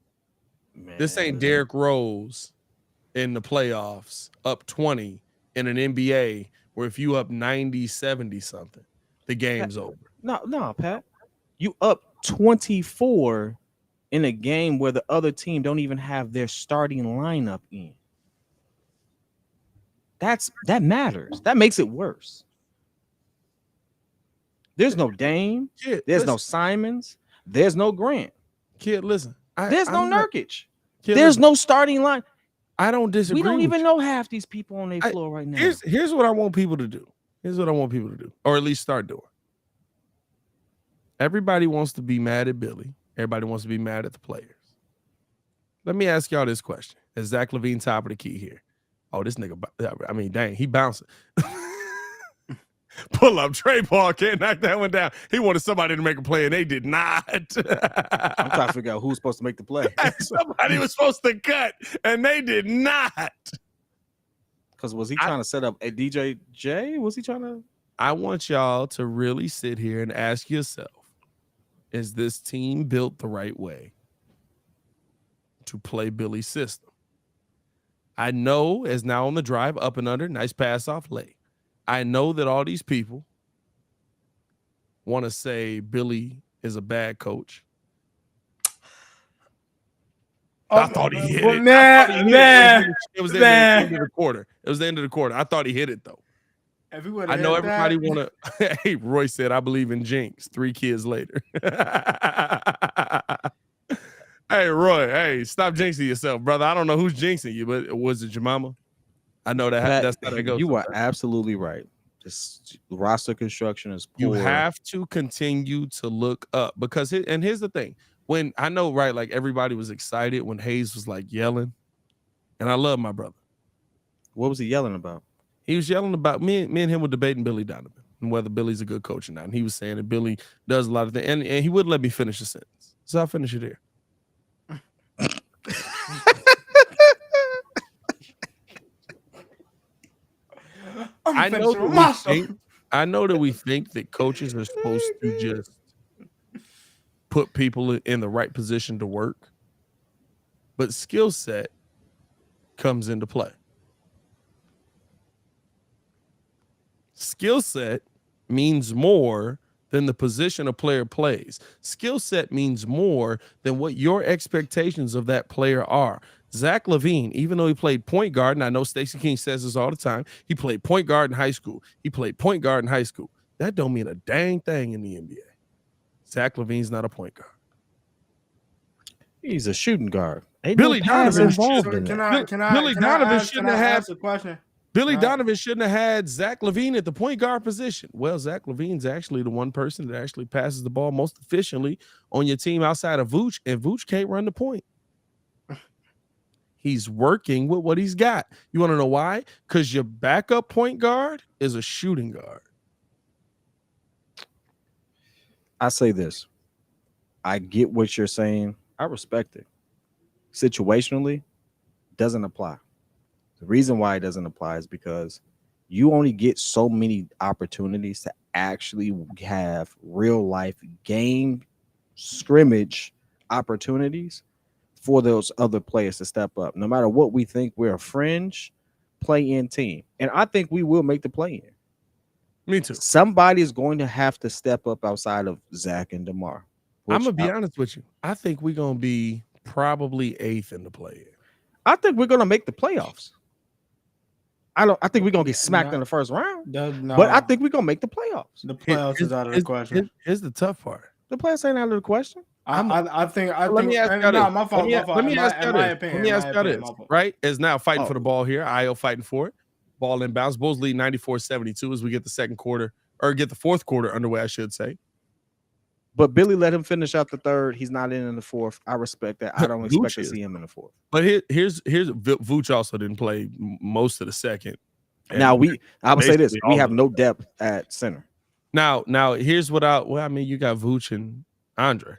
S1: Man. This ain't Derrick Rose in the playoffs up 20 in an NBA where if you up 90, 70 something, the game's over.
S5: No, Pat. You up 24 in a game where the other team don't even have their starting lineup in. That matters. That makes it worse. There's no Dame. There's no Simons. There's no Grant.
S1: Kid, listen.
S5: There's no Nurkic. There's no starting line.
S1: I don't disagree.
S5: We don't even know half these people on their floor right now.
S1: Here's what I want people to do. Or at least start doing. Everybody wants to be mad at Billy. Everybody wants to be mad at the players. Let me ask y'all this question. Is Zach LaVine top of the key here? Oh, this nigga, dang, he bouncing. Pull up. Trey Paul can't knock that one down. He wanted somebody to make a play, and they did not.
S5: I'm trying to figure out who's supposed to make the play.
S1: Somebody was supposed to cut, and they did not.
S5: Because was he trying to set up a DJ J? Was he trying to?
S1: I want y'all to really sit here and ask yourself, is this team built the right way to play Billy's system? I know as now on the drive, up and under, nice pass off late. I know that all these people want to say Billy is a bad coach. I thought he hit it. It was the end of the quarter. It was the end of the quarter. I thought he hit it, though. I know everybody want to. Hey, Roy said, I believe in jinx. 3 kids later. Hey, Roy, hey, stop jinxing yourself, brother. I don't know who's jinxing you, but was it your mama? I know that's how that goes.
S5: You are absolutely right. This roster construction is poor.
S1: You have to continue to look up because here's the thing. When I know, right, like everybody was excited when Hayes was like yelling, and I love my brother.
S5: What was he yelling about?
S1: He was yelling about me and him were debating Billy Donovan and whether Billy's a good coach or not. And he was saying that Billy does a lot of things, and he wouldn't let me finish the sentence. So I'll finish it here. I know that we think that coaches are supposed to just put people in the right position to work, but skill set comes into play. Skill set means more than the position a player plays. Skill set means more than what your expectations of that player are. Zach LaVine, even though he played point guard, and I know Stacey King says this all the time, he played point guard in high school. He played point guard in high school. That don't mean a dang thing in the NBA. Zach LaVine's not a point guard.
S5: He's a shooting guard.
S1: Ain't Billy Donovan
S4: involved in that. Billy Donovan shouldn't have had the question.
S1: Billy Donovan shouldn't have had Zach LaVine at the point guard position. Well, Zach LaVine's actually the one person that actually passes the ball most efficiently on your team outside of Vooch, and Vooch can't run the point. He's working with what he's got. You want to know why? Because your backup point guard is a shooting guard.
S5: I say this. I get what you're saying. I respect it. Situationally, doesn't apply. The reason why it doesn't apply is because you only get so many opportunities to actually have real life game scrimmage opportunities for those other players to step up. No matter what we think, we're a fringe play-in team. And I think we will make the play-in.
S1: Me too.
S5: Somebody's going to have to step up outside of Zach and DeMar.
S1: I'm going to be honest with you. I think we're going to be probably 8th in the play-in.
S5: I think we're going to make the playoffs. I think we're gonna get smacked in the first round, but I think we're gonna make the playoffs.
S4: The playoffs is out of the question.
S1: Here's the tough part.
S5: The playoffs ain't out of the question.
S4: I think.
S1: Let me ask you this.
S4: My fault.
S1: Let me ask you this. Right? Is now fighting for the ball here. Io fighting for it. Ball inbounds. Bulls lead 94-72 as we get the second quarter, or get the fourth quarter underway, I should say.
S5: But Billy let him finish out the third. He's not in the fourth. I respect that. I don't expect to see him in the fourth.
S1: But here's Vooch also didn't play most of the second.
S5: Now I would say this: we have no depth at center.
S1: Now here's what you got Vooch and Andre.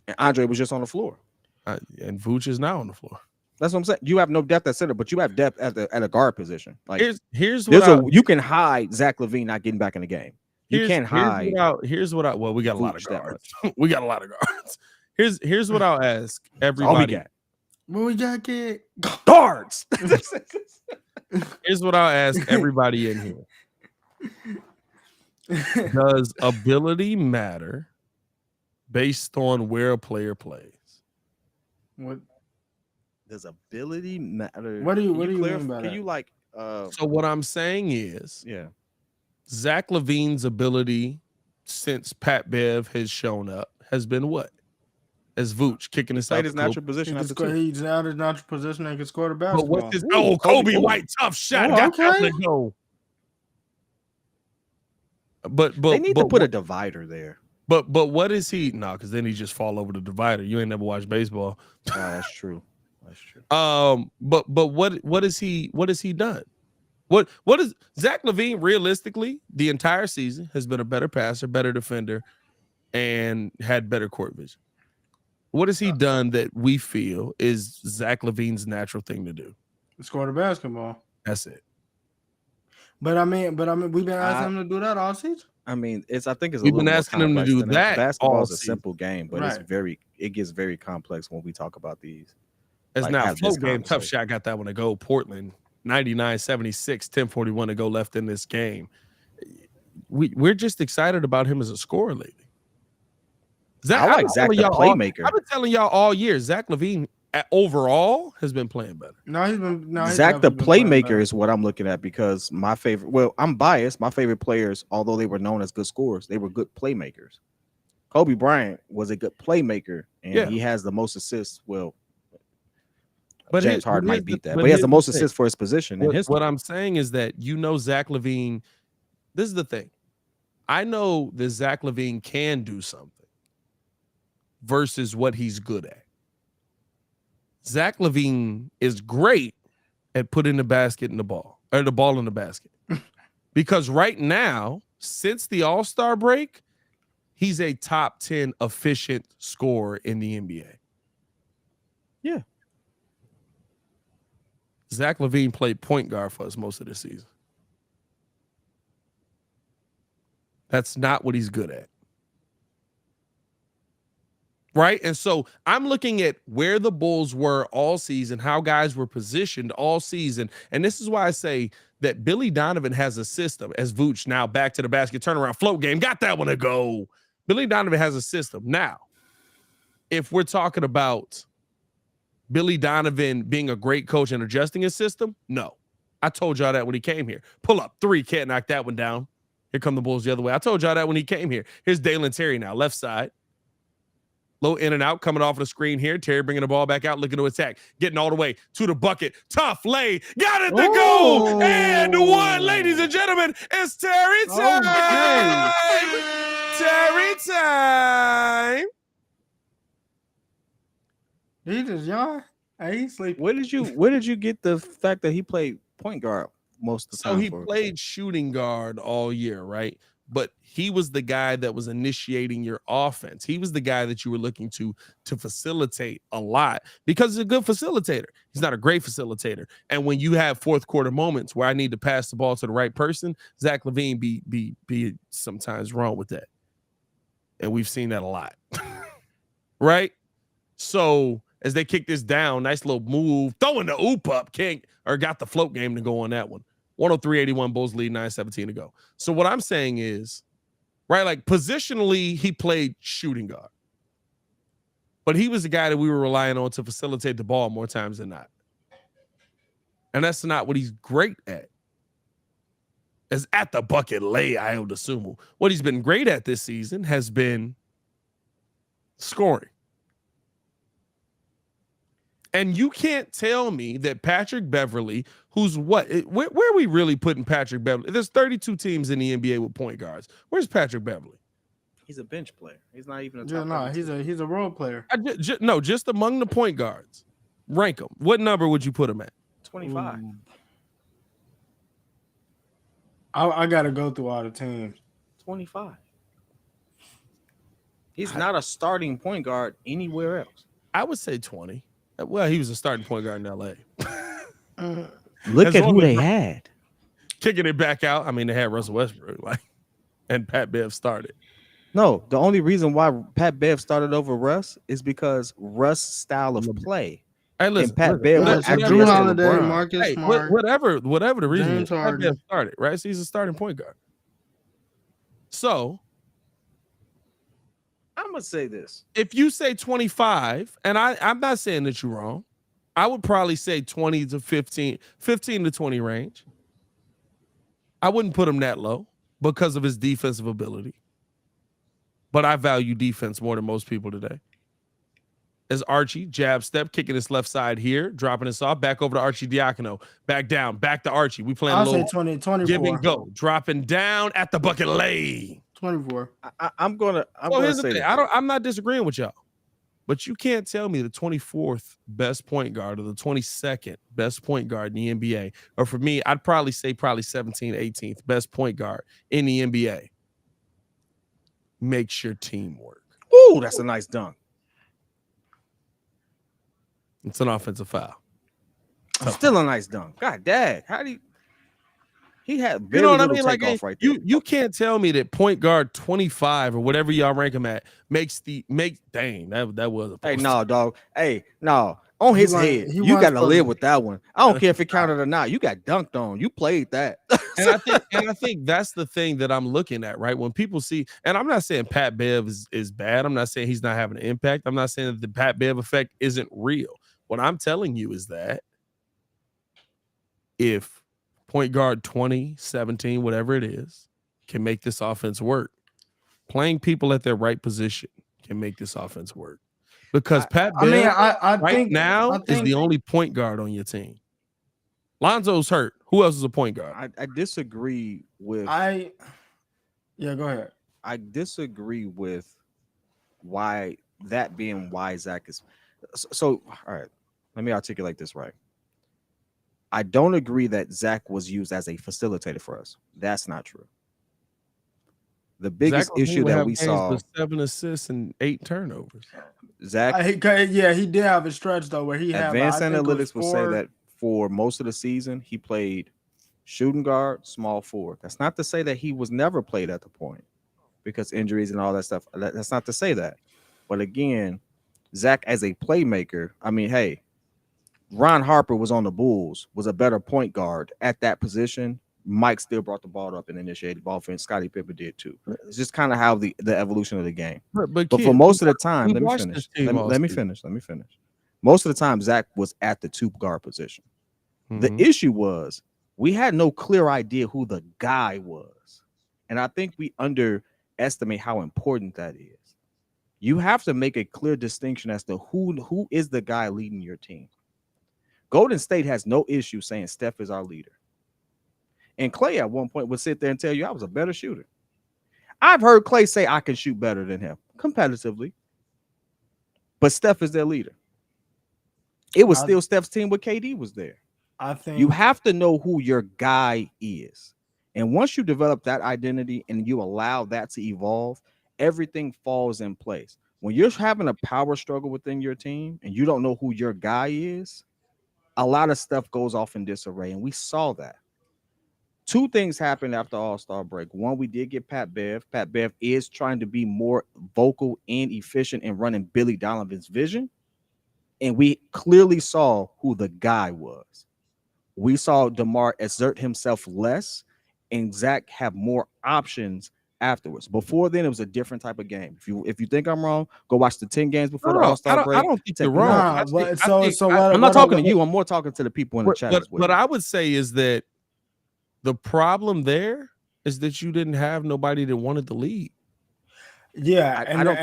S5: And Andre was just on the floor,
S1: and Vooch is now on the floor.
S5: That's what I'm saying. You have no depth at center, but you have depth at a guard position. Like
S1: here's what
S5: you can hide Zach LaVine not getting back in the game. You can't hide.
S1: Here's what we got a lot of guards. We got a lot of guards. Here's what I'll ask everybody.
S4: What we got, kid?
S5: Guards.
S1: Here's what I'll ask everybody in here. Does ability matter based on where a player plays?
S4: What
S5: does ability matter?
S4: What do you mean by that?
S5: Can you like
S1: so what I'm saying is,
S5: yeah.
S1: Zach LaVine's ability since Pat Bev has shown up has been what? As Vooch kicking us out
S5: his natural position.
S4: He's out of natural position and can score the basketball.
S1: But what's his Kobe White tough shot?
S4: Okay.
S1: Go. But
S5: they need to put a divider there.
S1: But what is he? No, because then he just fall over the divider. You ain't never watched baseball.
S5: Oh, that's true. That's true.
S1: But what has he done? What is Zach LaVine realistically the entire season has been a better passer, better defender, and had better court vision. What has he done that we feel is Zach LaVine's natural thing to do?
S4: Score the basketball.
S1: That's it.
S4: But I mean, we've been asking him to do that all season.
S5: I mean,
S1: we've been asking him to do that.
S5: Basketball is a simple game, but it gets very complex when we talk about these.
S1: As now, flow game, tough shot, got that one to go. Portland. 99-76, 10:41 to go left in this game. We're just excited about him as a scorer lately.
S5: I like Zach the playmaker.
S1: I've been telling y'all all year, Zach LaVine overall has been playing better.
S5: Zach the playmaker is what I'm looking at because my favorite. Well, I'm biased. My favorite players, although they were known as good scorers, they were good playmakers. Kobe Bryant was a good playmaker, and he has the most assists. Well. But James Harden might beat that, but he has the most assists for his position.
S1: What I'm saying is that Zach LaVine. This is the thing. I know that Zach LaVine can do something versus what he's good at. Zach LaVine is great at putting the basket in the ball or the ball in the basket, because right now, since the All-Star break, he's a top 10 efficient scorer in the NBA.
S5: Yeah.
S1: Zach LaVine played point guard for us most of the season. That's not what he's good at. Right. And so I'm looking at where the Bulls were all season, how guys were positioned all season. And this is why I say that Billy Donovan has a system. As Vooch now back to the basket turnaround float game, got that one to go. Billy Donovan has a system. Now, if we're talking about Billy Donovan being a great coach and adjusting his system, no. I told y'all that when he came here. Pull up 3, can't knock that one down. Here come the Bulls the other way. I told y'all that when he came here. Here's Dalen Terry now, left side. Low in and out, coming off of the screen here. Terry bringing the ball back out, looking to attack. Getting all the way to the bucket. Tough lay. Got it to go. And the one, ladies and gentlemen, it's Terry time. Terry time.
S4: He just yawn. Hey, he's sleeping.
S5: Where did you get the fact that he played point guard most of the time?
S1: So he played shooting guard all year, right? But he was the guy that was initiating your offense. He was the guy that you were looking to facilitate a lot because he's a good facilitator. He's not a great facilitator. And when you have fourth quarter moments where I need to pass the ball to the right person, Zach LaVine be sometimes wrong with that. And we've seen that a lot. Right? So as they kick this down, nice little move, throwing the oop up, got the float game to go on that one. 103-81, Bulls lead, 9:17 to go. So what I'm saying is, right, like positionally, he played shooting guard. But he was the guy that we were relying on to facilitate the ball more times than not. And that's not what he's great at. As at the bucket lay, Ayo Dosunmu. What he's been great at this season has been scoring. And you can't tell me that Patrick Beverley, who's what? Where are we really putting Patrick Beverley? There's 32 teams in the NBA with point guards. Where's Patrick Beverley?
S5: He's a bench player. He's not even a
S4: top. No, he's a role player.
S1: Just among the point guards. Rank him. What number would you put him at?
S5: 25.
S4: I got to go through all the teams.
S5: 25. He's not a starting point guard anywhere else.
S1: I would say 20. Well, he was a starting point guard in LA.
S5: Look at who they had.
S1: Kicking it back out. I mean, they had Russell Westbrook, and Pat Bev started.
S5: No, the only reason why Pat Bev started over Russ is because Russ' style of play.
S1: Hey, listen,
S5: Pat Bev was
S4: Drew Holiday, Marcus Smart,
S1: whatever the reason is, Pat Bev started, right? So he's a starting point guard. So
S5: I'm gonna say this.
S1: If you say 25, and I'm not saying that you're wrong, I would probably say 20 to 15 to 20 range. I wouldn't put him that low because of his defensive ability. But I value defense more than most people today. As Archie, jab step, kicking his left side here, dropping us off, back over to Archie Diacono, back down, back to Archie. We playing a little
S4: 24.
S1: Give and go, dropping down at the bucket lay.
S4: 24.
S5: I'm gonna say
S1: this. I'm not disagreeing with y'all, but you can't tell me the 24th best point guard or the 22nd best point guard in the NBA, or for me, I'd probably say 17th, 18th best point guard in the NBA makes your team work.
S5: Ooh, that's a nice dunk.
S1: It's an offensive foul.
S5: Still a nice dunk. God dang. How do you? He had
S1: very little takeoff right there. You can't tell me that point guard 25 or whatever y'all rank him at dang, that was a post.
S5: Hey, no, dog. Hey, no. On his head. You got to live with that one. I don't care if it counted or not. You got dunked on. You played that.
S1: and I think that's the thing that I'm looking at, right? When people see, and I'm not saying Pat Bev is bad. I'm not saying he's not having an impact. I'm not saying that the Pat Bev effect isn't real. What I'm telling you is that if point guard 20, 17, whatever it is, can make this offense work, playing people at their right position can make this offense work. Because Pat Bev is the only point guard on your team. Lonzo's hurt. Who else is a point guard?
S5: I disagree with.
S4: Go ahead.
S5: I disagree with why Zach is. So, all right, let me articulate this right. I don't agree that Zach was used as a facilitator for us. That's not true. The biggest issue that we saw
S1: was 7 assists and 8 turnovers.
S5: Zach,
S4: he did have a stretch though where he had
S5: advanced analytics will say that for most of the season he played shooting guard, small forward. That's not to say that he was never played at the point because injuries and all that stuff. That's not to say that. But again, Zach as a playmaker, I mean, hey, Ron Harper was on the Bulls, was a better point guard at that position. Mike still brought the ball up and initiated the offense. Scottie Pippen did too. It's just kind of how the evolution of the game.
S1: But
S5: for most of the time, let me finish. Most of the time, Zach was at the 2 guard position. The issue was we had no clear idea who the guy was. And I think we underestimate how important that is. You have to make a clear distinction as to who is the guy leading your team. Golden State has no issue saying Steph is our leader. And Klay at one point would sit there and tell you I was a better shooter. I've heard Klay say I can shoot better than him competitively. But Steph is their leader. It was still Steph's team when KD was there.
S4: I think
S5: you have to know who your guy is. And once you develop that identity and you allow that to evolve, everything falls in place. When you're having a power struggle within your team and you don't know who your guy is, a lot of stuff goes off in disarray. And we saw that. 2 things happened after All-Star break. One, we did get Pat Bev. Pat Bev is trying to be more vocal and efficient in running Billy Donovan's vision. And we clearly saw who the guy was. We saw DeMar assert himself less and Zach have more options afterwards. Before then, it was a different type of game. If you think I'm wrong, go watch the 10 games before the All-Star break.
S1: I don't think you're wrong.
S5: I'm not talking to you. I'm more talking to the people in the chat.
S1: What I would say is that the problem there is that you didn't have nobody that wanted to lead.
S4: Yeah,
S5: I don't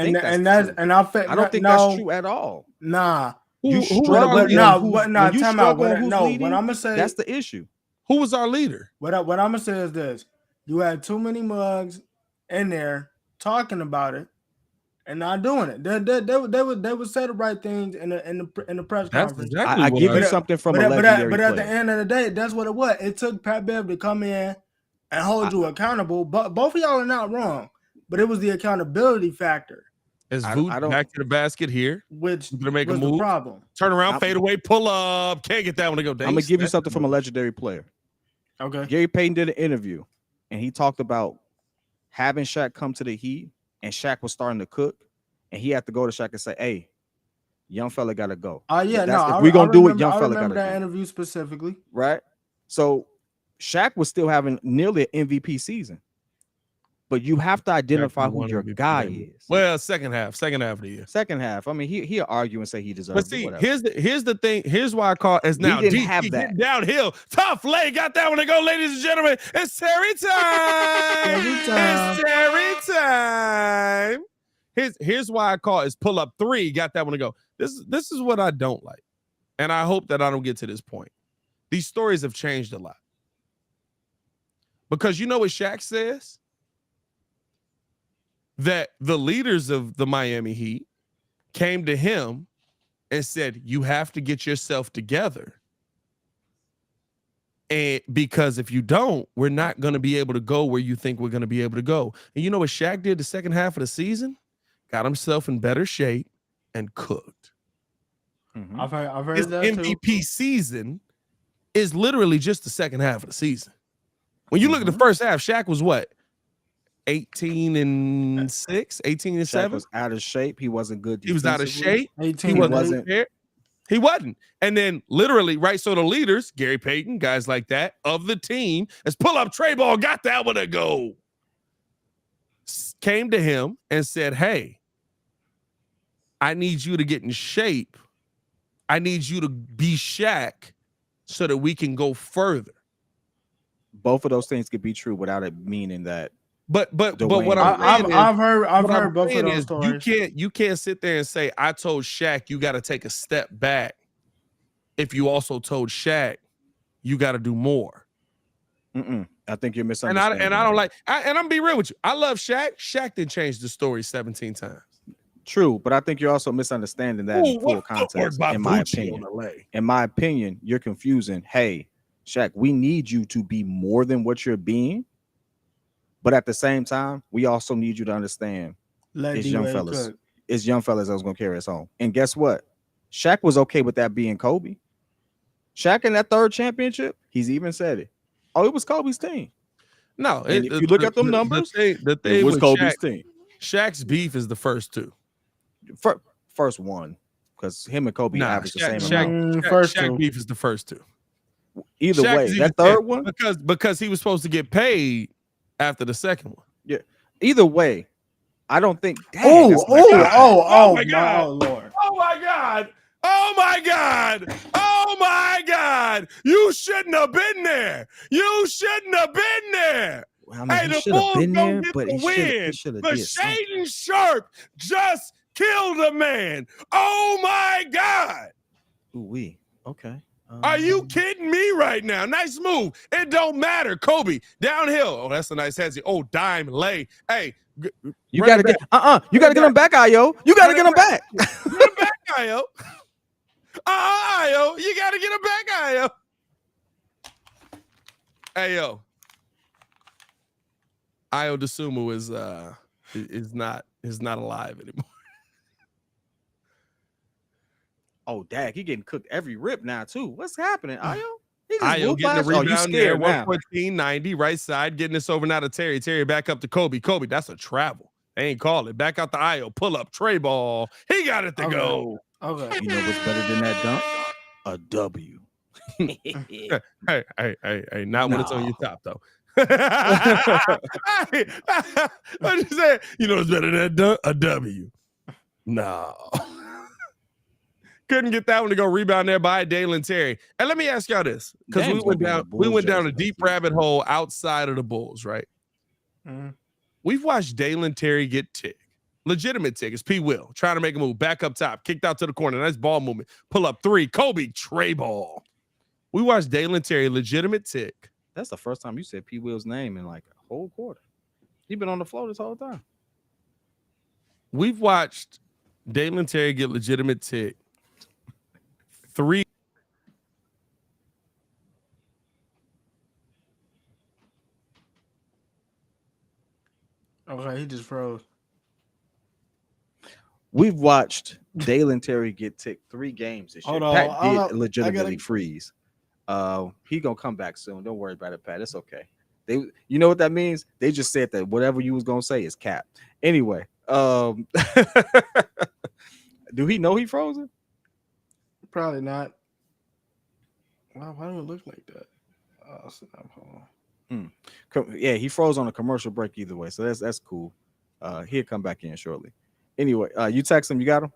S5: think that's true at all.
S4: Nah.
S5: You
S4: struggle. What I'm gonna say,
S5: that's the issue.
S1: Who was our leader?
S4: What I'm gonna say is this: you had too many mugs in there talking about it and not doing it. They would say the right things in the press conference.
S5: Exactly I give you something from a legendary
S4: but at the end of the day, that's what it was. It took Pat Bev to come in and hold you accountable. But both of y'all are not wrong. But it was the accountability factor.
S1: Is Vooch back to the basket here?
S4: Which
S1: gonna make a move?
S4: The problem.
S1: Turn around, fade away, pull up. Can't get that one to go.
S5: I'm gonna give you something from a legendary player.
S4: Okay.
S5: Gary Payton did an interview, and he talked about having Shaq come to the Heat, and Shaq was starting to cook, and he had to go to Shaq and say, "Hey, young fella got to go."
S4: If
S5: we're gonna do it, young fella got to go.
S4: I remember that interview specifically.
S5: Right. So Shaq was still having nearly an MVP season. But you have to identify who your guy is.
S1: Well, second half of the year.
S5: Second half. I mean, he'll argue and say he deserves.
S1: But see, here's the thing. Here's why I call as now
S5: didn't have that
S1: downhill. Tough lay got that one to go, ladies and gentlemen. It's Terry time. It's Terry time. Here's why I call is pull up 3. Got that one to go. This is what I don't like, and I hope that I don't get to this point. These stories have changed a lot because you know what Shaq says. That the leaders of the Miami Heat came to him and said, you have to get yourself together. And because if you don't, we're not going to be able to go where you think we're going to be able to go. And you know what Shaq did the second half of the season? Got himself in better shape and cooked.
S4: Mm-hmm. I've heard
S1: his
S4: that
S1: MVP
S4: too.
S1: season is literally just the second half of the season. When you look at the first half, Shaq was what? 18-6, 18-7.
S5: Was out of shape. He wasn't good.
S1: He was out of shape.
S4: He wasn't.
S1: He wasn't. And then literally, right? So the leaders, Gary Payton, guys like that of the team, as pull up Trey Ball, got that one to go. Came to him and said, "Hey, I need you to get in shape. I need you to be Shaq so that we can go further."
S5: Both of those things could be true without it meaning that.
S1: But what
S4: I've heard both of those stories.
S1: You can't sit there and say, I told Shaq you got to take a step back if you also told Shaq you got to do more.
S5: I think you're misunderstanding.
S1: And I don't like, and I'm gonna be real with you. I love Shaq. Shaq didn't change the story 17 times.
S5: True, but I think you're also misunderstanding that in full context. In my opinion, you're confusing. Hey, Shaq, we need you to be more than what you're being. But at the same time, we also need you to understand it's young fellas that's going to carry us home. And guess what? Shaq was okay with that being Kobe. Shaq in that third championship, he's even said it. Oh, it was Kobe's team.
S1: No,
S5: if you look at them numbers,
S1: it
S5: was Kobe's team.
S1: Shaq's beef is the first two.
S5: first one, because him and Kobe average the same amount.
S1: Shaq beef is the first two.
S5: Either way, that third one
S1: because he was supposed to get paid after the second one.
S5: Yeah. Either way, I don't think.
S1: Oh my God!
S4: Oh Lord!
S1: Oh my God! Oh my God! Oh my God! You shouldn't have been there. You shouldn't have been there.
S5: Well, I mean, the Bulls don't get the win.
S1: But Shaedon Sharpe just killed a man. Oh my God!
S5: Ooh-wee. Okay.
S1: Are you kidding me right now? Nice move. It don't matter. Kobe downhill. Oh, that's a nice hezzy. Oh, dime lay. Hey,
S5: you gotta get You gotta get him back, Ayo. You gotta get him back.
S1: Get him back, Ayo. Ayo. You gotta get him back, Ayo. Ayo. Ayo Dosunmu is not alive anymore.
S5: Oh, dag, he getting cooked every rip now too. What's happening, Ayo?
S1: Ayo getting the rebound there, 114-90, right side, getting this over now to Terry. Terry back up to Kobe. Kobe, that's a travel. They ain't call it. Back out to Ayo. Pull up, tray ball. He got it to go.
S4: Okay.
S5: You know what's better than that dunk? A W.
S1: hey, not when it's on your top though. What you say? You know what's better than that dunk? A W. No. Couldn't get that one to go rebound there by Dalen Terry. And let me ask y'all this, because we went down a deep rabbit hole outside of the Bulls, right?
S4: Mm-hmm.
S1: We've watched Dalen Terry get ticked. Legitimate tick. It's P. Will trying to make a move. Back up top. Kicked out to the corner. Nice ball movement. Pull up three. Kobe. Tray ball. We watched Dalen Terry. Legitimate tick.
S5: That's the first time you said P. Will's name in like a whole quarter. He's been on the floor this whole time.
S1: We've watched Dalen Terry get legitimate tick. Three.
S4: Okay, he just froze.
S5: We've watched Dalen Terry get ticked 3 games this year. Pat did legitimately freeze. He gonna come back soon. Don't worry about it, Pat. It's okay. You know what that means? They just said that whatever you was gonna say is cap. Anyway, do he know he frozen?
S4: Probably not. Wow, why do it look like that?
S5: Yeah, he froze on a commercial break either way, so that's cool. He'll come back in shortly. Anyway, you text him. You got him?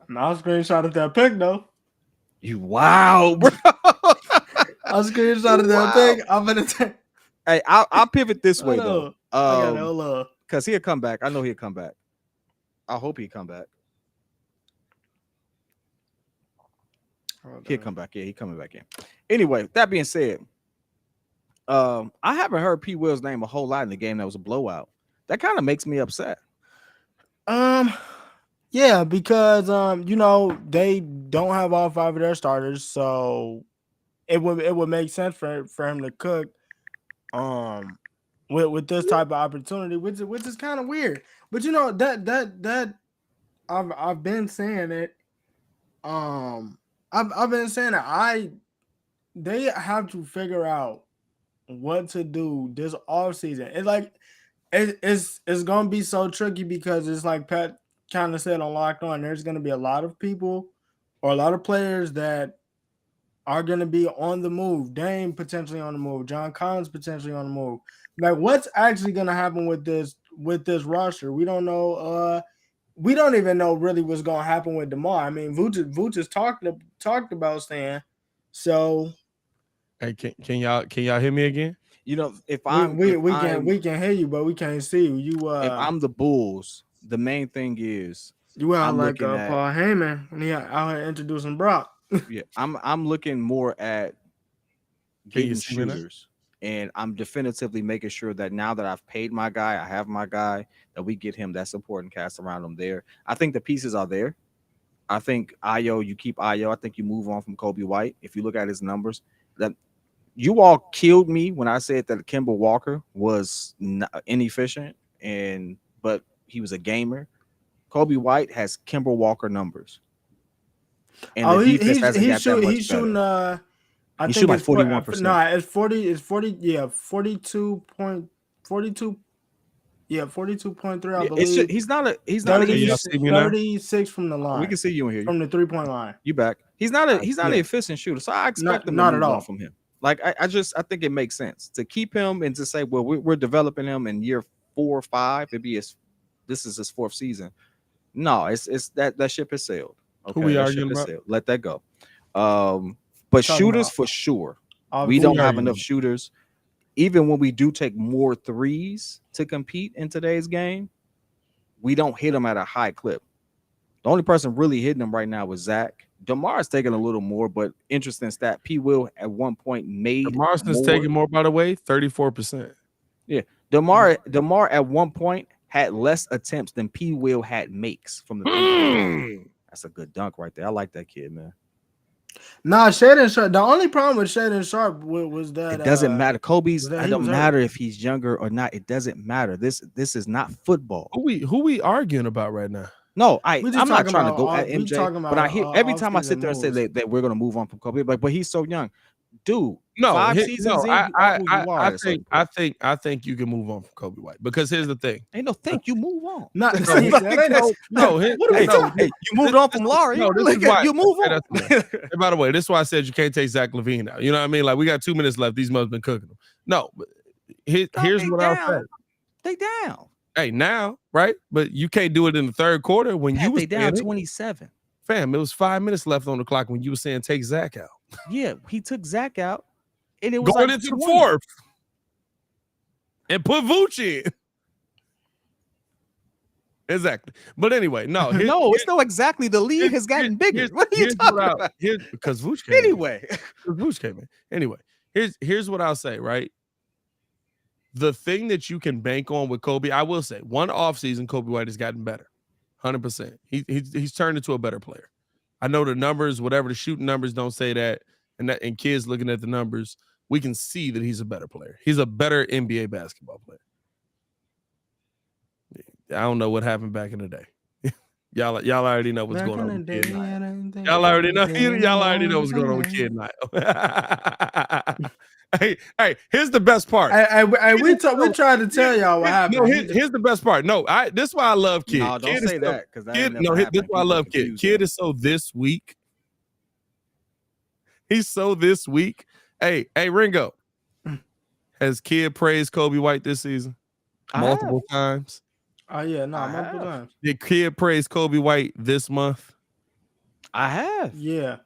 S4: I screenshotted that pic though.
S5: You wow, bro.
S4: I screenshotted that pic. I'm gonna take.
S5: Hey, I'll pivot this way though.
S4: I got no love.
S5: Because he'll come back. I know he'll come back. I hope he'll come back. He'll come back. Yeah, he's coming back in. Anyway, that being said, I haven't heard P. Will's name a whole lot in the game that was a blowout. That kind of makes me upset.
S4: Yeah, because they don't have all 5 of their starters, so it would make sense for him to cook with this type of opportunity, which is kind of weird. But that I've been saying it. I've been saying that they have to figure out what to do this offseason. It's like it's gonna be so tricky because it's like Pat kind of said on Locked On, there's gonna be a lot of people or a lot of players that are gonna be on the move. Dame potentially on the move, John Collins potentially on the move. Like, what's actually gonna happen with this roster? We don't know. We don't even know really what's gonna happen with DeMar. I mean, Vooch has talked about staying. So,
S1: hey, can y'all hear me again?
S5: You know, if
S4: we can hear you, but we can't see you.
S5: If I'm the Bulls, the main thing is
S4: you are like Paul Heyman when he out here introducing Brock.
S5: Yeah, I'm looking more at getting shooters. And I'm definitively making sure that now that I've paid my guy, I have my guy, that we get him that support and cast around him there. I think the pieces are there. I think Ayo, you keep Ayo. I think you move on from Kobe White. If you look at his numbers, that you all killed me when I said that Kemba Walker was inefficient, but he was a gamer. Kobe White has Kemba Walker numbers.
S4: And he's shooting. I
S5: he
S4: think
S5: shoot like 41%.
S4: No, it's 40. It's 40. Yeah, 42.42. Yeah, 42.3, I believe.
S5: He's not a
S4: 36 from the line.
S5: We can see you in here.
S4: From the 3-point line.
S5: You back. He's not an efficient shooter. So I expect them to move on from him. Like I think it makes sense to keep him and to say, well, we're developing him in year 4 or 5. This is his 4th season. No, it's that ship has sailed. Okay,
S1: who we arguing about?
S5: Let that go. But shooters for sure. We don't have enough shooters. Even when we do take more threes to compete in today's game, we don't hit them at a high clip. The only person really hitting them right now is Zach. DeMar is taking a little more, but interesting stat. P. Will at one point made
S1: DeMar's taking more, by the way, 34%.
S5: Yeah, DeMar at one point had less attempts than P. Will had makes from the. That's a good dunk right there. I like that kid, man.
S4: Nah, Shaedon Sharpe. The only problem with Shaedon Sharpe was that
S5: it doesn't matter. Kobe's. It don't matter if he's younger or not. It doesn't matter. This is not football.
S1: Who we arguing about right now?
S5: No, I'm not trying to go at MJ. But I hear every time I sit there and say that we're gonna move on from Kobe, but he's so young, dude.
S1: No,
S5: 5 seasons in,
S1: I think you can move on from Kobe White because here's the thing.
S5: Ain't no think you move on.
S4: You
S5: moved on from Laurie.
S1: No,
S5: you move on.
S1: And by the way, this is why I said you can't take Zach LaVine now. You know what I mean? Like we got 2 minutes left. These must have been cooking them. No, but here's what I'll say.
S5: They down.
S1: Hey, now, right? But you can't do it in the 3rd quarter when you was
S5: down 27.
S1: Fam, it was 5 minutes left on the clock when you were saying take Zach out.
S5: Yeah, he took Zach out. And it was
S1: going into the 4th and put Vooch in. Exactly. But anyway, no.
S5: It's not exactly. The league has gotten bigger. What are you talking about?
S1: Because Vooch came Vooch came in. Anyway, here's what I'll say, right? The thing that you can bank on with Kobe, I will say, one offseason, Kobe White has gotten better. 100%. He's turned into a better player. I know the numbers, whatever the shooting numbers don't say that, and kids looking at the numbers, we can see that he's a better player. He's a better NBA basketball player. I don't know what happened back in the day. y'all already know what's going on with Kid Night. Y'all already know what's going on with Kid Night. Hey, here's the best part.
S4: We tried to tell y'all what happened.
S1: No, here's the best part. No, this is why I love Kid.
S5: No, don't say that because
S1: this is why I love Kid. Kid is so this week. He's so this week. Hey, Ringo. Has Kid praised Kobe White this season? Multiple times.
S4: Oh yeah, multiple times.
S1: Did Kid praise Kobe White this month?
S5: I have.
S4: Yeah.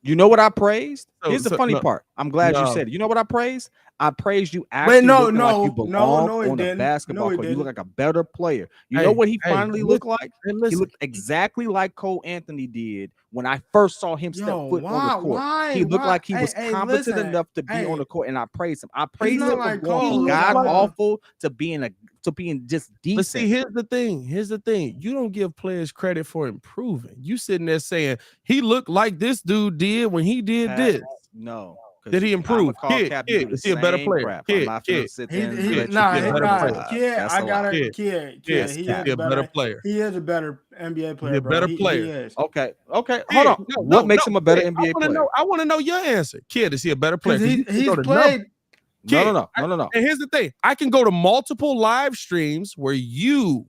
S5: You know what I praised? Here's the funny part. I'm glad you said it. You know what I praised? I praised you actually like you belong on the basketball court. You look like a better player. You know what he finally looked like? He looked exactly like Cole Anthony did when I first saw him step foot on the court. He looked like he was competent enough to be on the court, and I praised him. I praised him from going god awful to being just decent.
S1: But see, here's the thing. You don't give players credit for improving. You sitting there saying he looked like this dude did when he did this.
S5: No.
S1: Did he improve? Kid, is he a better player? Kid. He's a better player.
S4: He is a better NBA player.
S1: He's a better player.
S5: Okay. Hold on. What makes him a better NBA player?
S1: I want to know your answer. Kid, is he a better player?
S4: He's played.
S5: No.
S1: And here's the thing. I can go to multiple live streams where you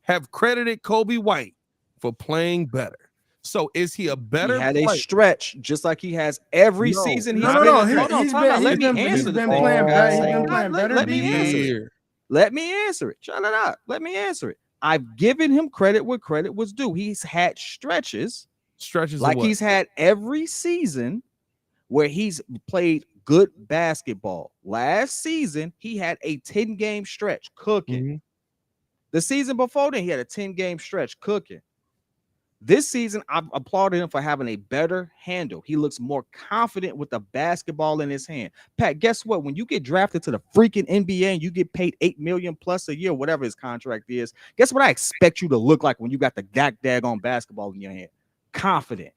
S1: have credited Kobe White for playing better. So is he a better?
S5: He had a stretch just like he has every season. Let me answer it. Shut it up. Let me answer it. I've given him credit where credit was due. He's had stretches like he's had every season where he's played good basketball. Last season, he had a 10-game stretch cooking. Mm-hmm. The season before then, he had a 10-game stretch cooking. This season, I've applauded him for having a better handle. He looks more confident with the basketball in his hand. Pat, guess what? When you get drafted to the freaking NBA and you get paid $8 million plus a year, whatever his contract is, guess what I expect you to look like when you got the daggone basketball in your hand? Confident.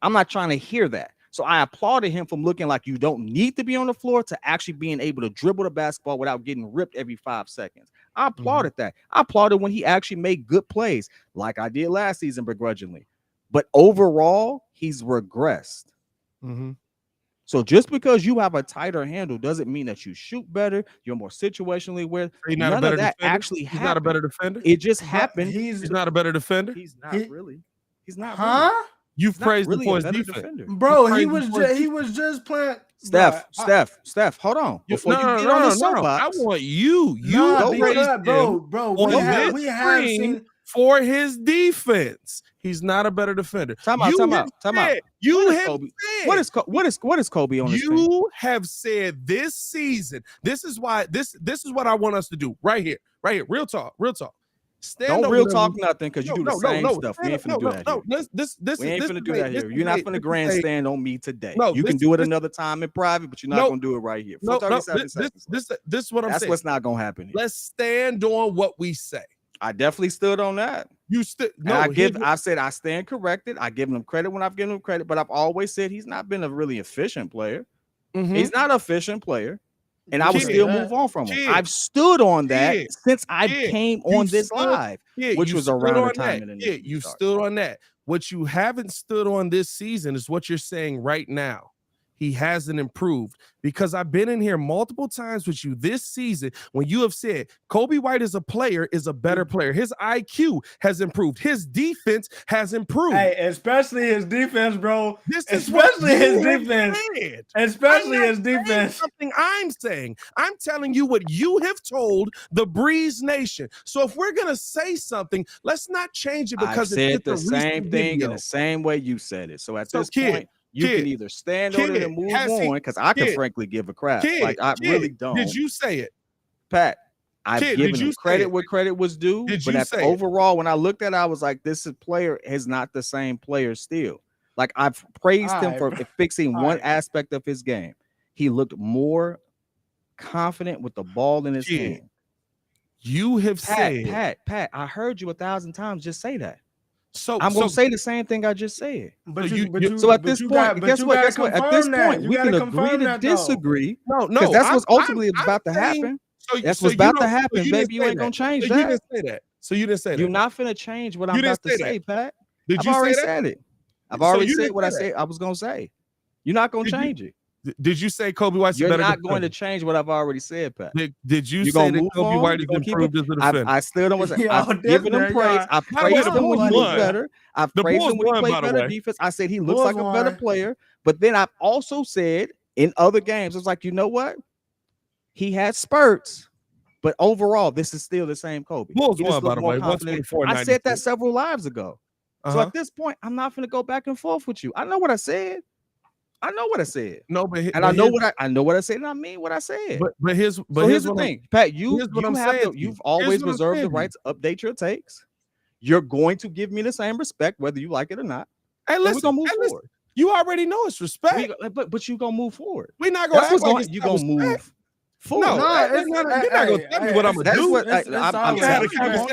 S5: I'm not trying to hear that. So I applauded him from looking like you don't need to be on the floor to actually being able to dribble the basketball without getting ripped every 5 seconds. I applauded that. I applauded when he actually made good plays like I did last season begrudgingly. But overall, he's regressed.
S1: Mm-hmm.
S5: So just because you have a tighter handle doesn't mean that you shoot better. You're more situationally aware.
S1: He's not
S5: None
S1: a better
S5: of that
S1: defender.
S5: actually
S1: He's
S5: happened.
S1: not a better defender.
S5: It just happened.
S1: He's not a better defender.
S5: He's not really. He's not.
S4: Huh?
S5: Really.
S1: You've
S5: He's not
S1: praised
S5: really
S1: him for
S5: a
S1: his
S5: better
S1: defense.
S5: defender.
S4: Bro, he
S1: Crazy
S4: was just playing.
S5: Steph, hold on. Before you get on the soapbox,
S1: I want you.
S4: Nah,
S1: praise
S4: because,
S1: him
S4: bro,
S1: on
S4: we
S1: this
S4: have
S1: screen
S4: seen.
S1: for his defense. He's not a better defender.
S5: Time out.
S1: You
S5: What is
S1: have
S5: Kobe?
S1: said.
S5: What is Kobe on this thing?
S1: You have said this season. This is why. This is what I want us to do right here. Right here. Real talk.
S5: Don't real talk nothing because you do the same stuff. We ain't finna do that here. We ain't finna do that here. You're not finna grandstand on me today. You can do it another time in private, but you're not gonna do it right here.
S1: This is what I'm saying.
S5: That's what's not gonna happen here.
S1: Let's stand on what we say.
S5: I definitely stood on that.
S1: You stood. No,
S5: I said I stand corrected. I give him credit when I've given him credit, but I've always said he's not been a really efficient player. He's not an efficient player. And I would still move on from him. I've stood on that since I came on this live, which was around the time.
S1: You stood on that. What you haven't stood on this season is what you're saying right now. He hasn't improved, because I've been in here multiple times with you this season when you have said Coby White as a player is a better player. His IQ has improved. His defense has improved.
S4: Hey, especially his defense, bro.
S1: Especially
S4: his defense. Especially his defense.
S1: Something I'm saying. I'm telling you what you have told the Breeze Nation. So if we're gonna say something, let's not change it because
S5: I said the same thing in the same way you said it. So at this point, you can either stand on it and move on, because I can frankly give a crap. I really don't.
S1: Did you say it,
S5: Pat? I've given him credit where credit was due, but overall, when I looked at it, I was like, this player is not the same player still. Like, I've praised him for fixing one aspect of his game. He looked more confident with the ball in his hand.
S1: You have said,
S5: Pat, I heard you 1,000 times just say that. So I'm gonna say the same thing I just said. So at this point, guess what? At this point, we can agree to disagree. No, because that's what's ultimately about to happen. That's what's about to happen, baby. You ain't gonna change that.
S1: You didn't say that. So you didn't say that.
S5: You're not finna change what I'm about to say, Pat.
S1: I've already said
S5: it. I've already said what I said I was gonna say. You're not gonna change it.
S1: Did you say Coby White's
S5: You're
S1: better?
S5: You're not going to change what I've already said, Pat.
S1: Did you say that Coby White is improved as a defender?
S5: I still don't. I've given him praise. I praised him when he was better. I've praised him when he played better defense. I said he looks like a better player. But then I've also said in other games, it's like, you know what? He had spurts, but overall, this is still the same Kobe.
S1: Bulls won, by the way. 124.
S5: I said that several lives ago. So at this point, I'm not going to go back and forth with you. I know what I said. I know what I said.
S1: No, but
S5: I know what I said, and I mean what I said.
S1: But here's
S5: the thing, Pat. You've always reserved the right to update your takes. You're going to give me the same respect, whether you like it or not.
S1: Hey, listen,
S5: we're gonna move forward.
S1: You already know it's respect.
S5: But you gonna move forward.
S1: We're not gonna.
S5: You gonna move forward.
S1: No, you're not gonna tell me what I'm gonna do.
S5: I'm telling you what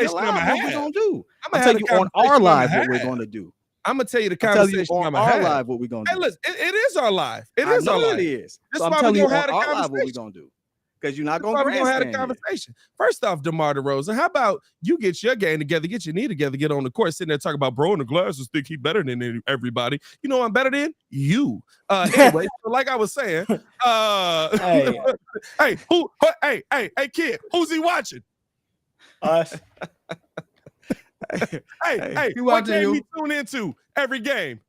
S5: we're gonna do. I'm telling you on our live what we're gonna do.
S1: I'm gonna tell you the conversation
S5: on our live what we're gonna do.
S1: Hey, listen, it is our live. It is our live.
S5: It is.
S1: That's
S5: so
S1: why
S5: I'm telling you on
S1: our
S5: live what we're gonna do. Because you're not gonna
S1: have a conversation. First off, DeMar DeRozan, how about you get your game together, get your knee together, get on the court, sitting there talking about bro in the glasses think he better than everybody. You know I'm better than you. Anyway, so like I was saying, hey, kid, who's he watching?
S4: Us.
S1: Hey, what game we tune into every game?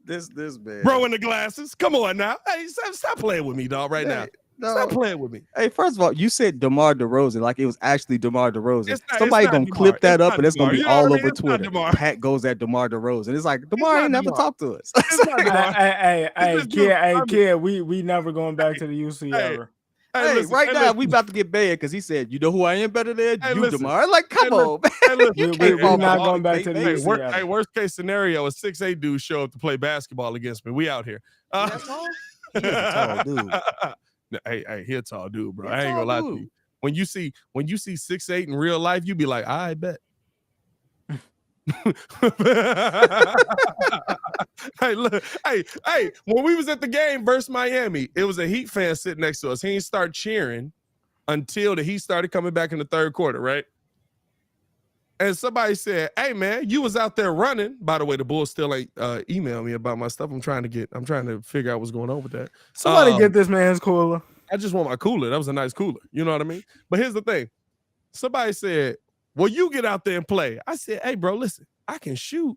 S5: This man.
S1: Bro in the glasses. Come on now. Hey, stop playing with me, dog, right now. No. Stop playing with me.
S5: Hey, first of all, you said DeMar DeRozan like it was actually DeMar DeRozan. Somebody gonna clip that up and it's gonna be all over Twitter. Pat goes at DeMar DeRozan. It's like DeMar ain't never talked to us.
S4: Kid, we never going back to the UC ever.
S5: Hey, right now we about to get banned because he said, "You know who I am better than you, DeMar." Like, come on, man.
S4: We're not going back to the UC.
S1: Hey, worst case scenario, a 6'8" dude show up to play basketball against me. We out here.
S5: That's all. He's a tall dude.
S1: Hey, he a tall dude, bro. I ain't gonna lie to you. When you see 6'8" in real life, you be like, I bet. Hey, look, hey, when we was at the game versus Miami, it was a Heat fan sitting next to us. He didn't start cheering until the Heat started coming back in the third quarter, right? And somebody said, "Hey man, you was out there running." By the way, the Bulls still ain't emailed me about my stuff. I'm trying to figure out what's going on with that.
S4: Somebody get this man's cooler.
S1: I just want my cooler. That was a nice cooler. You know what I mean? But here's the thing. Somebody said, "Well, you get out there and play." I said, "Hey, bro, listen, I can shoot.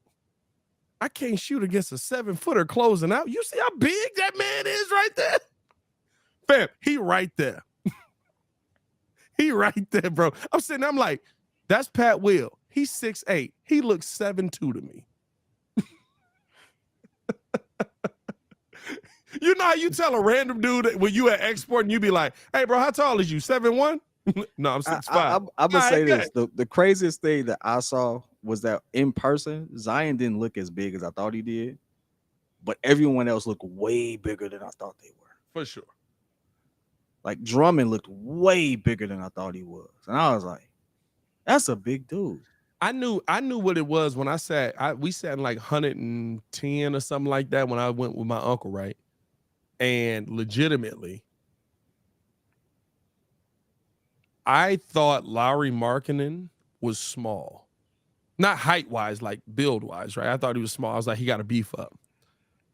S1: I can't shoot against a 7-footer closing out. You see how big that man is right there? Fam, he right there. He right there, bro. I'm sitting there, I'm like, that's Pat Will. He's 6'8". He looks 7'2" to me. You know how you tell a random dude that when you at export and you be like, "Hey, bro, how tall is you? 7'1"? No, I'm 6'5".
S5: I'm gonna say this. The craziest thing that I saw was that in person, Zion didn't look as big as I thought he did, but everyone else looked way bigger than I thought they were.
S1: For sure.
S5: Like Drummond looked way bigger than I thought he was, and I was like, "That's a big dude."
S1: I knew what it was when we sat in like 110 or something like that when I went with my uncle, right? And legitimately, I thought Lauri Markkanen was small. Not height-wise, like build-wise, right? I thought he was small. I was like, he got to beef up.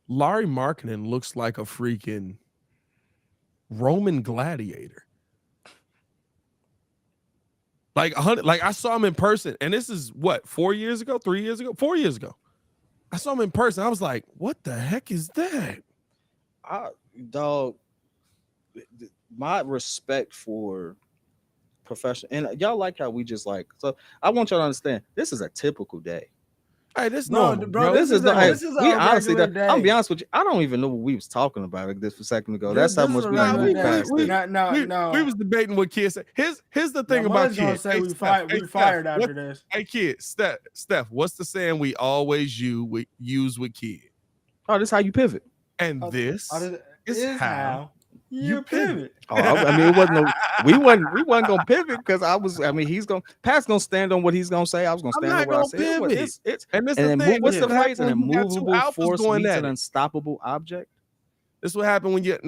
S1: Lauri Markkanen looks like a freaking Roman gladiator. Like I saw him in person, and this is what, 4 years ago, 3 years ago, 4 years ago. I saw him in person. I was like, what the heck is that?
S5: Dog, my respect for professional, and y'all like how we just like. So I want y'all to understand, this is a typical day.
S1: Hey, this
S4: No,
S1: normal,
S4: bro,
S1: bro.
S4: this is
S5: we honestly.
S4: day.
S5: I'll be honest with you. I don't even know what we was talking about like this a second ago.
S4: This
S5: That's how
S4: is
S5: much
S4: a
S5: we
S4: regular
S5: moved
S4: day.
S5: past it.
S4: No.
S1: We was debating what kids say. Here's the thing
S4: Now,
S1: about
S4: Mud's gonna
S1: kids.
S4: say
S1: Hey,
S4: we
S1: Steph,
S4: fired
S1: Steph,
S4: after this.
S1: Hey, kids, Steph, what's the saying we always use with kids?
S5: Oh, this is how you pivot.
S1: And this is how you pivot.
S5: Oh, I mean, it wasn't. We wasn't gonna pivot because Pat's gonna stand on what he's gonna say. I was gonna stand on what I said.
S1: And this
S5: and
S1: the
S5: then
S1: thing.
S5: what's the phrase? An
S1: When you got two
S5: immovable
S1: alphas
S5: force
S1: going
S5: meets
S1: at
S5: an
S1: it.
S5: unstoppable object.
S1: This what happened when you got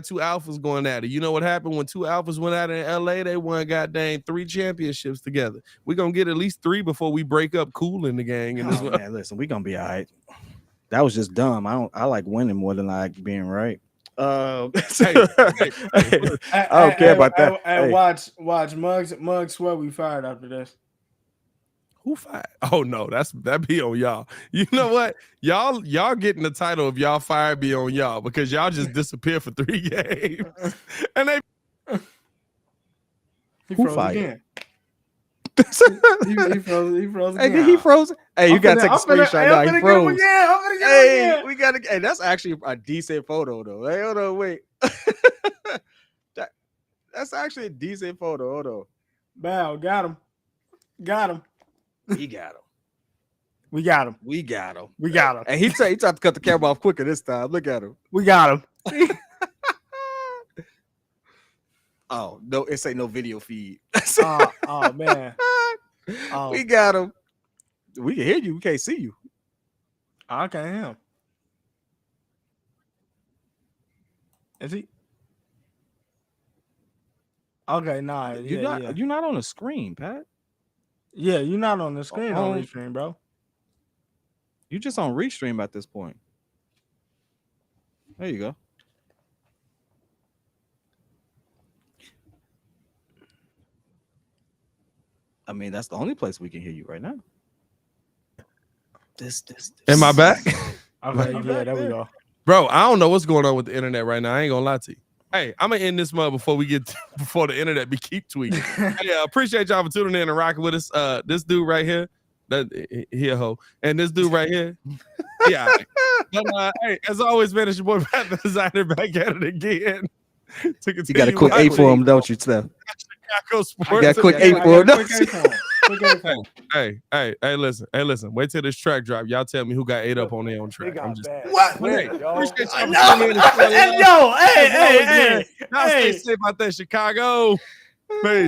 S1: two alphas going at it. You know what happened when two alphas went at it in LA? They won goddamn 3 championships together. We're gonna get at least 3 before we break up Cool in the gang. And
S5: Man, listen, we're gonna be all right. That was just dumb. I like winning more than I like being right. I don't care about that.
S4: And watch Muggs swear we fired after this.
S1: Who fired? Oh no, that be on y'all. You know what? Y'all getting the title of y'all fired be on y'all because y'all just disappeared for 3 games. And they
S4: Who fired? Again. he froze again.
S5: Hey, he froze. Hey, you gotta take a screenshot. No, he froze. Hey, we gotta. Hey, that's actually a decent photo though. Hey, hold on, wait. That's actually a decent photo. Hold on.
S4: Bow, got him.
S5: He got him.
S4: We got him.
S5: And he tried to cut the camera off quicker this time. Look at him.
S4: We got him.
S5: Oh no, it ain't no video feed.
S4: Oh man.
S5: We got him. We can hear you. We can't see you.
S4: I can't hear him. Is he? Okay, nah.
S5: You're not on the screen, Pat.
S4: Yeah, you're not on the screen on Restream, bro.
S5: You're just on Restream at this point. There you go. I mean, that's the only place we can hear you right now. This.
S1: Am I back?
S4: Okay, yeah, there we go.
S1: Bro, I don't know what's going on with the internet right now. I ain't gonna lie to you. Hey, I'm gonna end this month before the internet keep tweeting. Hey, appreciate y'all for tuning in and rocking with us. This dude right here, he a hoe, and this dude right here, yeah. But, hey, as always, man, it's your boy Pat the Designer back at it again.
S5: You got a quick 8 for him, don't you, Steph?
S1: Chicago Sports.
S5: You got a quick 8 for him.
S1: Hey, listen. Wait till this track drop. Y'all tell me who got 8 up on their own track. I'm just
S4: what?
S1: Hey, appreciate y'all.
S4: Hey, hey.
S1: Y'all stay safe out there, Chicago. Peace.